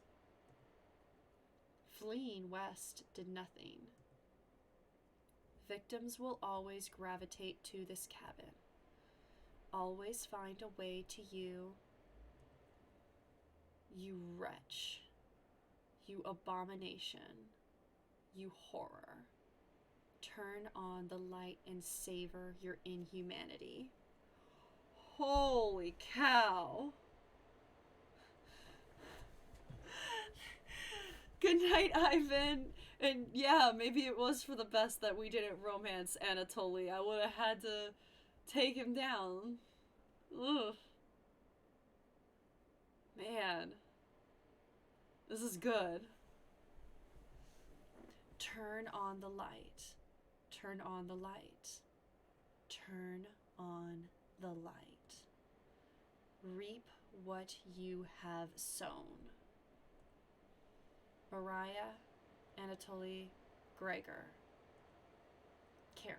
Fleeing west did nothing. Victims will always gravitate to this cabin. Always find a way to you. You wretch. You abomination. You horror. Turn on the light and savor your inhumanity. Holy cow. Good night, Ivan. And yeah, maybe it was for the best that we didn't romance Anatoly. I would have had to take him down. Ugh. Man. This is good. Turn on the light. Turn on the light. Turn on the light. Reap what you have sown. Mariah, Anatoly, Gregor, Karen.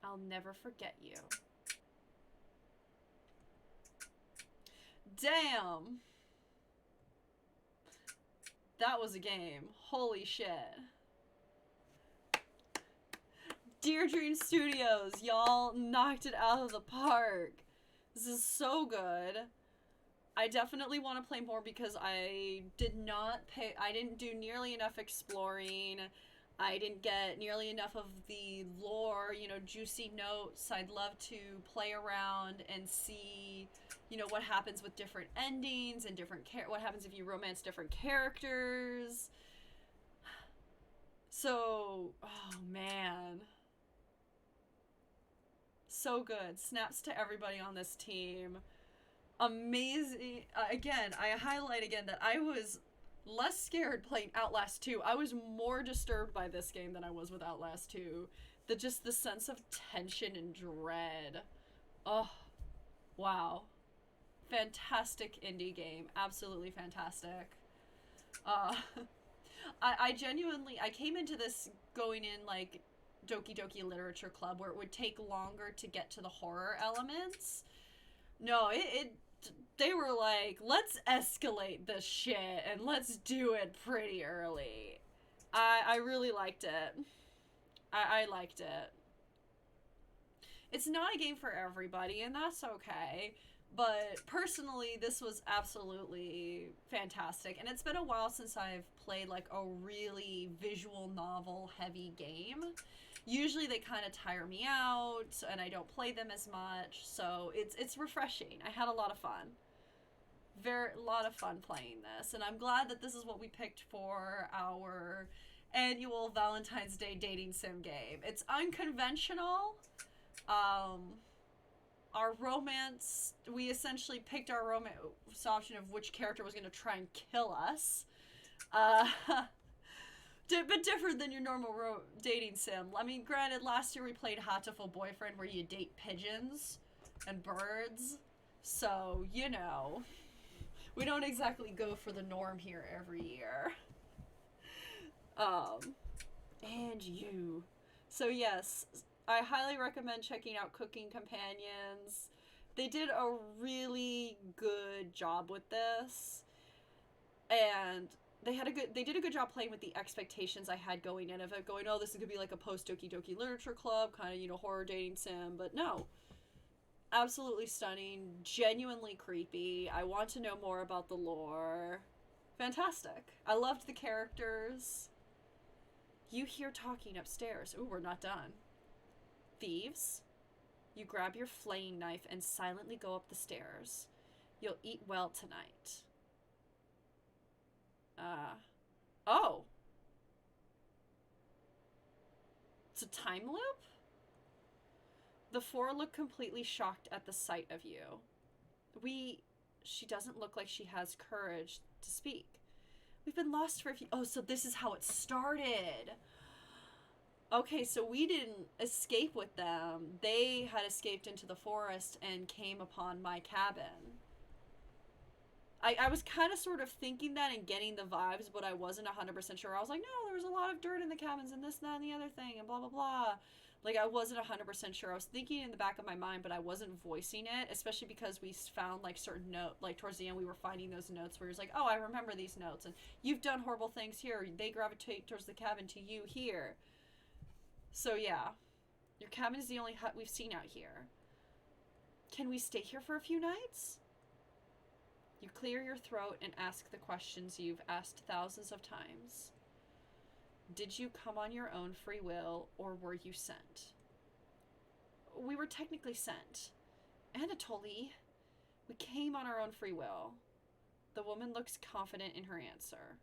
I'll never forget you. Damn! That was a game. Holy shit. Dear Dream Studios, y'all knocked it out of the park. This is so good. I definitely want to play more because I didn't do nearly enough exploring. I didn't get nearly enough of the lore, juicy notes. I'd love to play around and see, what happens with different endings and what happens if you romance different characters. So, oh man. So good. Snaps to everybody on this team. Amazing. Again, I highlight again that I was less scared playing Outlast 2. I was more disturbed by this game than I was with Outlast 2. Just the sense of tension and dread. Oh, wow. Fantastic indie game. Absolutely fantastic. I genuinely, I came into this going in like Doki Doki Literature Club where it would take longer to get to the horror elements. No, they were like, let's escalate this shit and let's do it pretty early. I really liked it. I liked it. It's not a game for everybody, and that's okay. But personally, this was absolutely fantastic. And it's been a while since I've played like a really visual novel heavy game. Usually they kind of tire me out and I don't play them as much. So it's refreshing. I had a lot of fun. A lot of fun playing this. And I'm glad that this is what we picked for our annual Valentine's Day dating sim game. It's unconventional. Our romance, we essentially picked our romance option of which character was going to try and kill us. But different than your normal dating sim. I mean, granted, last year we played Hatoful Boyfriend where you date pigeons. and birds. So, you know, we don't exactly go for the norm here every year. And you. So yes, I highly recommend checking out Cooking Companions. They did a really good job with this. And they did a good job playing with the expectations I had going in of it, going, oh, this is gonna be like a post Doki Doki Literature Club kind of, you know, horror dating sim, but no. Absolutely stunning, genuinely creepy. I want to know more about the lore. Fantastic. I loved the characters. You hear talking upstairs. Ooh, we're not done. Thieves. You grab your flaying knife and silently go up the stairs. You'll eat well tonight. Oh. It's a time loop? The four look completely shocked at the sight of you. She doesn't look like she has courage to speak. We've been lost for a few... Oh, so this is how it started. Okay, so we didn't escape with them. They had escaped into the forest and came upon my cabin. I was kind of sort of thinking that and getting the vibes, but I wasn't 100% sure. I was like, no, there was a lot of dirt in the cabins and this, that, and the other thing, and blah, blah, blah. Like, I wasn't 100% sure. I was thinking in the back of my mind, but I wasn't voicing it, especially because we found, like, certain notes. Like, towards the end, we were finding those notes where it was like, oh, I remember these notes, and you've done horrible things here. They gravitate towards the cabin to you here. So, yeah. Your cabin is the only hut we've seen out here. Can we stay here for a few nights? You clear your throat and ask the questions you've asked thousands of times. Did you come on your own free will, or were you sent? We were technically sent. Anatoly, we came on our own free will. The woman looks confident in her answer.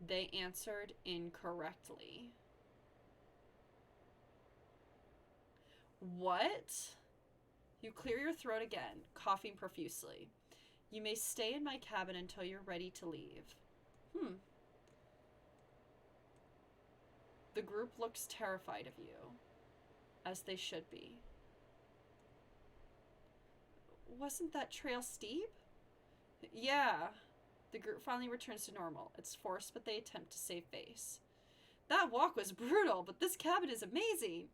They answered incorrectly. What? You clear your throat again, coughing profusely. You may stay in my cabin until you're ready to leave. The group looks terrified of you, as they should be. Wasn't that trail steep? Yeah. The group finally returns to normal. It's forced, but they attempt to save face. That walk was brutal, but this cabin is amazing.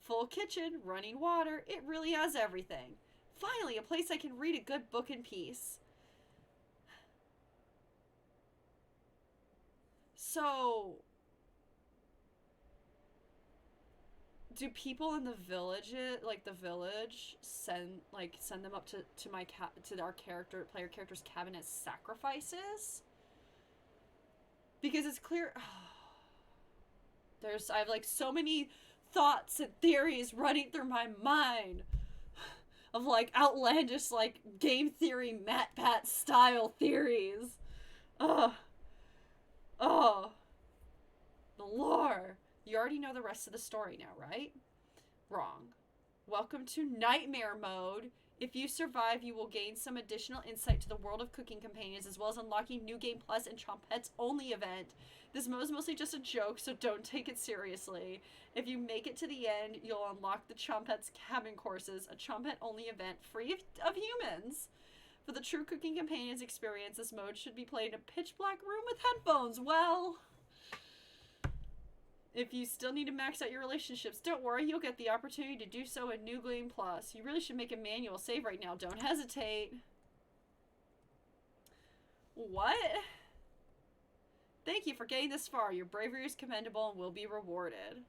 Full kitchen, running water, it really has everything. Finally, a place I can read a good book in peace. So, do people in the village, send them up to our player character's cabin as sacrifices? Because it's clear. I have like so many thoughts and theories running through my mind of like outlandish like game theory MatPat style theories. The lore. You already know the rest of the story now, right? Wrong. Welcome to Nightmare Mode. If you survive, you will gain some additional insight to the world of Cooking Companions, as well as unlocking New Game Plus and Chompette's Only event. This mode is mostly just a joke, so don't take it seriously. If you make it to the end, you'll unlock the Chompette's Cabin Courses, a Chompette Only event free of humans. For the true Cooking Companions experience, this mode should be played in a pitch-black room with headphones. Well, if you still need to max out your relationships, don't worry, you'll get the opportunity to do so in New Game Plus. You really should make a manual save right now. Don't hesitate. What? Thank you for getting this far. Your bravery is commendable and will be rewarded.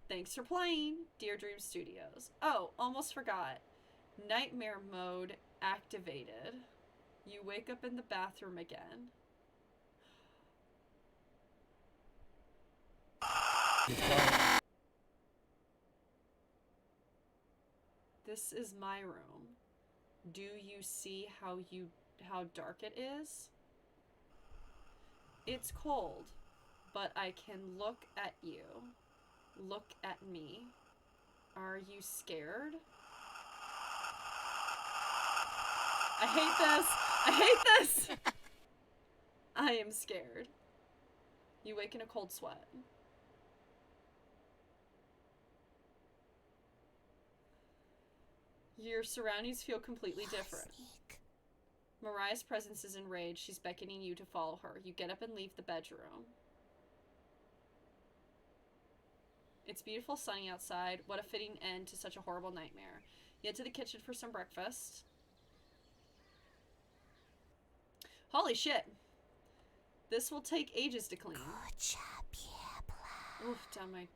Thanks for playing, Dear Dream Studios. Oh, almost forgot. Nightmare Mode activated. You wake up in the bathroom again. This is my room. Do you see how dark it is? It's cold, but I can look at you. Look at me. Are you scared? I hate this! I hate this! I am scared. You wake in a cold sweat. Your surroundings feel completely different. Sneak. Mariah's presence is enraged. She's beckoning you to follow her. You get up and leave the bedroom. It's beautiful sunny outside. What a fitting end to such a horrible nightmare. You head to the kitchen for some breakfast. Holy shit. This will take ages to clean. Good job, yeah, blah. Oof, down my...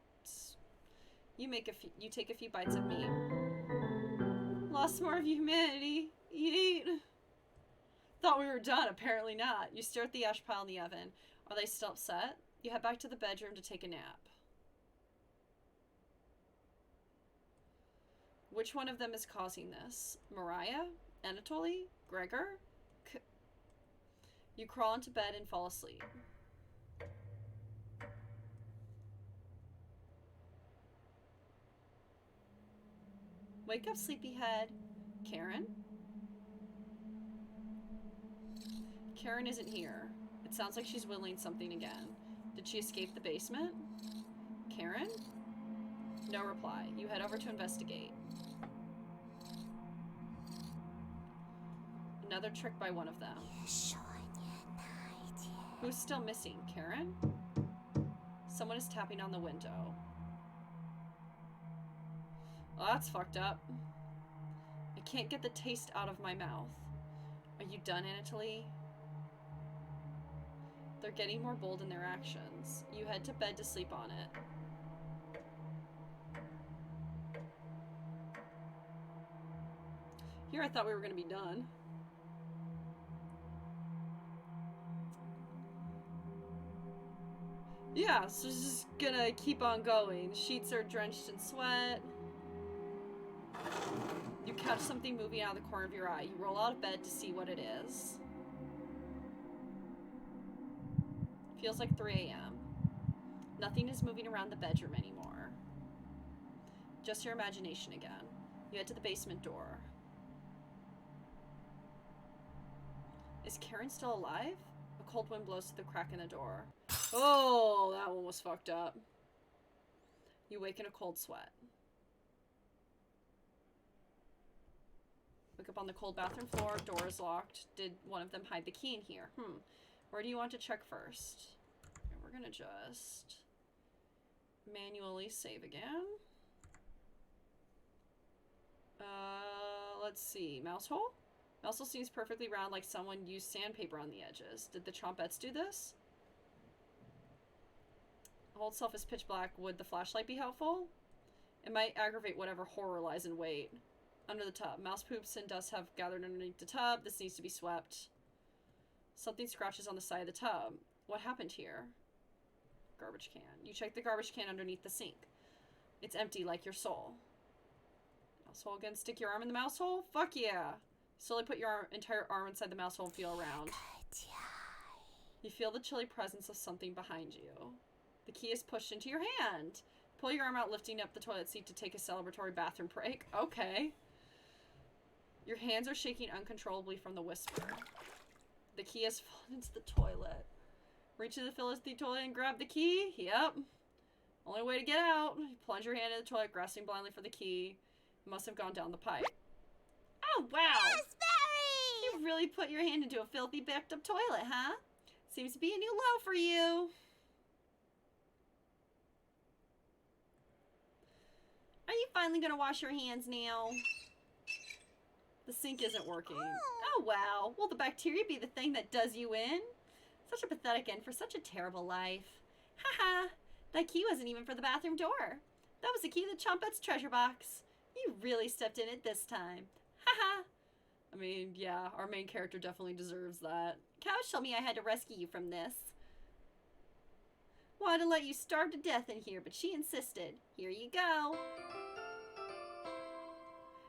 You take a few bites of meat. Lost more of humanity. Eat. Thought we were done. Apparently not. You stare at the ash pile in the oven. Are they still upset? You head back to the bedroom to take a nap. Which one of them is causing this? Mariah? Anatoly? Gregor? You crawl into bed and fall asleep. Wake up, sleepyhead. Karen? Karen isn't here. It sounds like she's whittling something again. Did she escape the basement? Karen? No reply. You head over to investigate. Another trick by one of them. Who's still missing? Karen? Someone is tapping on the window. Well, that's fucked up. I can't get the taste out of my mouth. Are you done, Anatoly? They're getting more bold in their actions. You head to bed to sleep on it. Here I thought we were going to be done. Yeah, so it's just gonna keep on going. Sheets are drenched in sweat. You catch something moving out of the corner of your eye. You roll out of bed to see what it is. Feels like 3 a.m. Nothing is moving around the bedroom anymore. Just your imagination again. You head to the basement door. Is Karen still alive? A cold wind blows through the crack in the door. Oh, that one was fucked up. You wake in a cold sweat. Wake up on the cold bathroom floor. Door is locked. Did one of them hide the key in here? Where do you want to check first? Okay, we're gonna just manually save again. Let's see. Mouse hole? Mouse hole seems perfectly round, like someone used sandpaper on the edges. Did the Chompettes do this? The whole itself is pitch black. Would the flashlight be helpful? It might aggravate whatever horror lies in wait. Under the tub. Mouse poops and dust have gathered underneath the tub. This needs to be swept. Something scratches on the side of the tub. What happened here? Garbage can. You check the garbage can underneath the sink. It's empty like your soul. Mouse hole again. Stick your arm in the mouse hole? Fuck yeah. Slowly put your entire arm inside the mouse hole and feel around. You feel the chilly presence of something behind you. The key is pushed into your hand. Pull your arm out, lifting up the toilet seat to take a celebratory bathroom break. Okay. Your hands are shaking uncontrollably from the whisper. The key has fallen into the toilet. Reach to the filthy toilet and grab the key. Yep. Only way to get out. You plunge your hand in the toilet, grasping blindly for the key. It must have gone down the pipe. Oh, wow. Raspberry! You really put your hand into a filthy, backed up toilet, huh? Seems to be a new low for you. Are you finally gonna wash your hands now? The sink isn't working. Oh, wow. Will the bacteria be the thing that does you in? Such a pathetic end for such a terrible life. Haha. That key wasn't even for the bathroom door. That was the key to the Chompettes' treasure box. You really stepped in it this time. Haha. I mean, yeah, our main character definitely deserves that. Couch told me I had to rescue you from this. Wanted to let you starve to death in here, but she insisted. Here you go.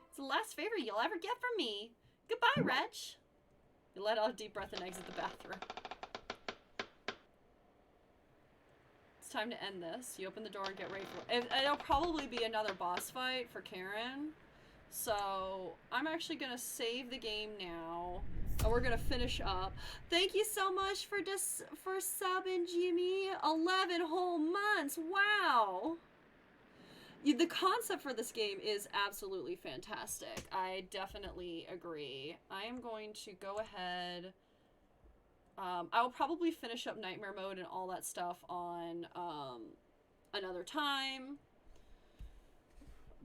It's the last favor you'll ever get from me. Goodbye, wretch. You let out a deep breath and exit the bathroom. It's time to end this. You open the door and get ready for it. It'll probably be another boss fight for Karen. So I'm actually gonna save the game now. And we're gonna finish up. Thank you so much for subbing, Jimmy. 11 whole months. Wow. The concept for this game is absolutely fantastic. I definitely agree. I am going to go ahead. I will probably finish up Nightmare Mode and all that stuff on another time.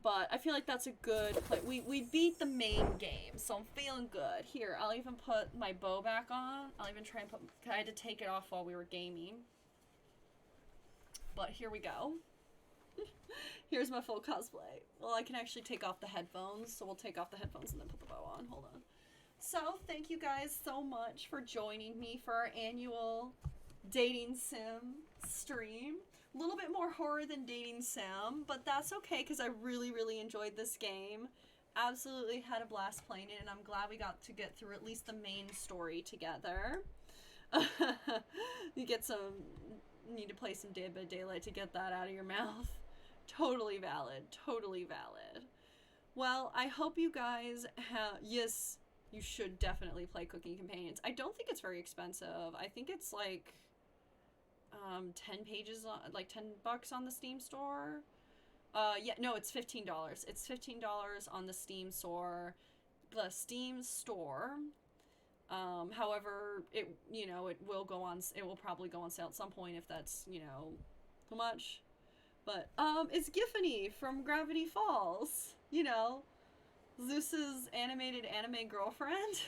But I feel like that's a good play. We beat the main game, so I'm feeling good. Here, I'll even put my bow back on. I'll even try and put... I had to take it off while we were gaming. But here we go. Here's my full cosplay. Well, I can actually take off the headphones, so we'll take off the headphones and then put the bow on. Hold on. So, thank you guys so much for joining me for our annual dating sim stream. A little bit more horror than dating sim, but that's okay because I really, really enjoyed this game. Absolutely had a blast playing it, and I'm glad we got to get through at least the main story together. You need to play some Dead by Daylight to get that out of your mouth. Totally valid. Totally valid. Well, I hope you guys have... Yes, you should definitely play Cooking Companions. I don't think it's very expensive. I think it's like 10 pages, like $10 on the Steam store. Yeah, no, it's $15. It's $15 on the Steam store. The Steam store. However, it will probably go on sale at some point if that's, too much. But, it's Giffany from Gravity Falls. Zeus's animated anime girlfriend.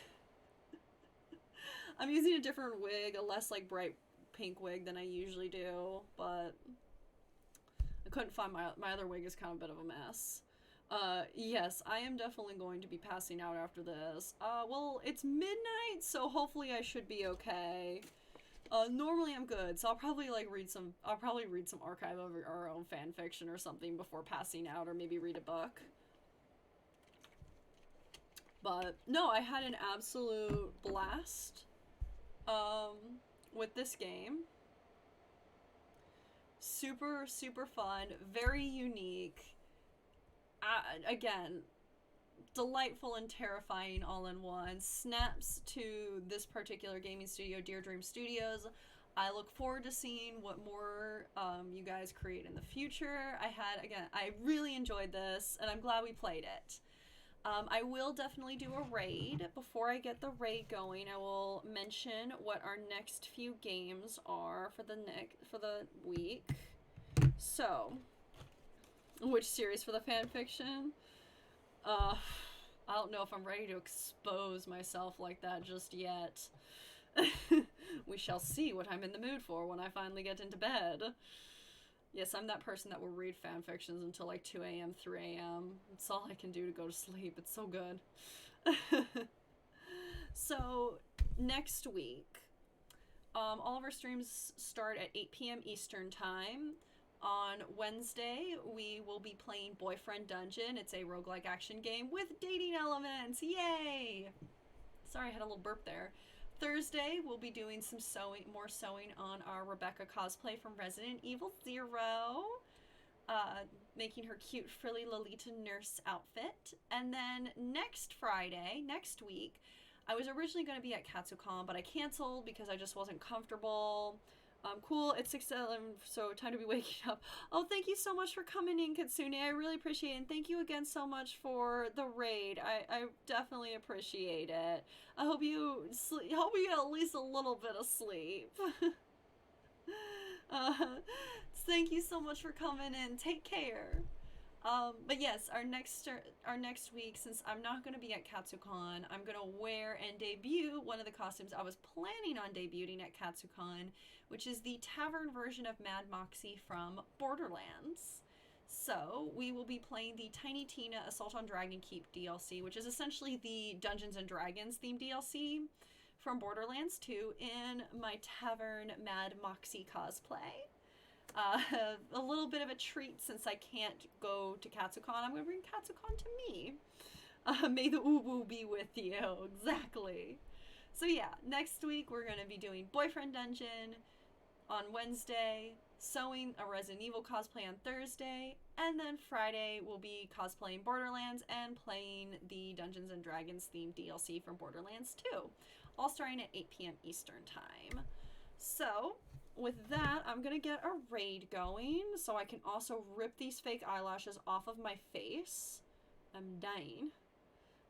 I'm using a different wig, a less, bright pink wig than I usually do, but I couldn't find my other wig is kind of a bit of a mess. Yes, I am definitely going to be passing out after this. Well, it's midnight, so hopefully I should be okay. Normally I'm good, so I'll probably read some archive of our own fan fiction or something before passing out, or maybe read a book. But no, I had an absolute blast with this game. Super, super fun, very unique. Again, delightful and terrifying all in one. Snaps to this particular gaming studio, Dear Dream Studios. I look forward to seeing what more you guys create in the future. I really enjoyed this, and I'm glad we played it. I will definitely do a raid. Before I get the raid going, I will mention what our next few games are for the week. So, which series for the fanfiction? I don't know if I'm ready to expose myself like that just yet. We shall see what I'm in the mood for when I finally get into bed. Yes, I'm that person that will read fanfictions until 2 a.m., 3 a.m. It's all I can do to go to sleep. It's so good. So, next week, all of our streams start at 8 p.m. Eastern Time. On Wednesday, we will be playing Boyfriend Dungeon. It's a roguelike action game with dating elements. Yay! Sorry, I had a little burp there. Thursday, we'll be doing some more sewing on our Rebecca cosplay from Resident Evil 0. Making her cute, frilly Lolita nurse outfit. And then next week, I was originally going to be at Katsucon, but I canceled because I just wasn't comfortable. Cool, it's 6:11, so time to be waking up. Oh, thank you so much for coming in, Katsune. I really appreciate it, and thank you again so much for the raid. I definitely appreciate it. I hope you get at least a little bit of sleep. Thank you so much for coming in. Take care. But yes, our next week, since I'm not going to be at Katsucon, I'm going to wear and debut one of the costumes I was planning on debuting at Katsucon, which is the tavern version of Mad Moxie from Borderlands. So, we will be playing the Tiny Tina Assault on Dragon Keep DLC, which is essentially the Dungeons & Dragons themed DLC from Borderlands 2 in my Tavern Mad Moxie cosplay. A little bit of a treat since I can't go to Katsucon. I'm going to bring Katsucon to me. May the uwu be with you. Exactly. So yeah, next week we're going to be doing Boyfriend Dungeon on Wednesday, sewing a Resident Evil cosplay on Thursday, and then Friday we'll be cosplaying Borderlands and playing the Dungeons & Dragons themed DLC from Borderlands 2, all starting at 8 p.m. Eastern Time. So, with that, I'm gonna get a raid going so I can also rip these fake eyelashes off of my face. I'm dying.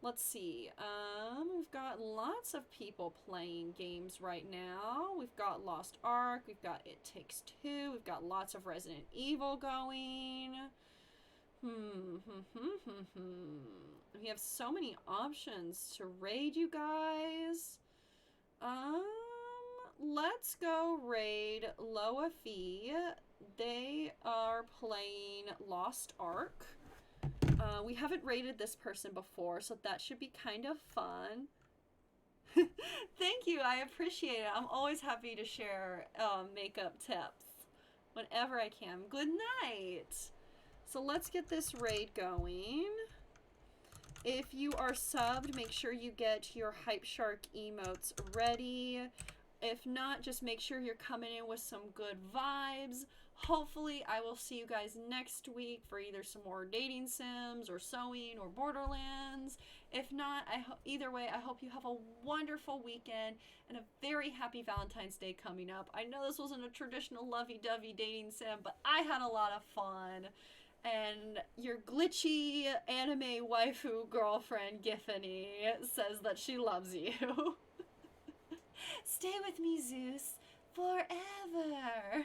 Let's see. We've got lots of people playing games right now. We've got Lost Ark. We've got It Takes Two. We've got lots of Resident Evil going. We have so many options to raid, you guys. Let's go raid Loa Fee. They are playing Lost Ark. We haven't raided this person before, so that should be kind of fun. Thank you, I appreciate it. I'm always happy to share makeup tips whenever I can. Good night. So let's get this raid going. If you are subbed, make sure you get your Hype Shark emotes ready. If not, just make sure you're coming in with some good vibes. Hopefully, I will see you guys next week for either some more dating sims or sewing or Borderlands. If not, either way, I hope you have a wonderful weekend and a very happy Valentine's Day coming up. I know this wasn't a traditional lovey-dovey dating sim, but I had a lot of fun. And your glitchy anime waifu girlfriend, Giffany, says that she loves you. Stay with me, Zeus, forever.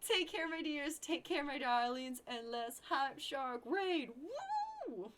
Take care, my dears. Take care, my darlings. And let's Hype Shark raid. Woo!